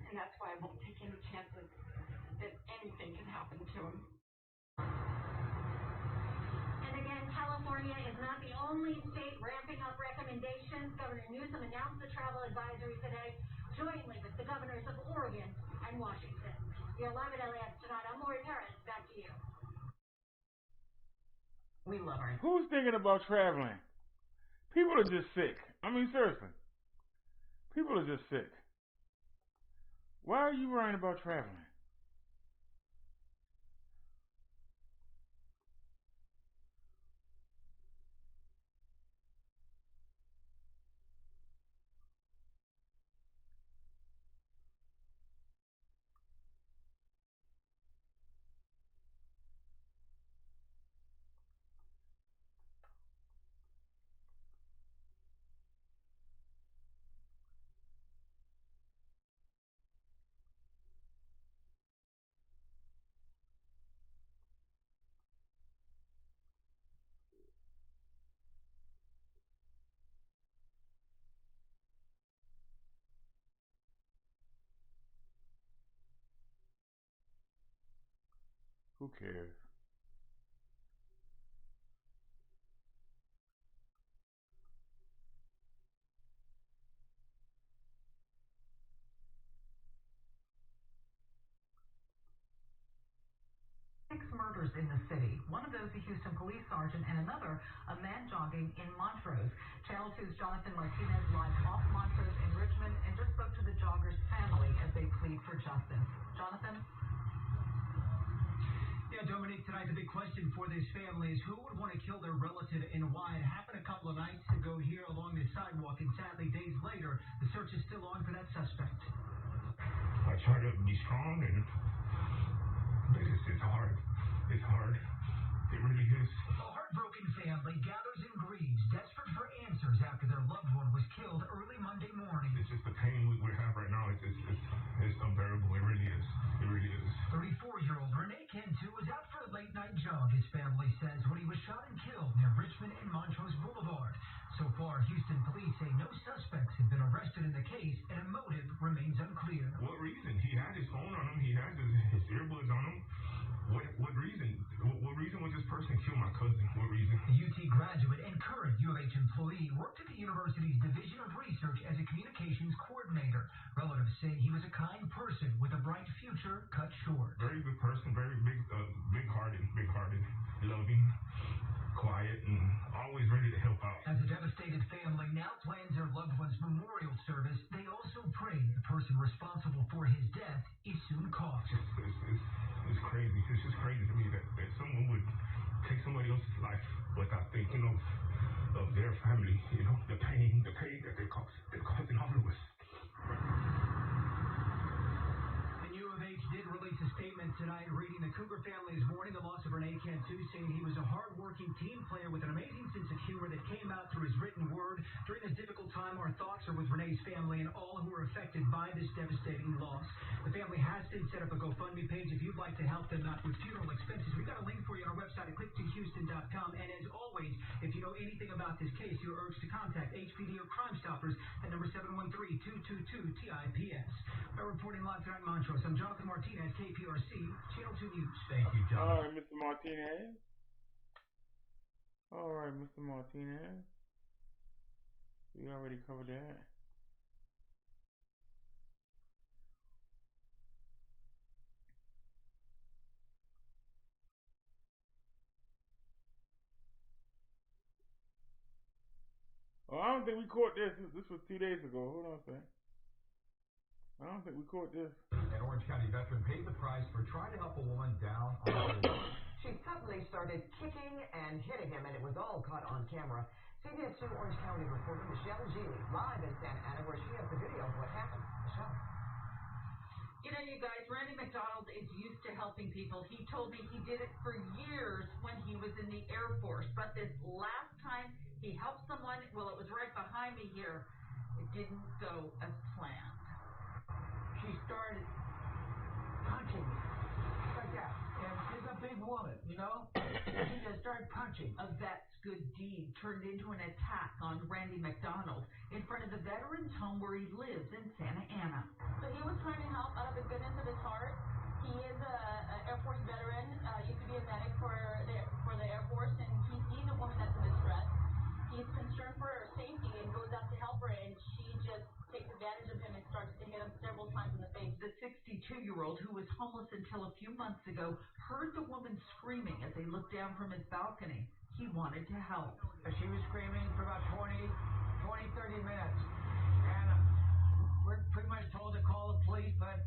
and that's why I won't take any chances that anything can happen to them. And again, California is not the only state ramping up recommendations. Governor Newsom announced the travel advisory today, jointly with the governors of Oregon and Washington. You're live at LAX tonight. I'm Lori Perez. Back to you. We love her. Who's thinking about traveling? People are just sick. I mean, seriously. People are just sick. Why are you worrying about traveling? Who cares? Murders in the city. One of those a Houston police sergeant and another a man jogging in Montrose. Channel 2's Jonathan Martinez live off Montrose in Richmond and just spoke to the jogger's family as they plead for justice. Jonathan? Yeah, Dominique, tonight the big question for this family is who would want to kill their relative and why? It happened a couple of nights ago here along this sidewalk, and sadly, days later, the search is still on for that suspect. I try to be strong, but it's hard. It's hard. It really is. A heartbroken family gathers and grieves, desperate for answers after their loved one was killed early Monday morning. It's just the pain we have right now. It's unbearable. It really is. It really is. 34-year-old Rene Cantu was out for a late-night jog, his family says, when he was shot and killed near Richmond and Montrose Boulevard. So far, Houston police say no suspects have been arrested in the case, and a motive remains unclear. What reason? He had his phone on him. He had his earbuds on him. What reason? What reason would this person kill my cousin? What reason? The UT graduate and Foundation's coordinator. Relatives say he was a kind person with a bright future cut short. Very good person, very big-hearted, loving, quiet, and always ready to help out. As a devastated family now plans their loved one's memorial service, they also pray the person responsible for his death is soon caught. It's crazy. It's just crazy to me that someone would take somebody else's life without thinking of their family, the pain that they're causing all of us. The U of H did release a statement tonight reading the Cougar family is mourning the loss of Rene Cantu, saying he was a hard-working team player with an amazing sense of humor that came out through his written word. During this difficult time, our thoughts are with Rene's family and all who are affected by this devastating loss. The family has since set up a GoFundMe page if you'd like to help them out with funeral expenses. We've got a link for you on our website at click2houston.com. And as always, if you know anything about this case, you're urged to contact HPD or Crime Stoppers at number 713-222-TIPS. We're reporting live tonight in Montrose. I'm Jonathan Martinez, KPRC, Channel 2 News. Thank you, John. All right, Mr. Martinez. All right, Mr. Martinez. We already covered that. Oh, I don't think we caught this. This was 2 days ago. Hold on a second. I don't think we caught this. An Orange County veteran paid the price for trying to help a woman down on her luck. She suddenly started kicking and hitting him, and it was all caught on camera. CBS 2 Orange County reporter Michelle Geely live in Santa Ana, where she has the video of what happened. Michelle. You know, you guys, Randy McDonald is used to helping people. He told me he did it for years when he was in the Air Force. But this last time he helped someone, well, it was right behind me here. It didn't go as planned. She started punching me like that. And she's a big woman, She just started punching. A vet's good deed turned into an attack on Randy McDonald in front of the veteran's home where he lives in Santa Ana. So he was trying to help out of the goodness of his heart. He is an Air Force veteran, used to be a medic for the Air Force, and he sees a woman that's in distress. He's concerned for her safety and goes out to help her, and she just takes advantage of him and starts to hit him several times in the face. The 62-year-old, who was homeless until a few months ago, heard the woman screaming as they looked down from his balcony. He wanted to help. She was screaming for about 30 minutes. And we're pretty much told to call the police, but,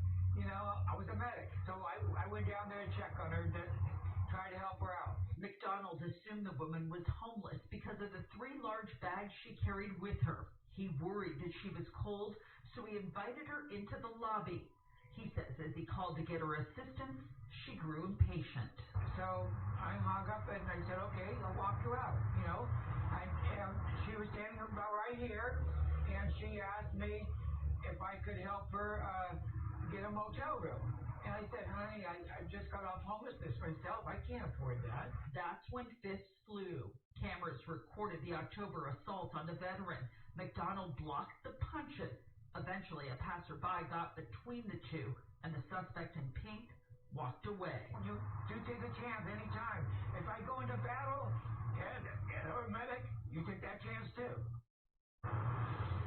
I was a medic. So I went down there to check on her to try to help her out. McDonald assumed the woman was homeless because of the 3 large bags she carried with her. He worried that she was cold, so he invited her into the lobby. He says as he called to get her assistance, she grew impatient. So I hung up and I said, okay, I'll walk you out, And she was standing about right here, and she asked me if I could help her get a motel room. And I said, honey, I just got off homelessness myself. I can't afford that. That's when fists flew. Cameras recorded the October assault on the veteran. McDonald blocked the punches. Eventually, a passerby got between the two, and the suspect in pink walked away. You take a chance anytime. If I go into battle and I'm a medic, you take that chance too.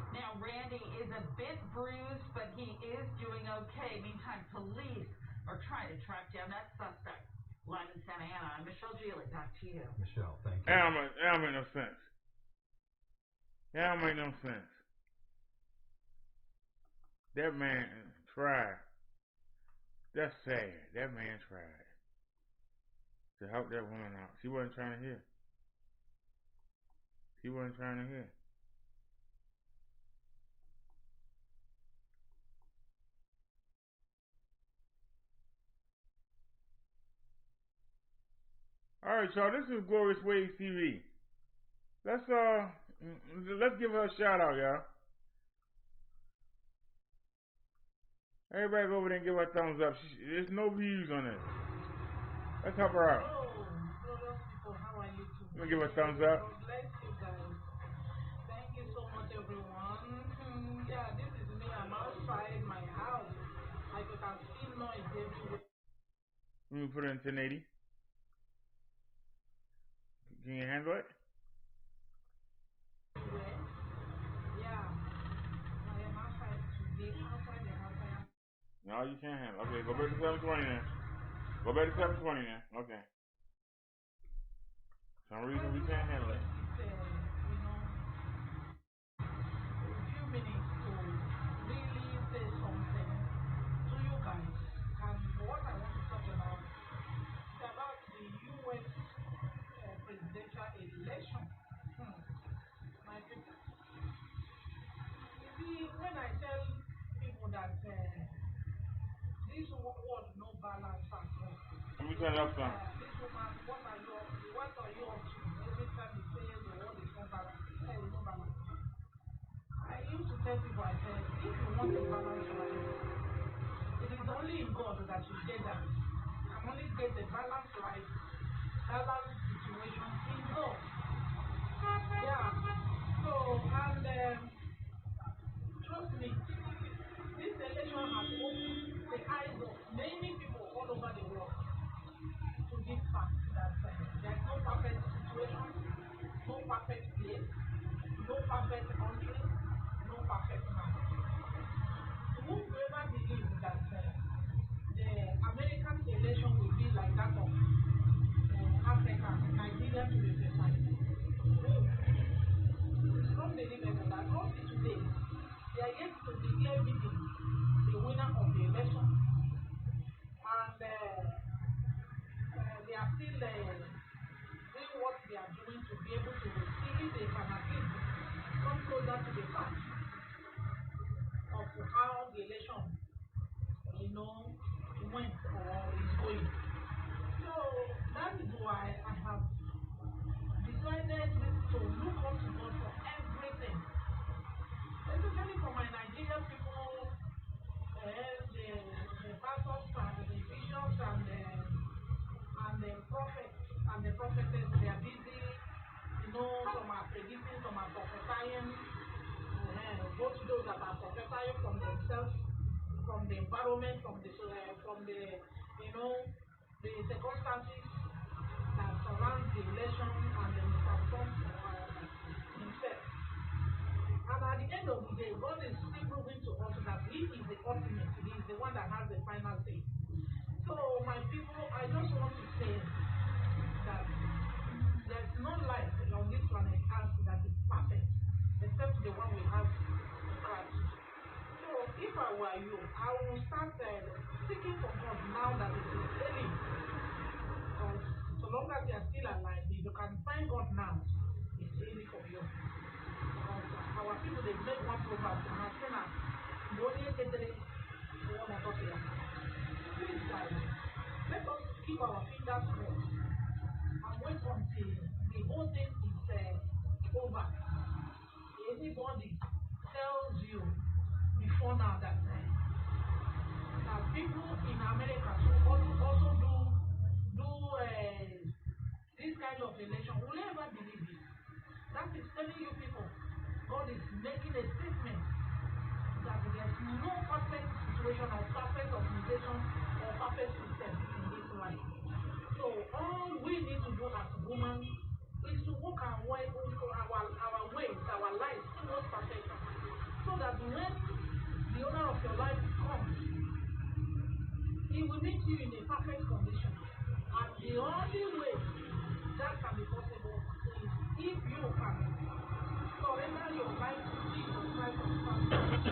Now, Randy is a bit bruised, but he is doing okay. Meantime, police are trying to track down that suspect. Live in Santa Ana, I'm Michelle Geely. Back to you. Michelle, thank you. That don't make no sense. That don't make no sense. That man tried. That's sad. That man tried to help that woman out. She wasn't trying to hear. She wasn't trying to hear. All right, y'all. This is Glorious Waves TV. Let's give her a shout out, y'all. Everybody go over there and give her a thumbs up. There's no views on it. Let's help her out. Hello, glorious people. How are you today? You give her a thumbs up. God bless you guys. Thank you so much, everyone. Yeah, this is me. I'm outside my house. I can feel noise everywhere. Let me put it in 1080. Can you handle it? Yeah, I am outside. No, you can't handle it. Okay, go back to 720 then. Go back to 720 then. Okay. Some reason we can't handle it. A few minutes to really say something to you guys. And what I want to talk about is about the U.S. presidential election. My people. You see, when I tell people that this world no balance at all. Let me turn it up some. This woman, what are you up to? What are you up to? Every time you say the world is no balance, there is no balance. I used to tell people, I said, if you want a balanced life, it is only in God that you get that. You can only get a balanced life, balanced situation in God. Yeah. So, and trust me, this election has opened the eyes of many people all over the world to this fact that there is no perfect situation, no perfect place, no perfect country, no perfect man. Whoever believes that the American election will be like that of Africa, Nigeria to be precise, it's unbelievable that until today they are yet to declare Biden the winner of the election, and they are still doing what they are doing to be able to see if they can at least come closer to the fact of how the election, went or is going. So that is why I have decided to look up to God for everything, especially for my Nigerian people, the pastors and the bishops and the prophets and the prophetess. They are busy, some are predicting, some are prophesying, both those that are prophesying from themselves, from the environment, from the circumstances that surround the election, and the Mr. Trump himself. And at the end of the day, God is still proving to us that He is the ultimate. He is the one that has the final say. So, my people, I just want to say that there's no life on this planet Earth that is perfect, except the one we have in Christ. So, if I were you, I will start seeking for God now that it is early. Because so long as you are still alive, if you can find God now, it's early for you. Because our people, they make one proverb, please, guys, let us keep our fingers crossed and wait until the whole thing is over. Anybody tells you before now that people in America also do this kind of election, will you ever believe it? That is telling you people, God is making a statement that there's no perfect situation or perfect organization or perfect system in this life. So all we need to do as women is to walk our ways, our lives towards perfection, so that when the owner of your life comes, he will meet you in a perfect condition. And the only way that can be possible is if you can surrender your life to Jesus Christ of Nazareth.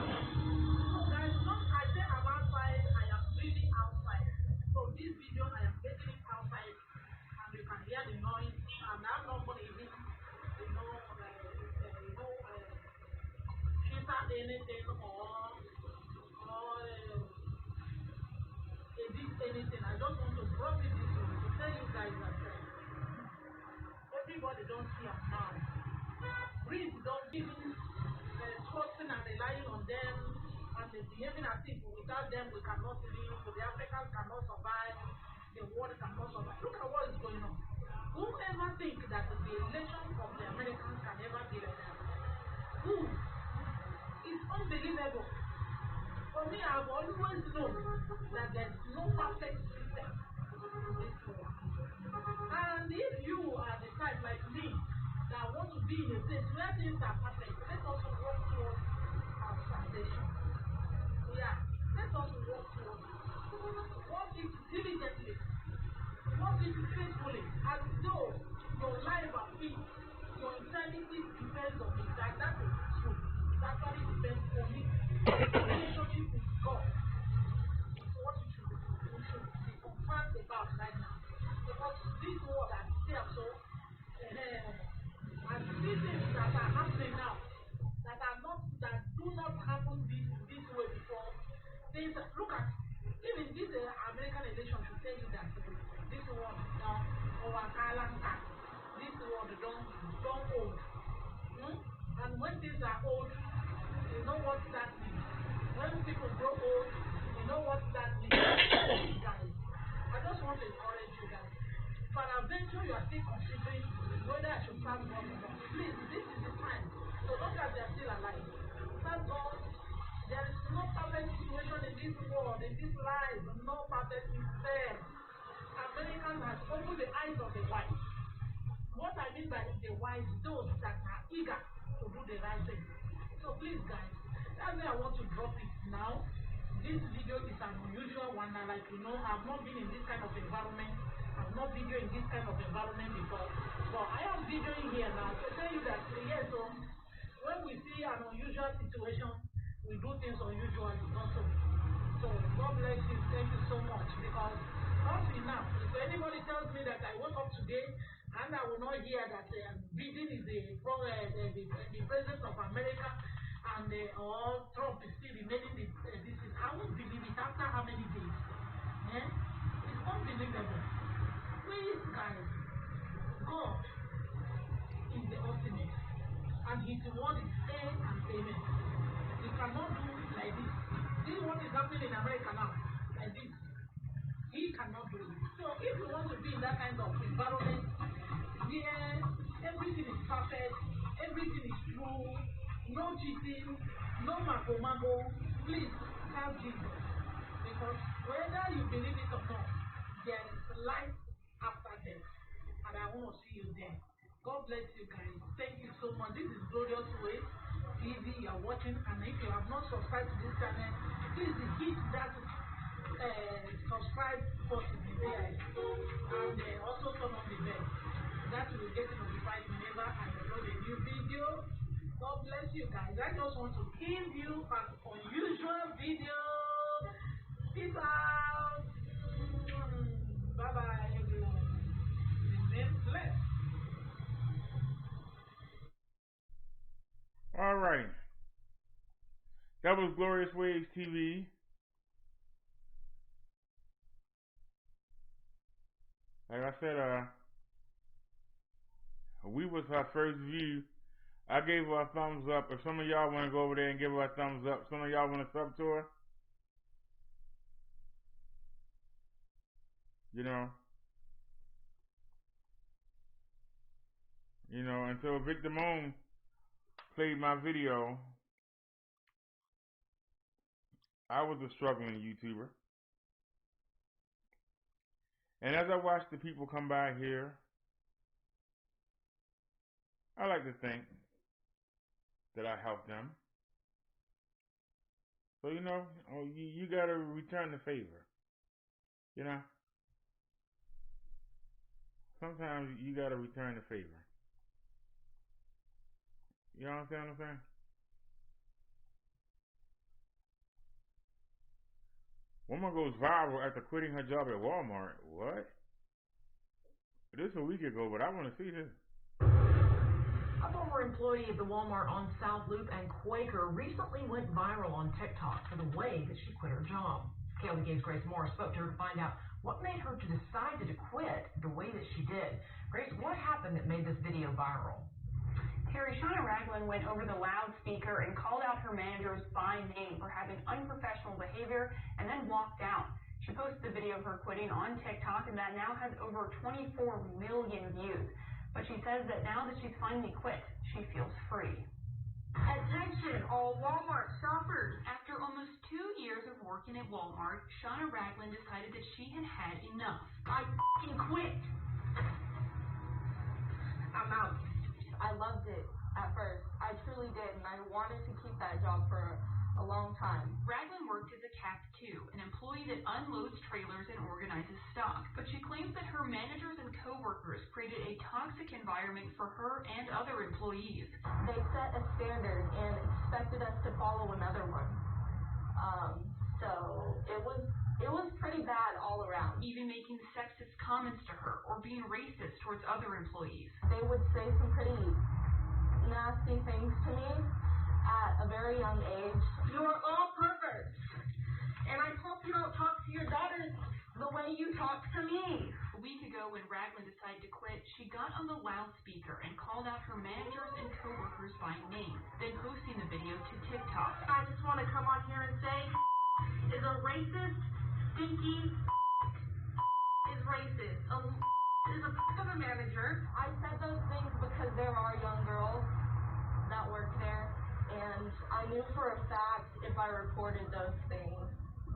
So guys, I say I'm outside, I am really outside. So this video, I am making it outside, and you can hear the noise, and I'm not going to even, filter anything or edit anything. I just want to drop it this way to tell you guys that everybody don't see them now. Breeze don't even trusting and relying on them, and behaving as if without them we cannot live, the Africans cannot survive, the world cannot survive. Look at what is going on. Whoever think that the election of the Americans can ever be like that? Who? It's unbelievable. For me, I've always known that there is no perfect system in this world. And if you are the type like me that want to be in a place where things are perfect, let us work towards our salvation. Yeah, let us work towards me, your insanity depends on me. That is true. It actually depends on me. Relationship with God is what you should be concerned about right now. Because this world that they are so, and these things that are happening now, that do not happen this way before. Look at even this American election should tell you that this world now our calendar, this world don't old. And when things are old, you know what that means. When people grow old, you know what that means. Guys, I just want to encourage you guys. Peradventure, you are still considering whether I should serve God or not. Please, this is the time. So long as they are still alive, serve God. There is no perfect situation in this world, in this life, no perfect system. Americans has opened the eyes of the wise. What I mean by the wise, those that are eager to do the right thing. So please, guys, that's why I want to drop it now. This video is an unusual one, and like you know, I've not been in this kind of environment. I've not videoed in this kind of environment before. But I am videoing here now to tell you that yes, so when we see an unusual situation, we do things unusually also. So God bless you. Thank you so much. Because until now, if anybody tells me that I woke up today and I will not hear that Biden is the president of America and or Trump is still remaining this is, I won't believe it after how many days. It's unbelievable. Please, guys, God is the ultimate, and His word is A and amen. He cannot do like this. This is what is happening in America now, like this. He cannot do it. So if you want to be in that kind of environment where everything is perfect, everything is true, no cheating, no mago, please serve Jesus. Because whether you believe it or not, there is life after death. And I want to see you there. God bless you guys. Thank you so much. This is Glorious Way TV. You are watching, and if you have not subscribed to this channel, please hit that subscribe button there, and also turn on the bell. That will get notified whenever I upload a new video. God bless you guys. I just want to give you an unusual video. Peace out. Bye bye everyone. Remain blessed. All right. That was Glorious Waves TV. Like I said, we was her first view. I gave her a thumbs up. If some of y'all want to go over there and give her a thumbs up, some of y'all want to sub to her, you know, until Victor Moan played my video, I was a struggling YouTuber. And as I watch the people come by here, I like to think that I helped them. So, you got to return the favor. Sometimes you got to return the favor. You understand what I'm saying? Woman goes viral after quitting her job at Walmart. What? This a week ago, but I want to see this. A former employee of the Walmart on South Loop and Quaker recently went viral on TikTok for the way that she quit her job. Kelly Gates Grace Moore spoke to her to find out what made her to decide to quit the way that she did. Grace, what happened that made this video viral? Terry, Shauna Ragland went over the loudspeaker and called out her managers by name for having unprofessional behavior and then walked out. She posted the video of her quitting on TikTok, and that now has over 24 million views. But she says that now that she's finally quit, she feels free. Attention, all Walmart shoppers. After almost 2 years of working at Walmart, Shauna Ragland decided that she had had enough. I f***ing quit. I'm out. I loved it at first. I truly did, and I wanted to keep that job for a long time. Ragland worked as a CAP 2, an employee that unloads trailers and organizes stock, but she claims that her managers and coworkers created a toxic environment for her and other employees. They set a standard and expected us to follow another one. So it was pretty bad all around. Even making sexist comments to her or being racist towards other employees. They would say some pretty nasty things to me at a very young age. You're all perverts, and I hope you don't talk to your daughters the way you talk to me. A week ago, when Ragland decided to quit, she got on the loudspeaker and called out her managers and coworkers by name, then posting the video to TikTok. I just want to come on here and say, is a racist, stinky, is racist. Is a of a manager. I said those things because there are young girls that work there, and I knew for a fact if I reported those things,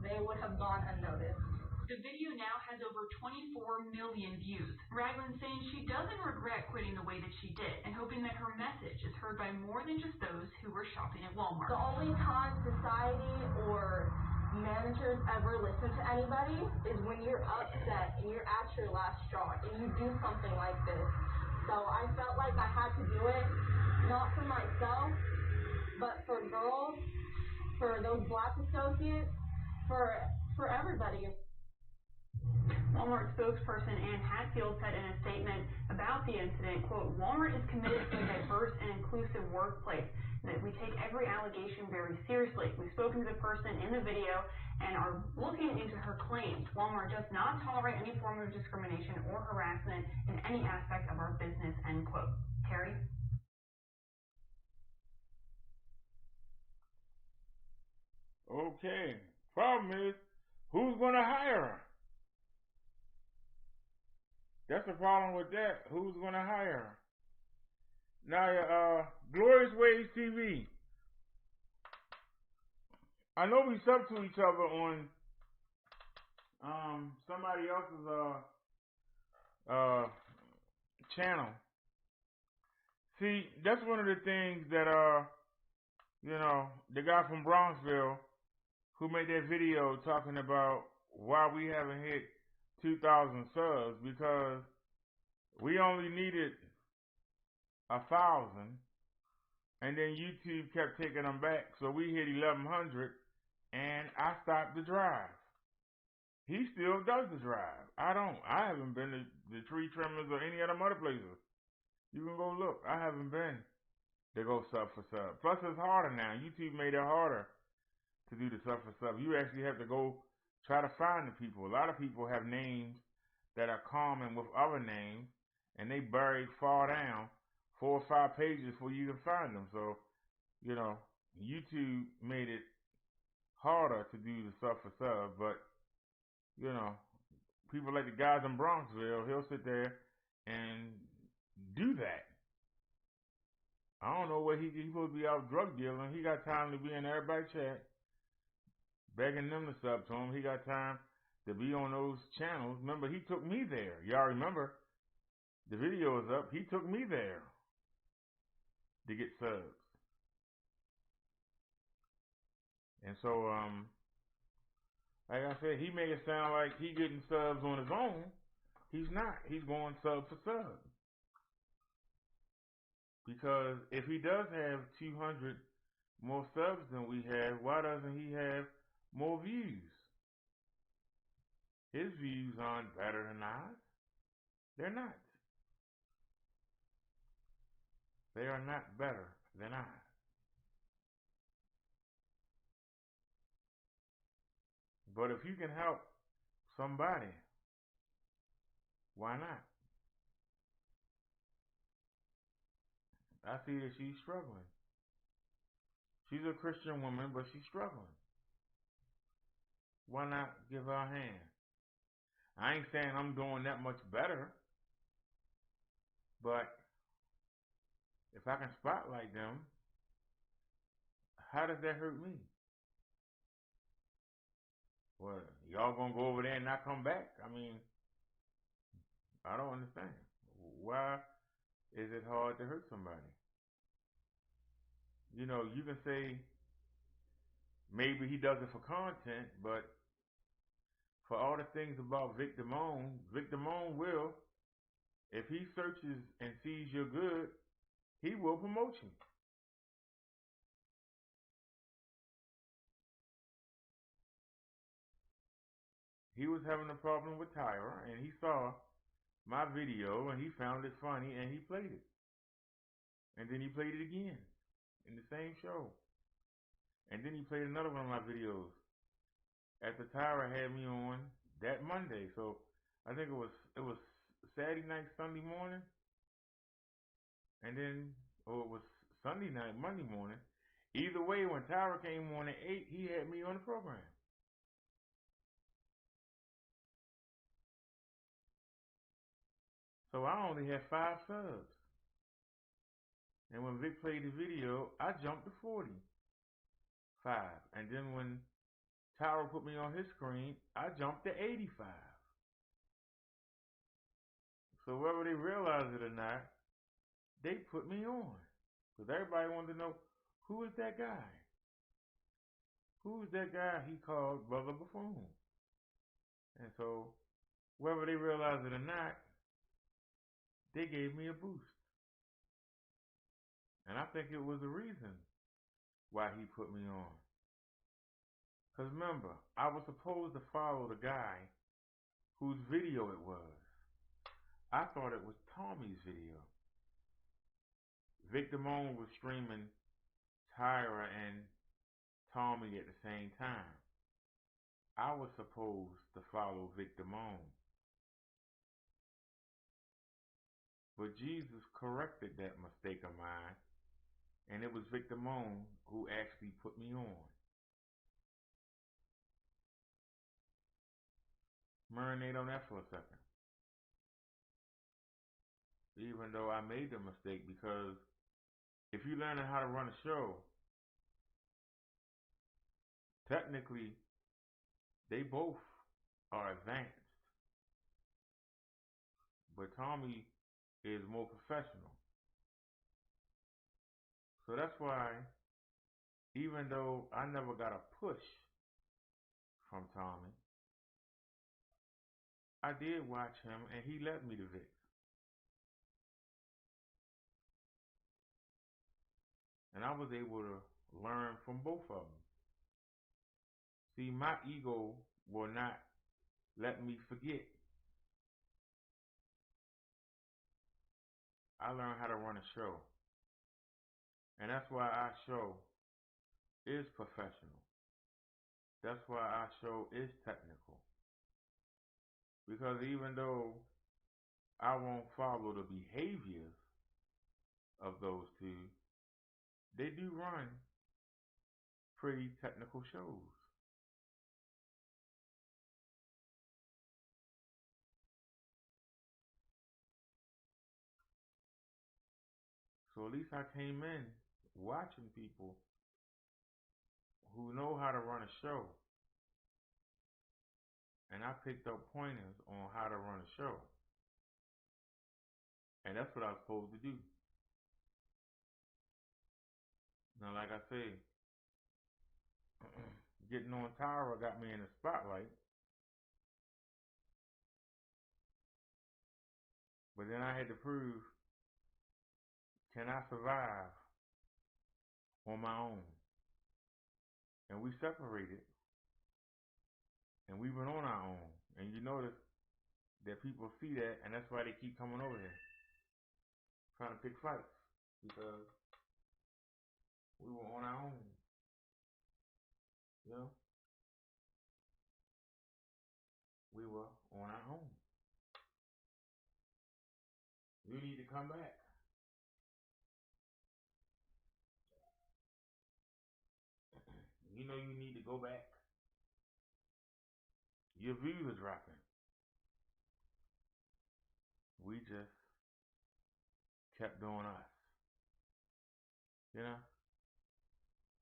they would have gone unnoticed. The video now has over 24 million views. Ragland saying she doesn't regret quitting the way that she did and hoping that her message is heard by more than just those who were shopping at Walmart. The only time society or managers ever listen to anybody is when you're upset and you're at your last straw and you do something like this. So I felt like I had to do it, not for myself, but for girls, for those black associates, for everybody. Walmart spokesperson Ann Hatfield said in a statement about the incident, quote, Walmart is committed to a diverse and inclusive workplace, and that we take every allegation very seriously. We've spoken to the person in the video and are looking into her claims. Walmart does not tolerate any form of discrimination or harassment in any aspect of our business, end quote. Terry? Okay. Problem is, who's going to hire her? That's the problem with that. Who's going to hire her? Now, Glorious Ways TV. I know we sub to each other on somebody else's channel. See, that's one of the things that the guy from Bronxville who made that video talking about why we haven't hit 2,000 subs, because we only needed 1,000, and then YouTube kept taking them back, so we hit 1,100, and I stopped the drive. He still does the drive. I don't. I haven't been to the Tree Trimmers or any of them other places. You can go look. I haven't been to go sub for sub. Plus, it's harder now. YouTube made it harder to do the sub for sub. You actually have to go try to find the people. A lot of people have names that are common with other names, and they buried far down 4 or 5 pages before you can find them. So, YouTube made it harder to do the sub for sub, but, people like the guys in Bronxville, he'll sit there and do that. I don't know where he's supposed to be out drug dealing. He got time to be in everybody's chat, begging them to sub to him. He got time to be on those channels. Remember, he took me there. Y'all remember? The video is up. He took me there to get subs. And so, like I said, he made it sound like he getting subs on his own. He's not. He's going sub for sub. Because if he does have 200 more subs than we have, why doesn't he have more views? His views aren't better than ours. They're not. They are not better than ours. But if you can help somebody, why not? I see that she's struggling. She's a Christian woman, but she's struggling. Why not give her a hand? I ain't saying I'm doing that much better, but if I can spotlight them, how does that hurt me? Well, y'all gonna go over there and not come back? I mean, I don't understand. Why is it hard to hurt somebody? You can say maybe he does it for content, but for all the things about Vic Damone will, if he searches and sees you're good, he will promote you. He was having a problem with Tyra, and he saw my video, and he found it funny, and he played it. And then he played it again in the same show. And then he played another one of my videos after Tyra had me on that Monday. So I think it was Saturday night, Sunday morning, and then, or it was Sunday night, Monday morning. Either way, when Tyra came on at 8, he had me on the program. So I only had 5 subs. And when Vic played the video, I jumped to 45. And then when Tyra put me on his screen, I jumped to 85. So whether they realize it or not, they put me on. Because everybody wanted to know, who is that guy? Who is that guy he called Brother Buffoon? And so whether they realize it or not, they gave me a boost. And I think it was the reason why he put me on. Because remember, I was supposed to follow the guy whose video it was. I thought it was Tommy's video. Vic Damone was streaming Tyra and Tommy at the same time. I was supposed to follow Vic Damone. But Jesus corrected that mistake of mine, and it was Vic Damone who actually put me on. Marinate on that for a second. Even though I made the mistake, because if you learn how to run a show, technically they both are advanced. But Tommy is more professional. So that's why, even though I never got a push from Tommy, I did watch him, and he led me to Vic. And I was able to learn from both of them. See, my ego will not let me forget. I learned how to run a show. And that's why our show is professional. That's why our show is technical. Because even though I won't follow the behaviors of those two, they do run pretty technical shows. So at least I came in watching people who know how to run a show. And I picked up pointers on how to run a show. And that's what I was supposed to do. Now, like I say, getting on Tyra got me in the spotlight. But then I had to prove, can I survive on my own? And we separated. And we went on our own. And you notice that people see that, and that's why they keep coming over here, trying to pick fights, because we were on our own. You know? We were on our own. You need to come back. You know you need to go back. Your views are dropping. We just kept doing us. You know?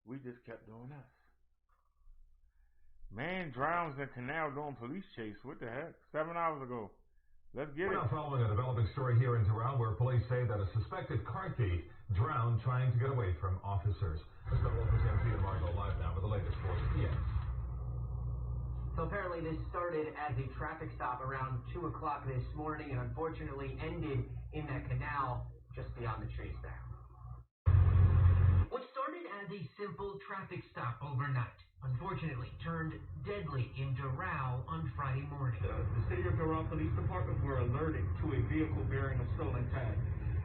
We just kept doing us. Man drowns in canal during police chase. What the heck? 7 hours ago. Let's get We're it. now following a developing story here in Toronto where police say that a suspected car thief drowned trying to get away from officers. Let's go to local TMZ and Margot live now with the latest 4 p.m. So apparently this started as a traffic stop around 2 o'clock this morning and unfortunately ended in that canal just beyond the trees there. What started as a simple traffic stop overnight, unfortunately turned deadly in Doral on Friday morning. The City of Doral Police Department were alerted to a vehicle bearing a stolen tag.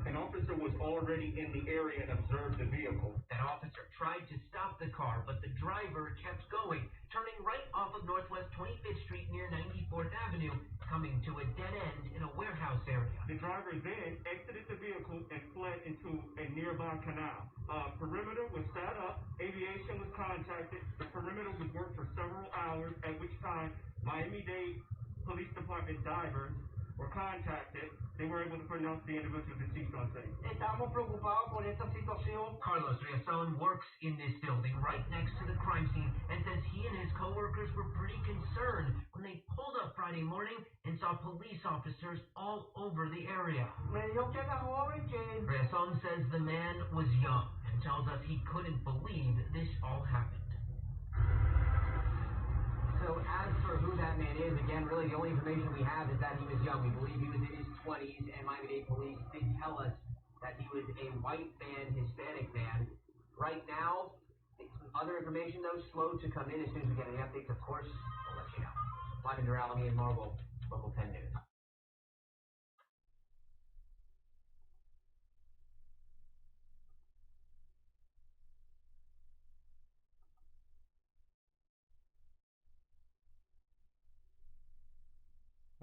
An officer was already in the area and observed the vehicle. That officer tried to stop the car, but the driver kept going, turning right off of Northwest 25th Street near 94th Avenue, coming to a dead end in a warehouse area. The driver then exited the vehicle and fled into a nearby canal. Perimeter was set up. Aviation was contacted. The perimeter was worked for several hours, at which time Miami-Dade Police Department divers were contacted. They were able to pronounce the individual deceased on scene. Estamos preocupados por esta situación. Carlos Riazon works in this building right next to the crime scene and says he and his coworkers were pretty concerned when they pulled up Friday morning and saw police officers all over the area. Riazon says the man was young and tells us he couldn't believe this all happened. So as for who that man is, again, really the only information we have is that he was young. We believe he was in his 20s, and Miami-Dade police did tell us that he was a white man, Hispanic man. Right now, other information, though, slow to come in. As soon as we get any updates, of course, we'll let you know. Live in Doral, Ian Marble, Local 10 News.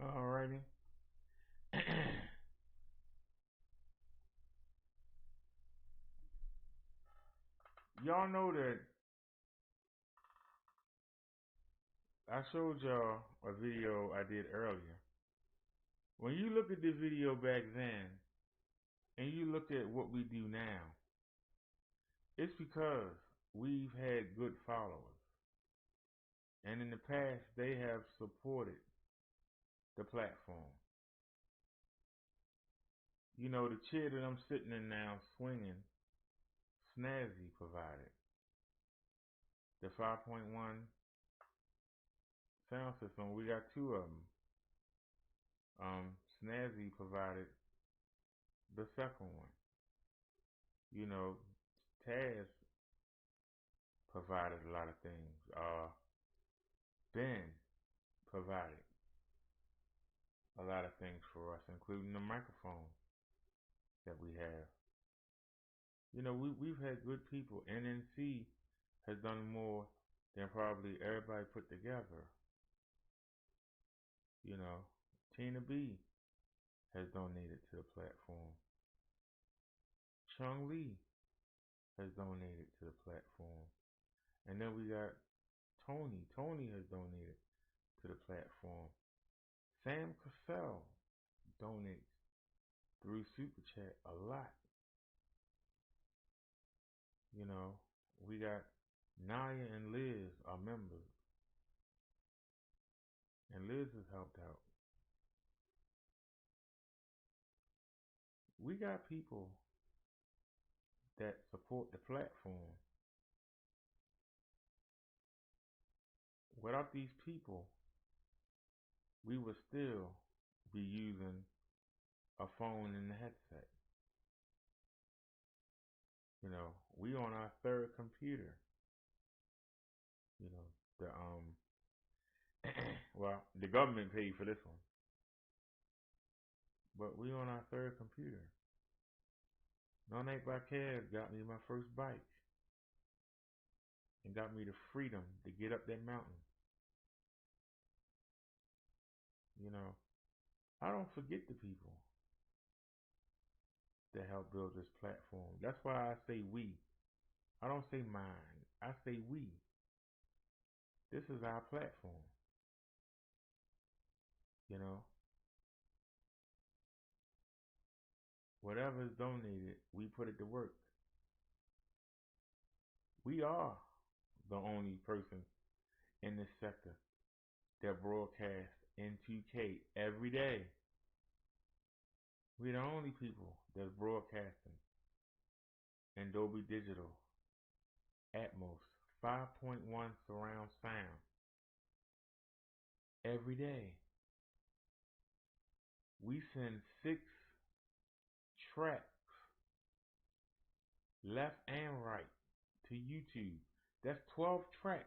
Alrighty. Y'all know that I showed y'all a video I did earlier. When you look at the video back then and you look at what we do now, it's because we've had good followers. And in the past, they have supported the platform. You know, the chair that I'm sitting in now swinging, Snazzy provided. The 5.1 sound system, we got 2 of them. Snazzy provided the second one. You know, Taz provided a lot of things. Ben provided a lot of things for us, including the microphone that we have. You know, we've had good people. NNC has done more than probably everybody put together. You know, Tina B has donated to the platform. Chung Lee has donated to the platform. And then we got Tony. Tony has donated to the platform. Sam Cassell donates through Super Chat a lot. You know, we got Naya and Liz are members. And Liz has helped out. We got people that support the platform. Without these people, we would still be using a phone and a headset. You know, we on our 3rd computer. You know, well, the government paid for this one. But we on our 3rd computer. No Night by Cab got me my first bike. And got me the freedom to get up that mountain. You know, I don't forget the people that help build this platform. That's why I say we. I don't say mine. I say we. This is our platform. You know, whatever is donated, we put it to work. We are the only person in this sector that broadcasts in 2K every day. We're the only people that's broadcasting in Dolby Digital Atmos 5.1 surround sound every day. We send 6 tracks left and right to YouTube. That's 12 tracks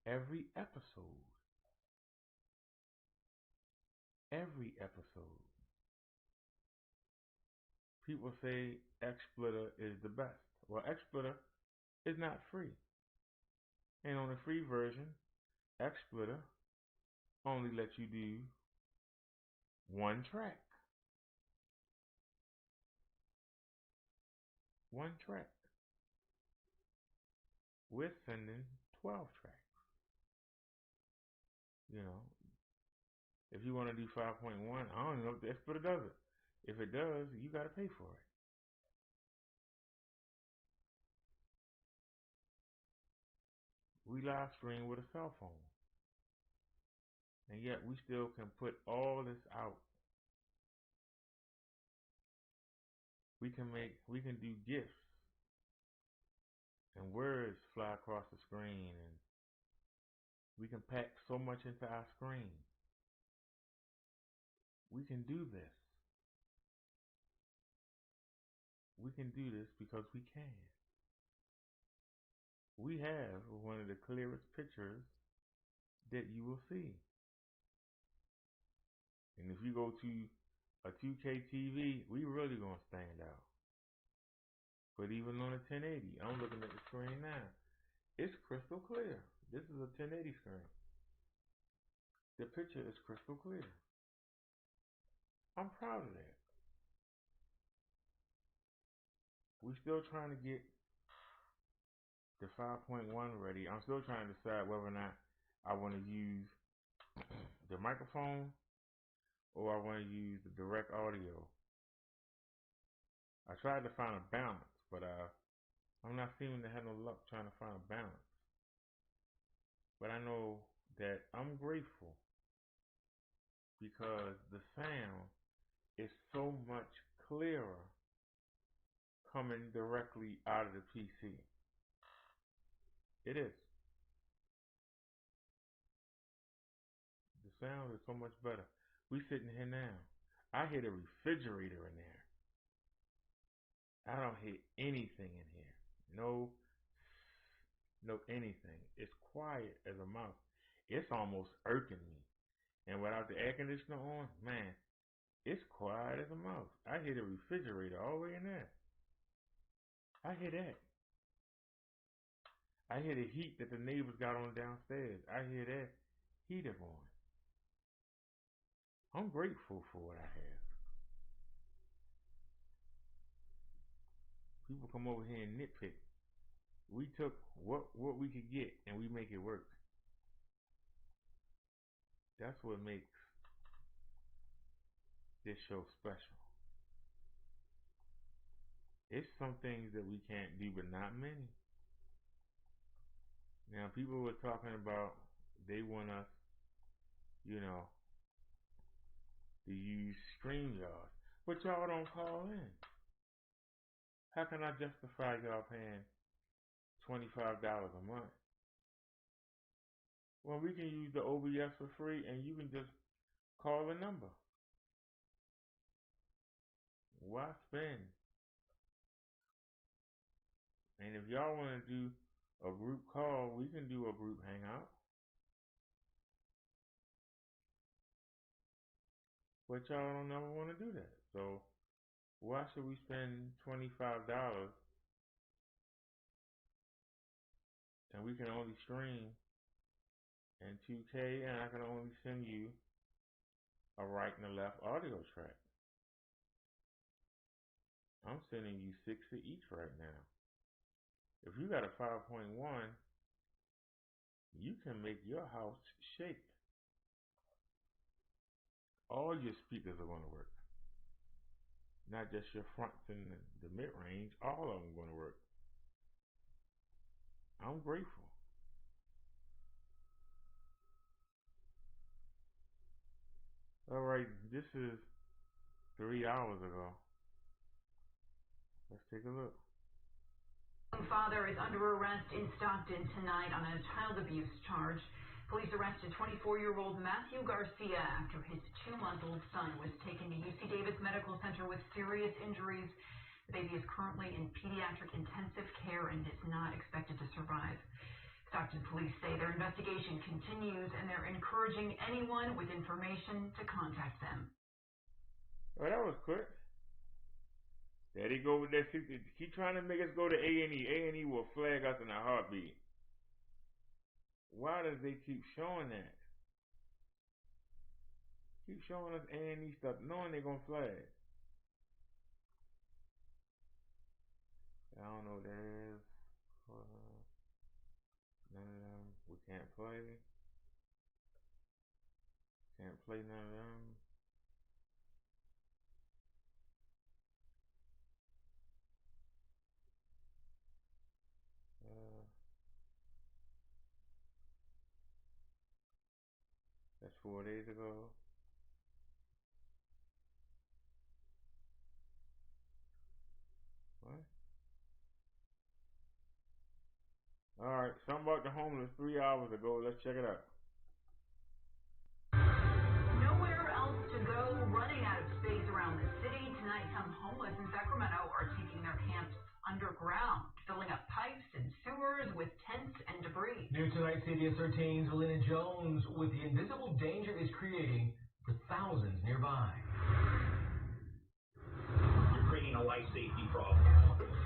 every episode. Every episode. People say XSplitter is the best. Well, XSplitter is not free. And on the free version, XSplitter only lets you do 1 track. 1 track. We're sending 12 tracks. You know, if you want to do 5.1, I don't know if the XSplitter does it. If it does, you got to pay for it. We live stream with a cell phone. And yet we still can put all this out. We can do GIFs. And words fly across the screen. And we can pack so much into our screen. We can do this. We can do this because we can. We have one of the clearest pictures that you will see. And if you go to a 2K TV, we really gonna stand out. But even on a 1080, I'm looking at the screen now. It's crystal clear. This is a 1080 screen. The picture is crystal clear. I'm proud of that. We're still trying to get the 5.1 ready. I'm still trying to decide whether or not I want to use the microphone or I want to use the direct audio. I tried to find a balance, but I'm not seeming to have no luck trying to find a balance. But I know that I'm grateful because the sound is so much clearer coming directly out of the PC. It is. The sound is so much better. We sitting here now. I hear the refrigerator in there. I don't hear anything in here. No anything. It's quiet as a mouse. It's almost irking me. And without the air conditioner on, man, it's quiet as a mouse. I hear the refrigerator all the way in there. I hear that. I hear the heat that the neighbors got on downstairs. I hear that heater going. I'm grateful for what I have. People come over here and nitpick. We took what we could get and we make it work. That's what makes this show special. It's some things that we can't do, but not many. Now, people were talking about they want us, you know, to use StreamYard, but y'all don't call in. How can I justify y'all paying $25 a month when we can use the OBS for free and you can just call a number? Why spend? And if y'all want to do a group call, we can do a group hangout. But y'all don't never want to do that. So why should we spend $25 and we can only stream in 2K and I can only send you a right and a left audio track? I'm sending you 6 of each right now. If you got a 5.1, you can make your house shake. All your speakers are going to work. Not just your fronts and the mid-range. All of them are going to work. I'm grateful. All right, this is 3 hours ago. Let's take a look. Father is under arrest in Stockton tonight on a child abuse charge. Police arrested 24-year-old Matthew Garcia after his 2-month-old son was taken to UC Davis Medical Center with serious injuries. The baby is currently in pediatric intensive care and is not expected to survive. Stockton police say their investigation continues and they're encouraging anyone with information to contact them. Oh, that was quick. There they go with that 60. Keep trying to make us go to A&E. A&E will flag us in a heartbeat. Why does they keep showing that? Keep showing us A&E stuff, knowing they're gonna flag. I don't know what that is. None of them. We can't play. Can't play none of them. That's 4 days ago. What? Alright, something about the homeless 3 hours ago. Let's check it out. Nowhere else to go, running out of space around the city. Tonight, some homeless in Sacramento are taking their camps underground, filling up pipes and sewers with tents and debris. New tonight, CBS 13's Lena Jones with the invisible danger is creating for thousands nearby. You're creating a life safety problem.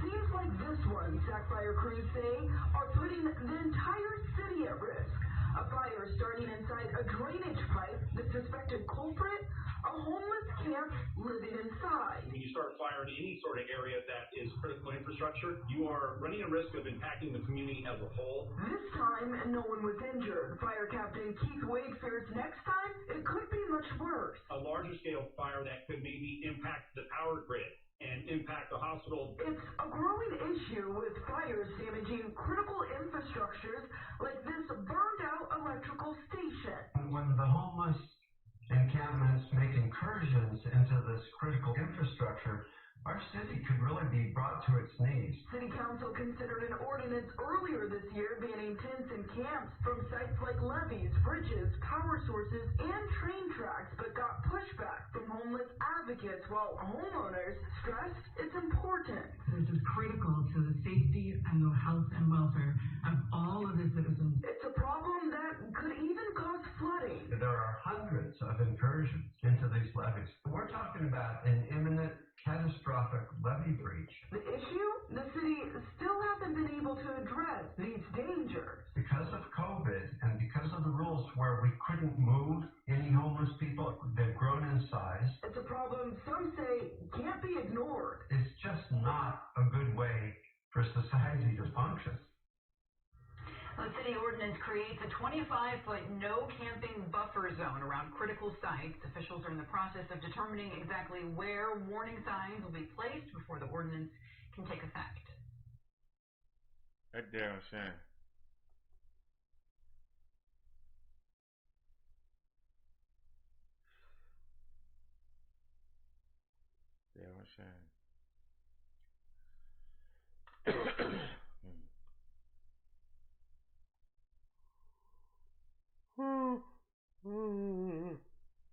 Scenes like this one, SAC fire crews say, are putting the entire city at risk. A fire starting inside a drainage pipe. The suspected culprit, a homeless camp living inside. When you start a fire in any sort of area that is critical infrastructure, you are running a risk of impacting the community as a whole. This time, no one was injured. Fire Captain Keith Wade fears next time it could be much worse. A larger scale fire that could maybe impact the power grid and impact the hospital. It's a growing issue with fires damaging critical infrastructures like this burned out electrical station. When the homeless encampments make incursions into this critical infrastructure, our city could really be brought to its knees. City Council considered an ordinance earlier this year banning tents and camps from sites like levees, bridges, power sources, and train tracks, but got pushback from homeless advocates, while homeowners stressed it's important. This is critical to the safety and the health and welfare of all of the citizens. It's a problem that could even cause flooding. There are hundreds of incursions into these levees. We're talking about an imminent catastrophic levee breach. The issue? The city still hasn't been able to address these dangers. Because of COVID and because of the rules where we couldn't move any homeless people, they've grown in size. It's a problem some say can't be ignored. It's just not a good way for society to function. The city ordinance creates a 25-foot no camping buffer zone around critical sites. Officials are in the process of determining exactly where warning signs will be placed before the ordinance can take effect. That damn shame. Damn shame.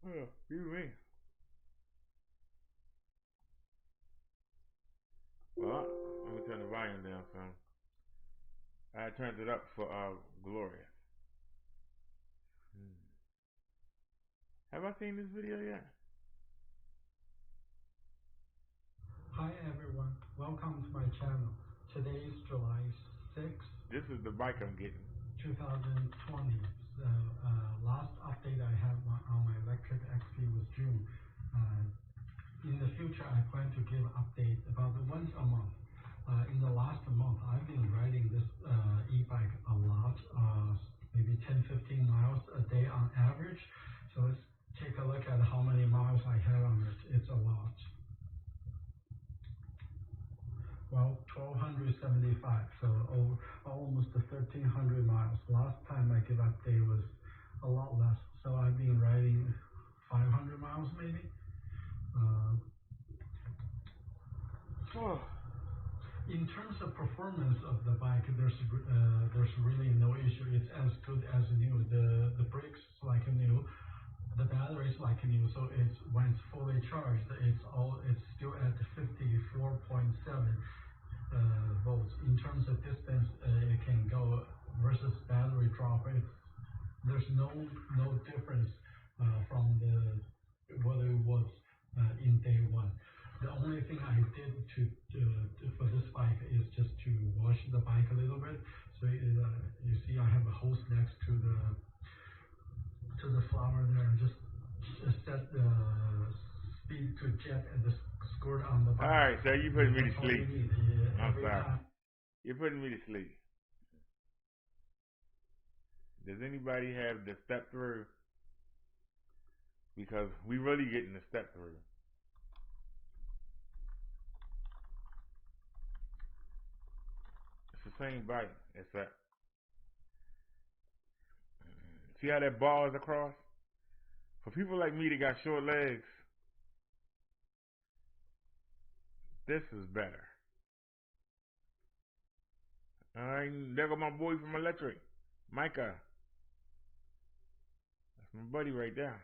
Excuse me. Well, let me turn the volume down some. I turned it up for Gloria. Have I seen this video yet? Hi everyone, welcome to my channel. Today is July 6th. This is the bike I'm getting. 2020. The last update I have on my electric XP was June. In the future, I plan to give updates about once a month. In the last month, I've been riding this e-bike a lot, maybe 10-15 miles a day on average. So let's take a look at how many miles I have on it. It's a lot. Well, 1,275, so almost 1,300 miles. Last time I gave update was a lot less, so I've been riding 500 miles maybe. In terms of performance of the bike, there's really no issue. It's as good as new. The brakes like new, the battery is like new. So it's when it's fully charged, it's still at 54.7 volts. In terms of distance, it can go versus battery drop. There's no difference from whether it was in day one. The only thing I did for this bike is just to wash the bike a little bit. So you see, I have a hose next to the flower there. Just set the speed to jet and just squirt on the bike. All right, so you putting me to sleep. I'm sorry. Time. You're putting me to sleep. Does anybody have the step through? Because we really getting the step through. It's the same bike, except see how that bar is across? For people like me that got short legs, this is better. Alright, there go my boy from Electric, Micah. That's my buddy right there.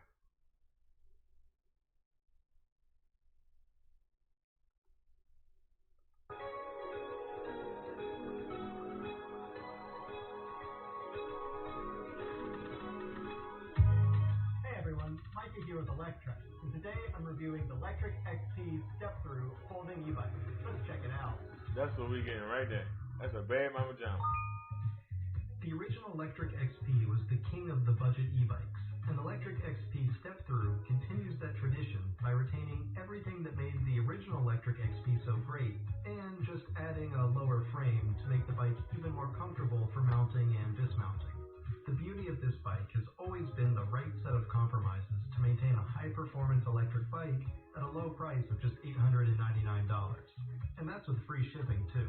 Mikey here with Electrek, and today I'm reviewing the Electric XP step-through folding e-bike. Let's check it out. That's what we getting right there. That's a bad mama jump. The original Electric XP was the king of the budget e-bikes, and Electric XP step-through continues that tradition by retaining everything that made the original Electric XP so great, and just adding a lower frame to make the bike even more comfortable for mounting and dismounting. The beauty of this bike has always been the right set of compromises to maintain a high-performance electric bike at a low price of just $899. And that's with free shipping, too.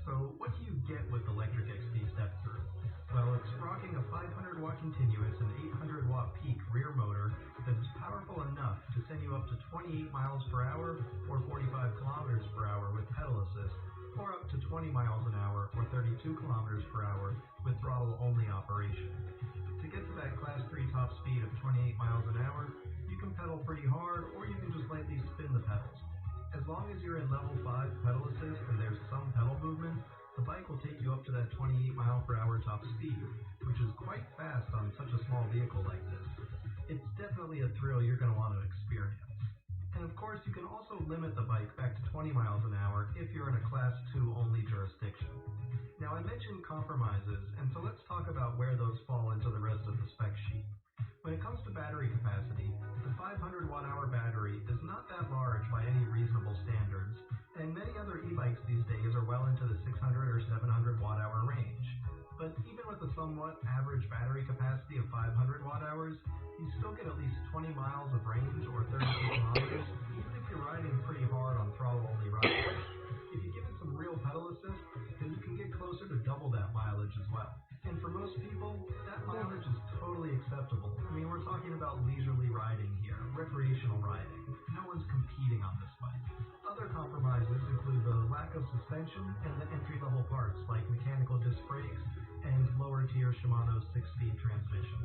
So what do you get with Electric XP step-through? Well, it's rocking a 500-watt continuous and 800-watt peak rear motor that is powerful enough to send you up to 28 miles per hour or 45 kilometers per hour with pedal assist, or up to 20 miles an hour or 32 kilometers per hour with throttle-only operation. To get to that Class 3 top speed of 28 miles an hour, you can pedal pretty hard or you can just lightly spin the pedals. As long as you're in level 5 pedal assist and there's some pedal movement, the bike will take you up to that 28 mile per hour top speed, which is quite fast on such a small vehicle like this. It's definitely a thrill you're going to want to experience. And of course, you can also limit the bike back to 20 miles an hour if you're in a Class 2 only jurisdiction. Now, I mentioned compromises, and so let's talk about where those fall into the rest of the spec sheet. When it comes to battery capacity, the 500 watt-hour battery is not that large by any reasonable standards, and many other e-bikes these days are well into the 600 or 700 watt-hour range. But even with a somewhat average battery capacity of 500 watt-hours, you still get at least 20 miles of range or 32 kilometers, even if you're riding pretty hard on throttle-only rides. If you give it some real pedal assist, then you can get closer to double that mileage as well. And for most people, that mileage is totally acceptable. I mean, we're talking about leisurely riding here, recreational riding. No one's competing on this bike. Other compromises include the lack of suspension and the entry-level parts like mechanical disc brakes and lower-tier Shimano 6-speed transmission.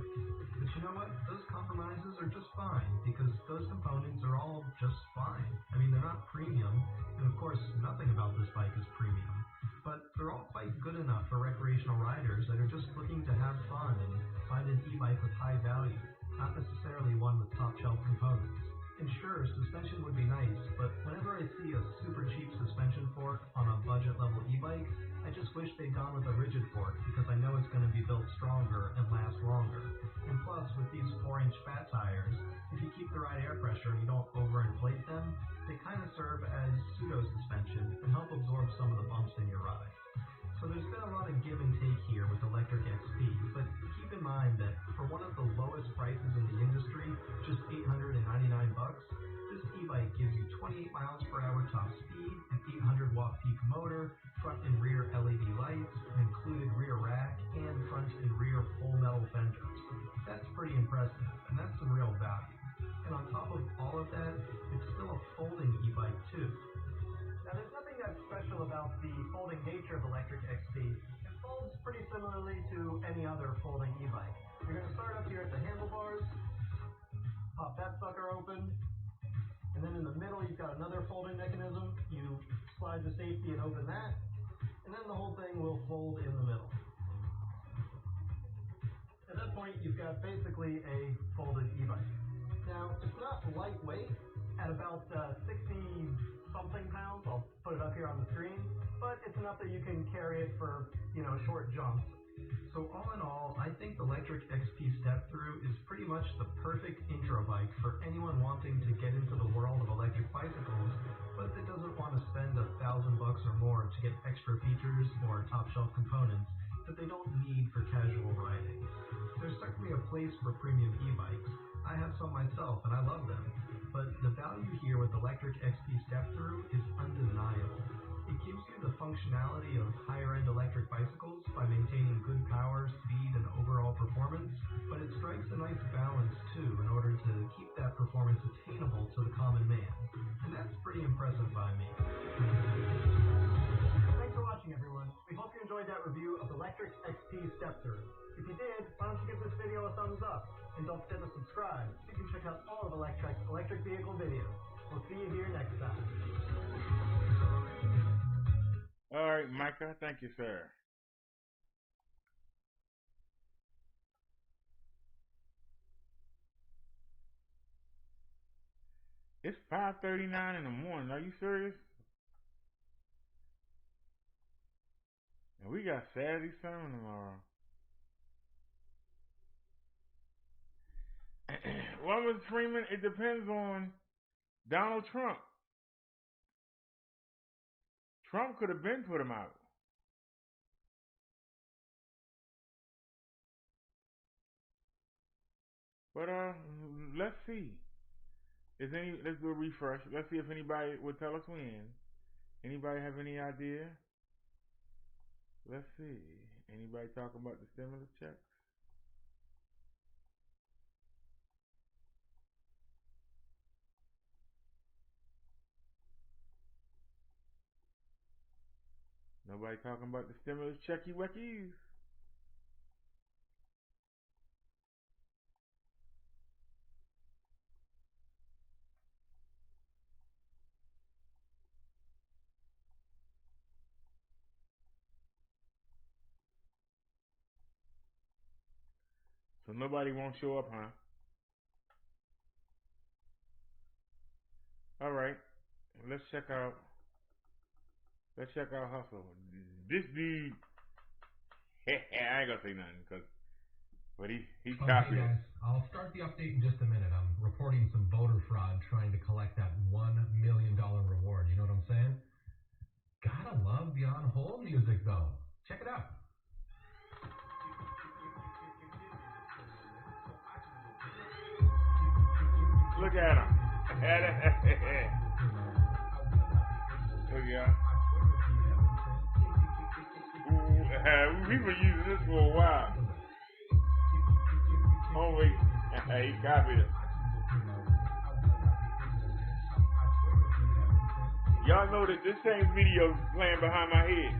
But you know what? Those compromises are just fine because those components are all just fine. I mean, they're not premium, and of course, nothing about this bike is premium. But they're all quite good enough for recreational riders that are just looking to have fun and find an e-bike with high value, not necessarily one with top-shelf components. And sure, suspension would be nice, but whenever I see a super cheap suspension fork on a budget-level e-bike, I just wish they'd gone with a rigid fork because I know it's going to be built stronger and last longer. And plus, with these 4-inch fat tires, if you keep the right air pressure and you don't overinflate them, they kind of serve as pseudo-suspension and help absorb some of the bumps in your ride. So there's been a lot of give and take here with Electric XP, but keep in mind that for one of the lowest prices in the industry, just $899, this e-bike gives you 28 miles per hour top speed, an 800 watt peak motor, front and rear LED lights, an included rear rack, and front and rear full metal fenders. That's pretty impressive, and that's some real value. And on top of all of that, it's still a folding e-bike too. Now there's nothing folding nature of Electric XP, it folds pretty similarly to any other folding e-bike. You're going to start up here at the handlebars, pop that sucker open, and then in the middle you've got another folding mechanism. You slide the safety and open that, and then the whole thing will fold in the middle. At that point, you've got basically a folded e-bike. Now, it's not lightweight at about 60-something pounds. I'll put it up here on the screen, but it's enough that you can carry it for, short jumps. So all in all, I think the Electric XP Step-Through is pretty much the perfect intro bike for anyone wanting to get into the world of electric bicycles, but that doesn't want to spend $1,000 or more to get extra features or top-shelf components that they don't need for casual riding. There's certainly a place for premium e-bikes. I have some myself and I love them, but the value here with Electric XP Step-Through is undeniable. It gives you the functionality of higher-end electric bicycles by maintaining good power, speed, and overall performance, but it strikes a nice balance too in order to keep that performance attainable to the common man, and that's pretty impressive by me. Thanks for watching, everyone. We hope you enjoyed that review of the Electric XP Step-Through. If you did, why don't you give this video a thumbs up, and don't forget to subscribe so you can check out all of Electrek's electric vehicle videos. We'll see you here next time. All right, Micah. Thank you, sir. It's 5:39 in the morning. Are you serious? And we got Saturday sermon tomorrow. Well, Mr. Freeman, it depends on Donald Trump. Trump could have been put him out. But let's see. Let's do a refresh. Let's see if anybody would tell us when. Anybody have any idea? Let's see. Anybody talking about the stimulus checks? Nobody talking about the stimulus checky weckies? So nobody won't show up, huh? All right. Let's check out Hustle. This dude, I ain't gonna say nothing, but he copied. Hey guys, I'll start the update in just a minute. I'm reporting some voter fraud trying to collect that $1 million reward. You know what I'm saying? Gotta love the on hold music though. Check it out. Look at him. Look at him. We've been using this for a while. Oh wait, he copied it. Y'all know that this same video is playing behind my head.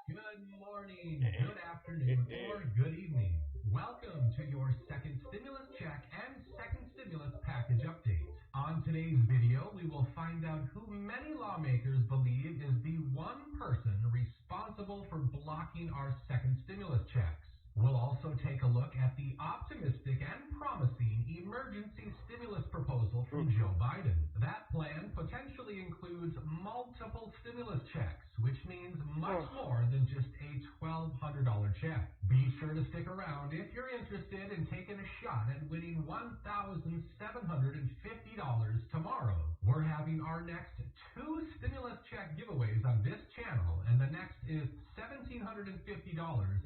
Good morning, good afternoon, or good evening. Welcome to your second stimulus check and second stimulus package update. On today's video, we will find out who many lawmakers believe is the one person responsible for blocking our second stimulus checks. We'll also take a look at the optimistic and promising emergency stimulus proposal from Joe Biden. That plan potentially includes multiple stimulus checks, which means much more than just a $1,200 check. Be sure to stick around if you're interested in taking a shot at winning $1,750 tomorrow. We're having our next 2 stimulus check giveaways on this channel, and the next is $1,750,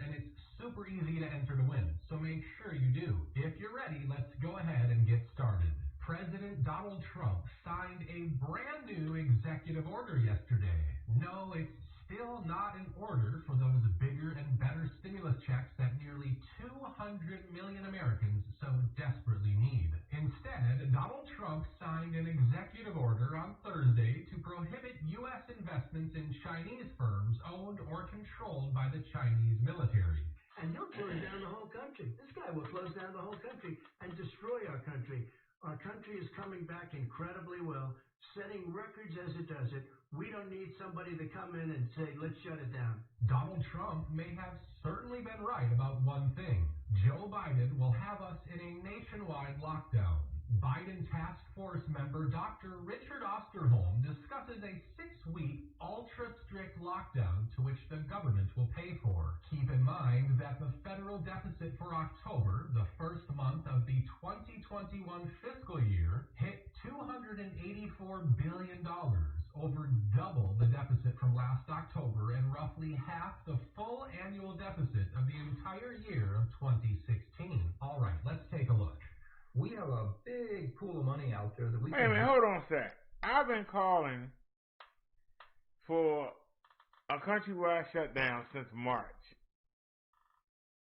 and it's super easy to enter to win, so make sure you do. If you're ready, let's go ahead and get started. President Donald Trump signed a brand new executive order yesterday. No, it's still not an order for those bigger and better stimulus checks that nearly 200 million Americans so desperately need. Instead, Donald Trump Trump signed an executive order on Thursday to prohibit U.S. investments in Chinese firms owned or controlled by the Chinese military. And he'll close down the whole country. This guy will close down the whole country and destroy our country. Our country is coming back incredibly well, setting records as it does it. We don't need somebody to come in and say, let's shut it down. Donald Trump may have certainly been right about one thing. Joe Biden will have us in a nationwide lockdown. Biden task force member Dr. Richard Osterholm discusses a 6-week ultra-strict lockdown to which the government will pay for. Keep in mind that the federal deficit for October, the first month of the 2021 fiscal year, hit $284 billion, over double the deficit from last October and roughly half the full annual deficit of the entire year of 2016. All right, let's take a look. We have a big pool of money out there that we Wait a minute, hold on a sec. I've been calling for a countrywide shutdown since March.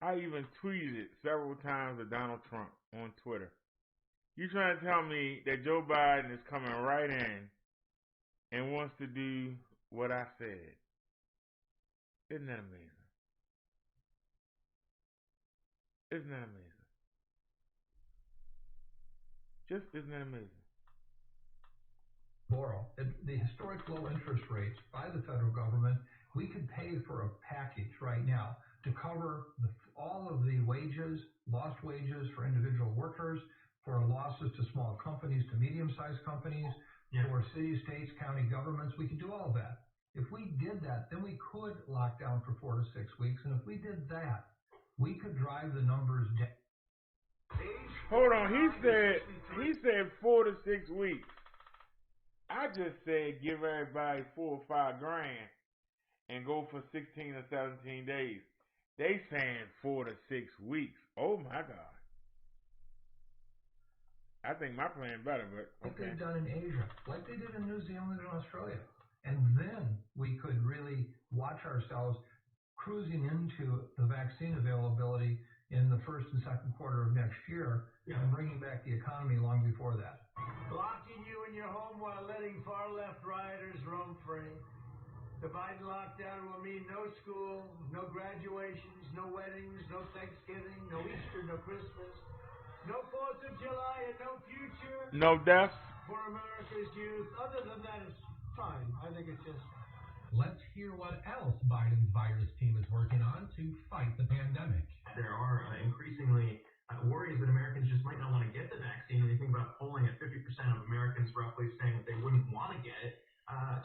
I even tweeted it several times to Donald Trump on Twitter. You trying to tell me that Joe Biden is coming right in and wants to do what I said? Isn't that amazing? Isn't that amazing? Just isn't that amazing? Borrow. The historic low interest rates by the federal government, we could pay for a package right now to cover all of the wages, lost wages for individual workers, for losses to small companies, to medium-sized companies, for cities, states, county governments. We could do all of that. If we did that, then we could lock down for 4 to 6 weeks. And if we did that, we could drive the numbers down. Hold on, he said 4 to 6 weeks. I just said give everybody $4 or $5 grand and go for 16 or 17 days. They saying 4 to 6 weeks. Oh my God. I think my plan better, but like they've done in Asia, like they did in New Zealand and Australia. And then we could really watch ourselves cruising into the vaccine availability in the first and second quarter of next year and bringing back the economy long before that. Locking you in your home while letting far-left rioters roam free. The Biden lockdown will mean no school, no graduations, no weddings, no Thanksgiving, no Easter, no Christmas, no 4th of July, and no future. No deaths for America's youth. Other than that, it's fine. I think it's just fine. Let's hear what else Biden's virus team is working on to fight the pandemic. There are increasingly worries that Americans just might not want to get the vaccine. When you think about polling at 50% of Americans roughly saying that they wouldn't want to get it,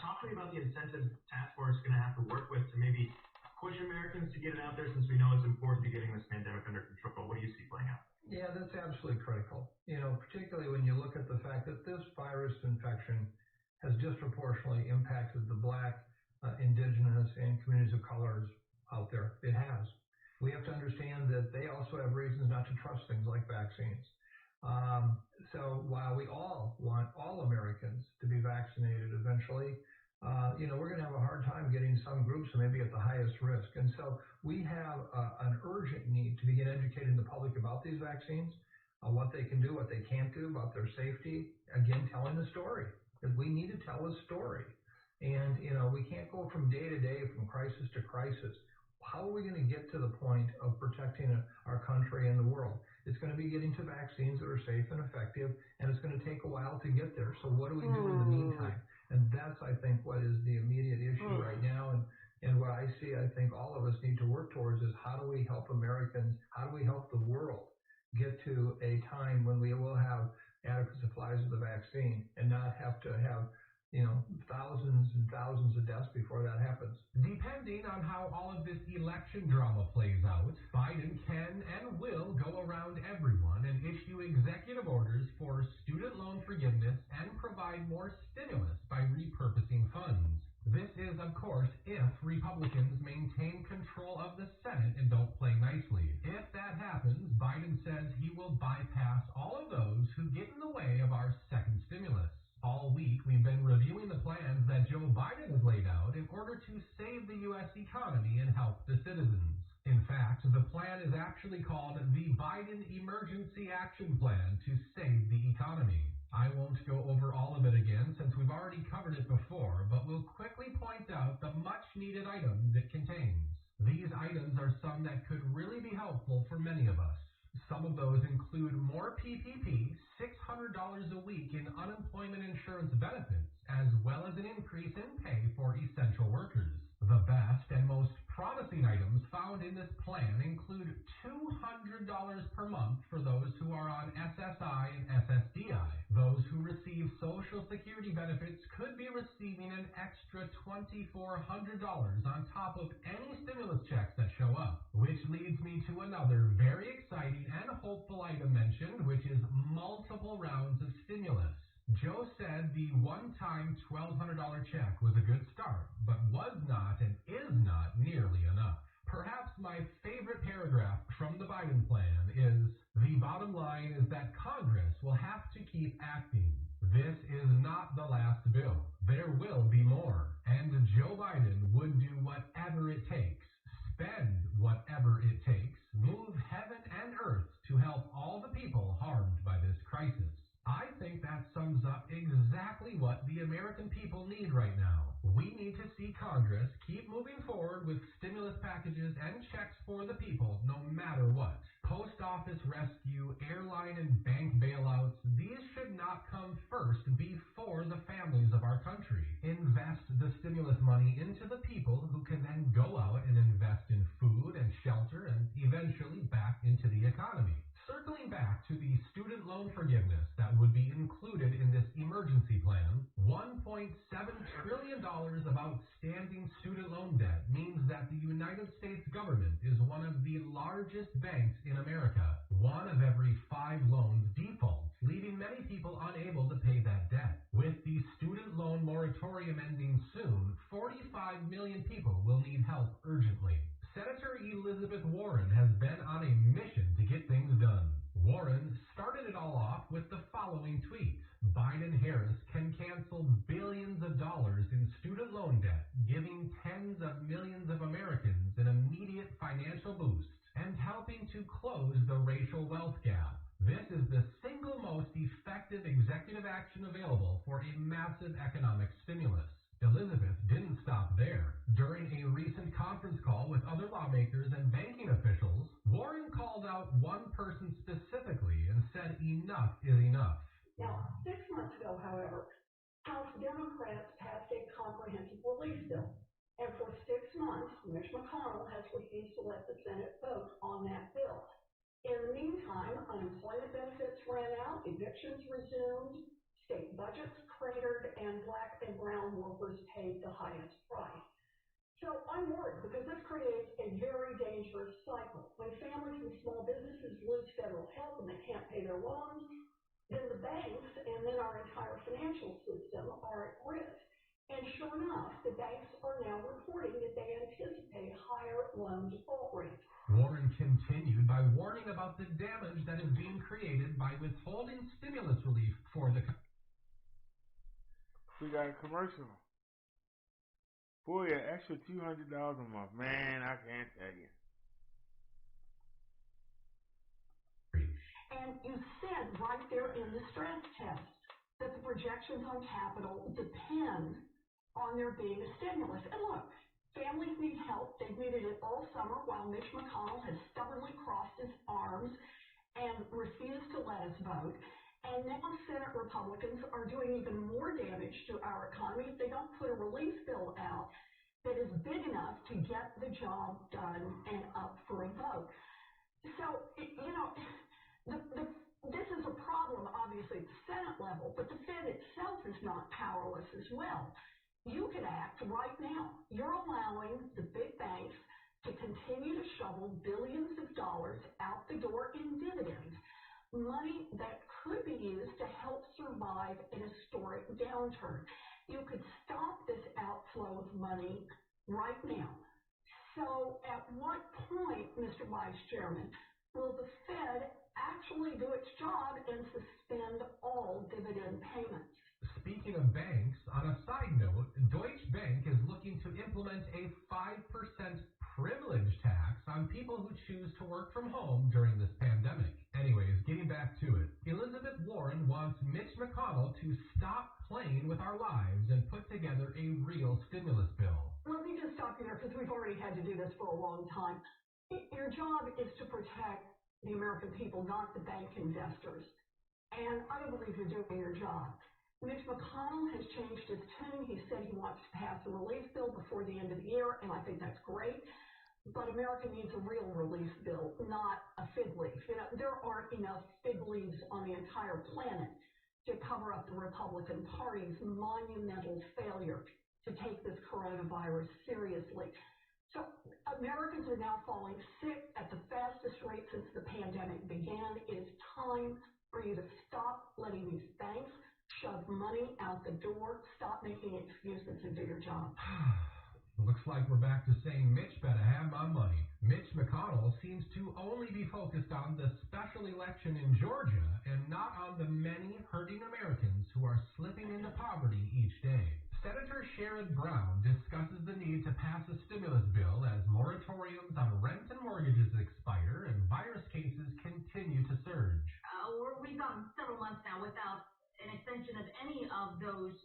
talk to me about the incentive task force is going to have to work with to maybe push Americans to get it out there, since we know it's important to getting this pandemic under control. What do you see playing out? Yeah, that's absolutely critical. Particularly when you look at the fact that this virus infection has disproportionately impacted the Black, indigenous, and communities of colors out there. It has. We have to understand that they also have reasons not to trust things like vaccines. So while we all want all Americans to be vaccinated eventually, we're going to have a hard time getting some groups who may be at the highest risk. And so we have an urgent need to begin educating the public about these vaccines, what they can do, what they can't do, about their safety. Again, telling the story, because we need to tell a story. And, we can't go from day to day, from crisis to crisis. How are we going to get to the point of protecting our country and the world? It's going to be getting to vaccines that are safe and effective, and it's going to take a while to get there. So what do we do in the meantime? And that's, I think, what is the immediate issue right now. And what I see, I think all of us need to work towards is how do we help Americans, how do we help the world get to a time when we will have adequate supplies of the vaccine and not have to have thousands and thousands of deaths before that happens. Depending on how all of this election drama plays out, Biden can and will go around everyone and issue executive orders for student loan forgiveness and provide more stimulus by repurposing funds. This is, of course, if Republicans maintain control of the Senate and don't play nicely. If that happens, Biden says he will bypass all of those who get in the way of our second stimulus. All week, we've been reviewing the plans that Joe Biden has laid out in order to save the U.S. economy and help the citizens. In fact, the plan is actually called the Biden Emergency Action Plan to save the economy. I won't go over all of it again since we've already covered it before, but we'll quickly point out the much-needed items it contains. These items are some that could really be helpful for many of us. Some of those include more PPP, $600 a week in unemployment insurance benefits, as well as an increase in pay for essential workers. The best and most promising items found in this plan include $200 per month for those who are on SSI and SSDI. Those who receive Social Security benefits could be receiving an extra $2,400 on top of any stimulus checks that show up, which leads me to another very exciting and hopeful item mentioned, which is multiple rounds of stimulus. Joe said the one-time $1,200 check was a good start, but was not and is not nearly enough. Perhaps my favorite paragraph from the Biden plan is, the bottom line is that Congress will have to keep acting. This is not the last bill. There will be more. And Joe Biden would do whatever it takes, spend whatever it takes, move heaven and earth to help all the people harmed by this crisis. I think that sums up exactly what the American people need right now. We need to see Congress keep moving forward with stimulus packages and checks for the people, no matter what. Post office rescue, airline and bank bailouts, these should not come first before the families of our country. Invest the stimulus money into the people who can then go out and invest in food and shelter and eventually back into the economy. Circling back to the student loan forgiveness that would be included in this emergency plan, $1.7 trillion of outstanding student loan debt means that the United States government is one of the largest banks in America. 1 of every 5 loans defaults, leaving many people unable to pay that debt. With the student loan moratorium ending soon, 45 million people will need help urgently. Senator Elizabeth Warren has been on a mission to get things done. Warren started it all off with the following tweet. Biden-Harris can cancel billions of dollars in student loan debt, giving tens of millions of Americans an immediate financial boost and helping to close the racial wealth gap. This is the single most effective executive action available for a massive economic stimulus. Elizabeth didn't stop there. During a recent conference call with other lawmakers and banking officials, Warren called out one person specifically and said enough is enough. Now, 6 months ago, however, House Democrats passed a comprehensive relief bill. And for 6 months, Mitch McConnell has refused to let the Senate vote on that bill. In the meantime, unemployment benefits ran out, evictions resumed, state budgets cratered, and black and brown workers paid the highest price. So I'm worried because this creates a very dangerous cycle. When families and small businesses lose federal help and they can't pay their loans, then the banks and then our entire financial system are at risk. And sure enough, the banks are now reporting that they anticipate higher loan default rates. Warren continued by warning about the damage that is being created by withholding stimulus relief for the country. We got a commercial. For your extra $200 a month. Man, I can't tell you. And you said right there in the stress test that the projections on capital depend on there being a stimulus. And look, families need help. They've needed it all summer while Mitch McConnell has stubbornly crossed his arms and refused to let us vote. And now Senate Republicans are doing even more damage to our economy if they don't put a relief bill out that is big enough to get the job done and up for a vote. So, you know, this is a problem, obviously, at the Senate level, but the Fed itself is not powerless as well. You could act right now. You're allowing the big banks to continue to shovel billions of dollars out the door in dividends, money that could be used to help survive an historic downturn. You could stop this outflow of money right now. So at what point, Mr. Vice Chairman, will the Fed actually do its job and suspend all dividend payments? Speaking of banks, on a side note, Deutsche Bank is looking to implement a 5% privilege tax on people who choose to work from home during this pandemic. Anyways, getting back to it, Elizabeth Warren won wants Mitch McConnell to stop playing with our lives and put together a real stimulus bill. Let me just stop you there because we've already had to do this for a long time. Your job is to protect the American people, not the bank investors. And I don't believe you're doing your job. Mitch McConnell has changed his tune. He said he wants to pass a relief bill before the end of the year, and I think that's great. But America needs a real relief bill, not a fig leaf. You know, there aren't enough fig leaves on the entire planet to cover up the Republican Party's monumental failure to take this coronavirus seriously. So Americans are now falling sick at the fastest rate since the pandemic began. It is time for you to stop letting these banks shove money out the door, stop making excuses, and do your job. Looks like we're back to saying Mitch better have my money. Mitch McConnell seems to only be focused on the special election in Georgia and not on the many hurting Americans who are slipping into poverty each day. Senator Sherrod Brown discusses the need to pass a stimulus bill as moratoriums on rent and mortgages expire and virus cases continue to surge. We've gone several months now without an extension of any of those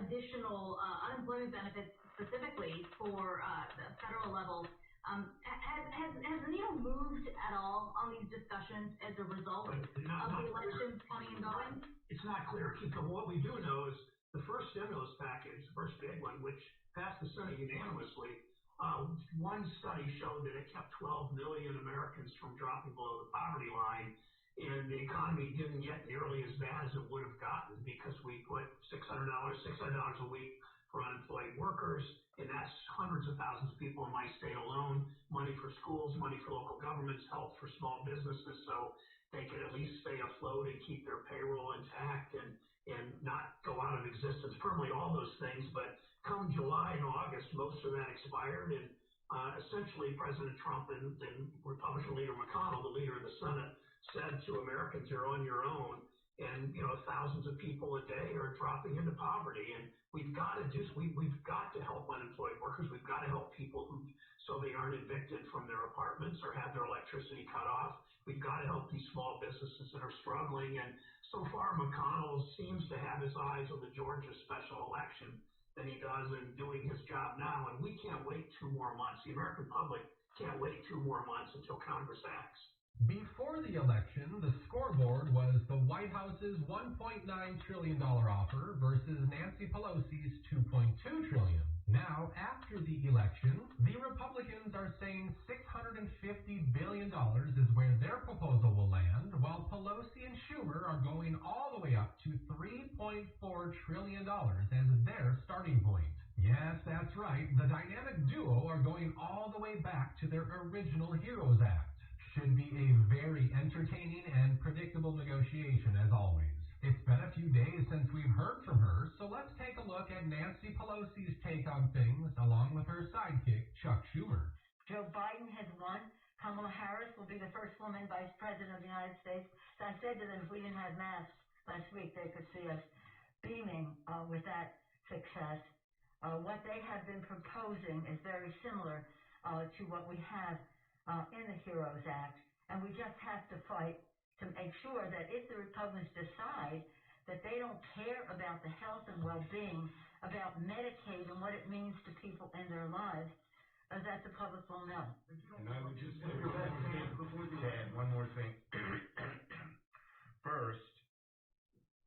additional unemployment benefits specifically for the federal level. Has the needle moved at all on these discussions as a result of the elections coming and going? It's not clear. What we do know is the first stimulus package, the first big one, which passed the Senate unanimously, one study showed that it kept 12 million Americans from dropping below the poverty line, and the economy didn't get nearly as bad as it would have gotten because we put $600 a week for unemployed workers, and that's hundreds of thousands of people in my state alone, money for schools, money for local governments, help for small businesses so they could at least stay afloat and keep their payroll intact and not go out of existence permanently, all those things. But come July and August, most of that expired, and essentially President Trump and Republican leader McConnell, the leader of the Senate, said to Americans, you're on your own. And, you know, thousands of people a day are dropping into poverty. And we've got to help unemployed workers. We've got to help people so they aren't evicted from their apartments or have their electricity cut off. We've got to help these small businesses that are struggling. And so far, McConnell seems to have his eyes on the Georgia special election than he does in doing his job now. And we can't wait 2 more months. The American public can't wait 2 more months until Congress acts. Before the election, the scoreboard was the White House's $1.9 trillion offer versus Nancy Pelosi's $2.2 trillion. Now, after the election, the Republicans are saying $650 billion is where their proposal will land, while Pelosi and Schumer are going all the way up to $3.4 trillion as their starting point. Yes, that's right. The dynamic duo are going all the way back to their original HEROES Act. Should be a very entertaining and predictable negotiation, as always. It's been a few days since we've heard from her, so let's take a look at Nancy Pelosi's take on things, along with her sidekick, Chuck Schumer. Joe Biden has won. Kamala Harris will be the first woman vice president of the United States. So I said to them, if we didn't have masks last week, they could see us beaming with that success. What they have been proposing is very similar to what we have in the HEROES Act, and we just have to fight to make sure that if the Republicans decide that they don't care about the health and well-being, about Medicaid and what it means to people in their lives, that the public will know. And I would just say one more thing. First,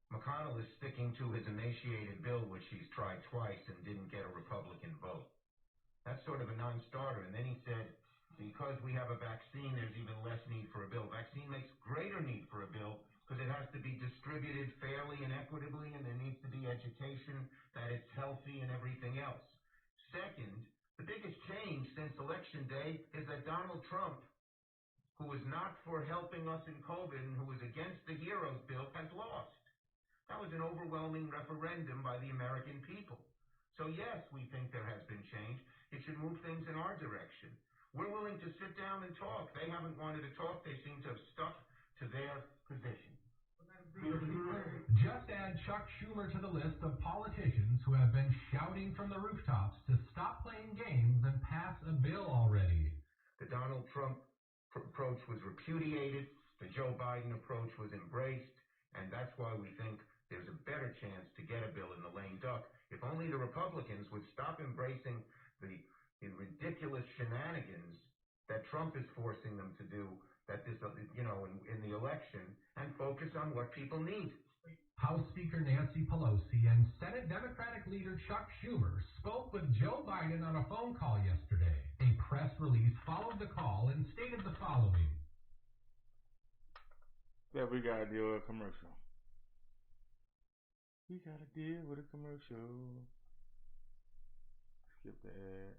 McConnell is sticking to his emaciated bill, which he's tried twice and didn't get a Republican vote. That's sort of a non-starter. And then he said, because we have a vaccine, there's even less need for a bill. Vaccine makes greater need for a bill because it has to be distributed fairly and equitably, and there needs to be education that it's healthy and everything else. Second, the biggest change since Election Day is that Donald Trump, who was not for helping us in COVID and who was against the HEROES bill, has lost. That was an overwhelming referendum by the American people. So yes, we think there has been change. It should move things in our direction. We're willing to sit down and talk. They haven't wanted to talk. They seem to have stuck to their position. Just add Chuck Schumer to the list of politicians who have been shouting from the rooftops to stop playing games and pass a bill already. The Donald Trump approach was repudiated. The Joe Biden approach was embraced. And that's why we think there's a better chance to get a bill in the lame duck if only the Republicans would stop embracing the ridiculous shenanigans that Trump is forcing them to do, in the election, and focus on what people need. House Speaker Nancy Pelosi and Senate Democratic leader Chuck Schumer spoke with Joe Biden on a phone call yesterday. A press release followed the call and stated the following. Yeah, we gotta deal with a commercial. We gotta deal with a commercial. Skip the ad.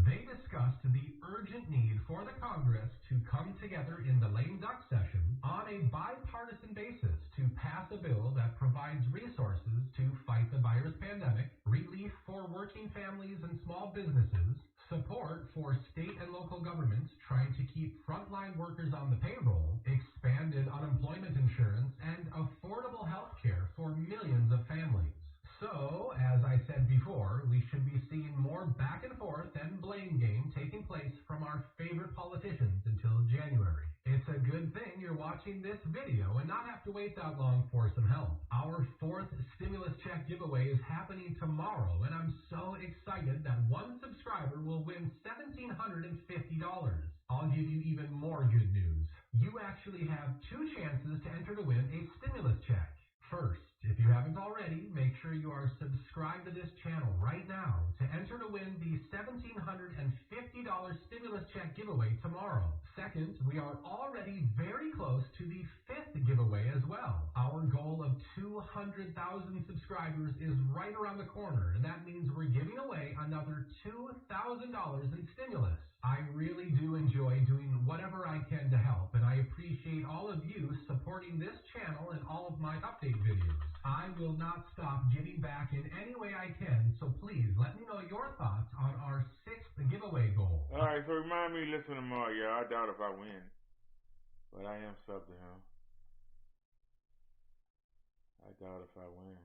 They discussed the urgent need for the Congress to come together in the lame duck session on a bipartisan basis to pass a bill that provides resources to fight the virus pandemic, relief for working families and small businesses, support for state and local governments trying to keep frontline workers on the payroll, expanded unemployment insurance, and affordable health care for millions of families. So, as I said before, we should be seeing more back and forth and blame game taking place from our favorite politicians until January. It's a good thing you're watching this video and not have to wait that long for some help. Our 4th stimulus check giveaway is happening tomorrow, and I'm so excited that one subscriber will win $1,750. I'll give you even more good news. You actually have 2 chances to enter to win a stimulus check. First, if you haven't already, make sure you are subscribed to this channel right now to enter to win the $1,750 stimulus check giveaway tomorrow. Second, we are already very close to the 5th giveaway as well. Our goal of 200,000 subscribers is right around the corner, and that means we're giving away another $2,000 in stimulus. I really do enjoy doing whatever I can to help, and I appreciate all of you supporting this channel and all of my update videos. I will not stop giving back in any way I can, so please let me know your thoughts on our 6th giveaway goal. Alright, so remind me to listen tomorrow, y'all. I doubt if I win, but I am sub to him. I doubt if I win.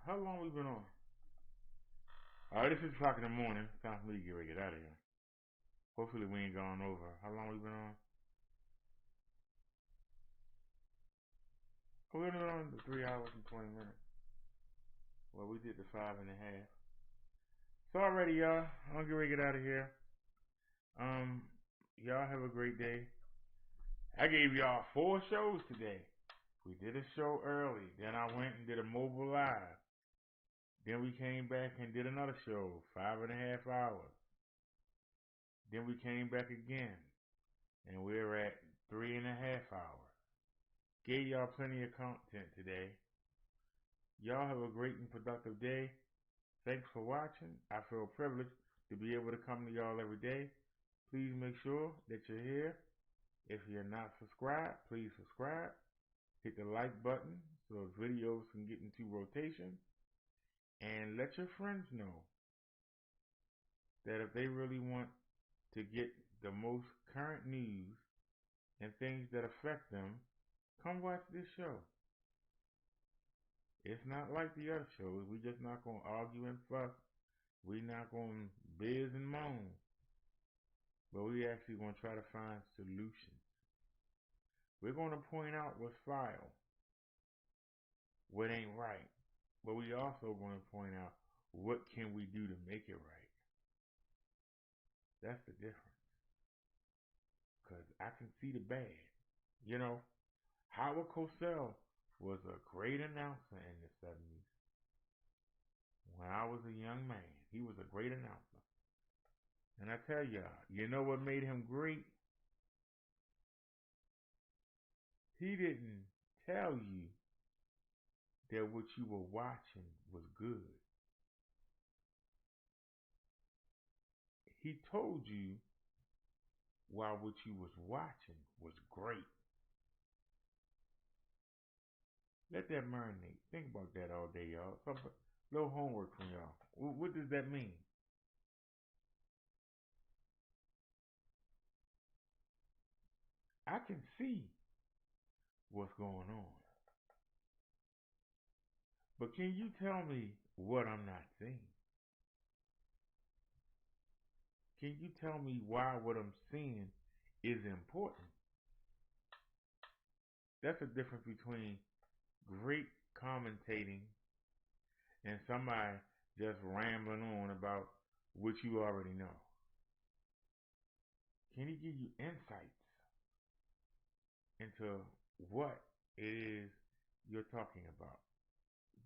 How long we been on? Alright, this is o'clock in the morning. Time for me to get ready to get out of here. Hopefully we ain't gone over. How long we been on? We've been on for 3 hours and 20 minutes. Well, we did the 5.5. So already, y'all, I'm gonna get ready to get out of here. Y'all have a great day. I gave y'all 4 shows today. We did a show early. Then I went and did a mobile live. Then we came back and did another show, 5.5 hours. Then we came back again, and we're at 3.5 hours. Gave y'all plenty of content today. Y'all have a great and productive day. Thanks for watching. I feel privileged to be able to come to y'all every day. Please make sure that you're here. If you're not subscribed, please subscribe. Hit the like button so videos can get into rotation. And let your friends know that if they really want to get the most current news and things that affect them, come watch this show. It's not like the other shows. We're just not going to argue and fuss. We're not going to biz and moan. But we actually going to try to find solutions. We're going to point out what's foul, what ain't right. But we also going to point out what can we do to make it right. That's the difference. Because I can see the bad. You know, Howard Cosell was a great announcer in the 70s. When I was a young man, he was a great announcer. And I tell y'all, you know what made him great? He didn't tell you that what you were watching was good. He told you why what you was watching was great. Let that marinate. Think about that all day, y'all. Some little homework from y'all. What does that mean? I can see what's going on. But can you tell me what I'm not seeing? Can you tell me why what I'm seeing is important. That's the difference between great commentating and somebody just rambling on about what you already know. Can he give you insights into what it is you're talking about?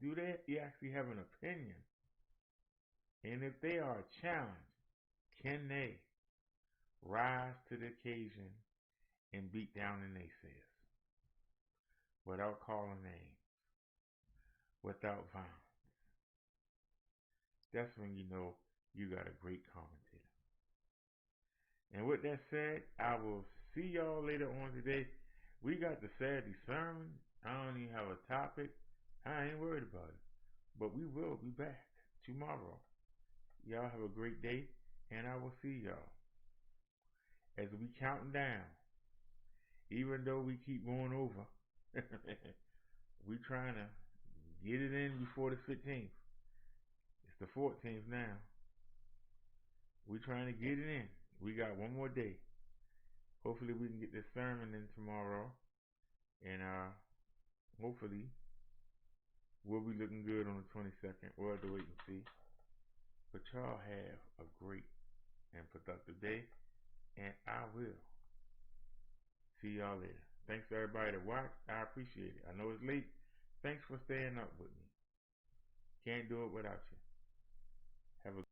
Do they actually have an opinion? And if they are challenged, can they rise to the occasion and beat down the naysayers without calling names, without violence? That's when you know you got a great commentator. And with that said, I will see y'all later on today. We got the Saturday sermon. I don't even have a topic. I ain't worried about it. But we will be back tomorrow. Y'all have a great day, and I will see y'all. As we counting down, even though we keep going over, we trying to get it in before the 15th. It's the 14th now. We trying to get it in. We got one more day. Hopefully we can get this sermon in tomorrow, and hopefully we'll be looking good on the 22nd. We'll have to wait and see. But y'all have a great and productive day, and I will see y'all later. Thanks to everybody that watched. I appreciate it. I know it's late. Thanks for staying up with me. Can't do it without you. Have a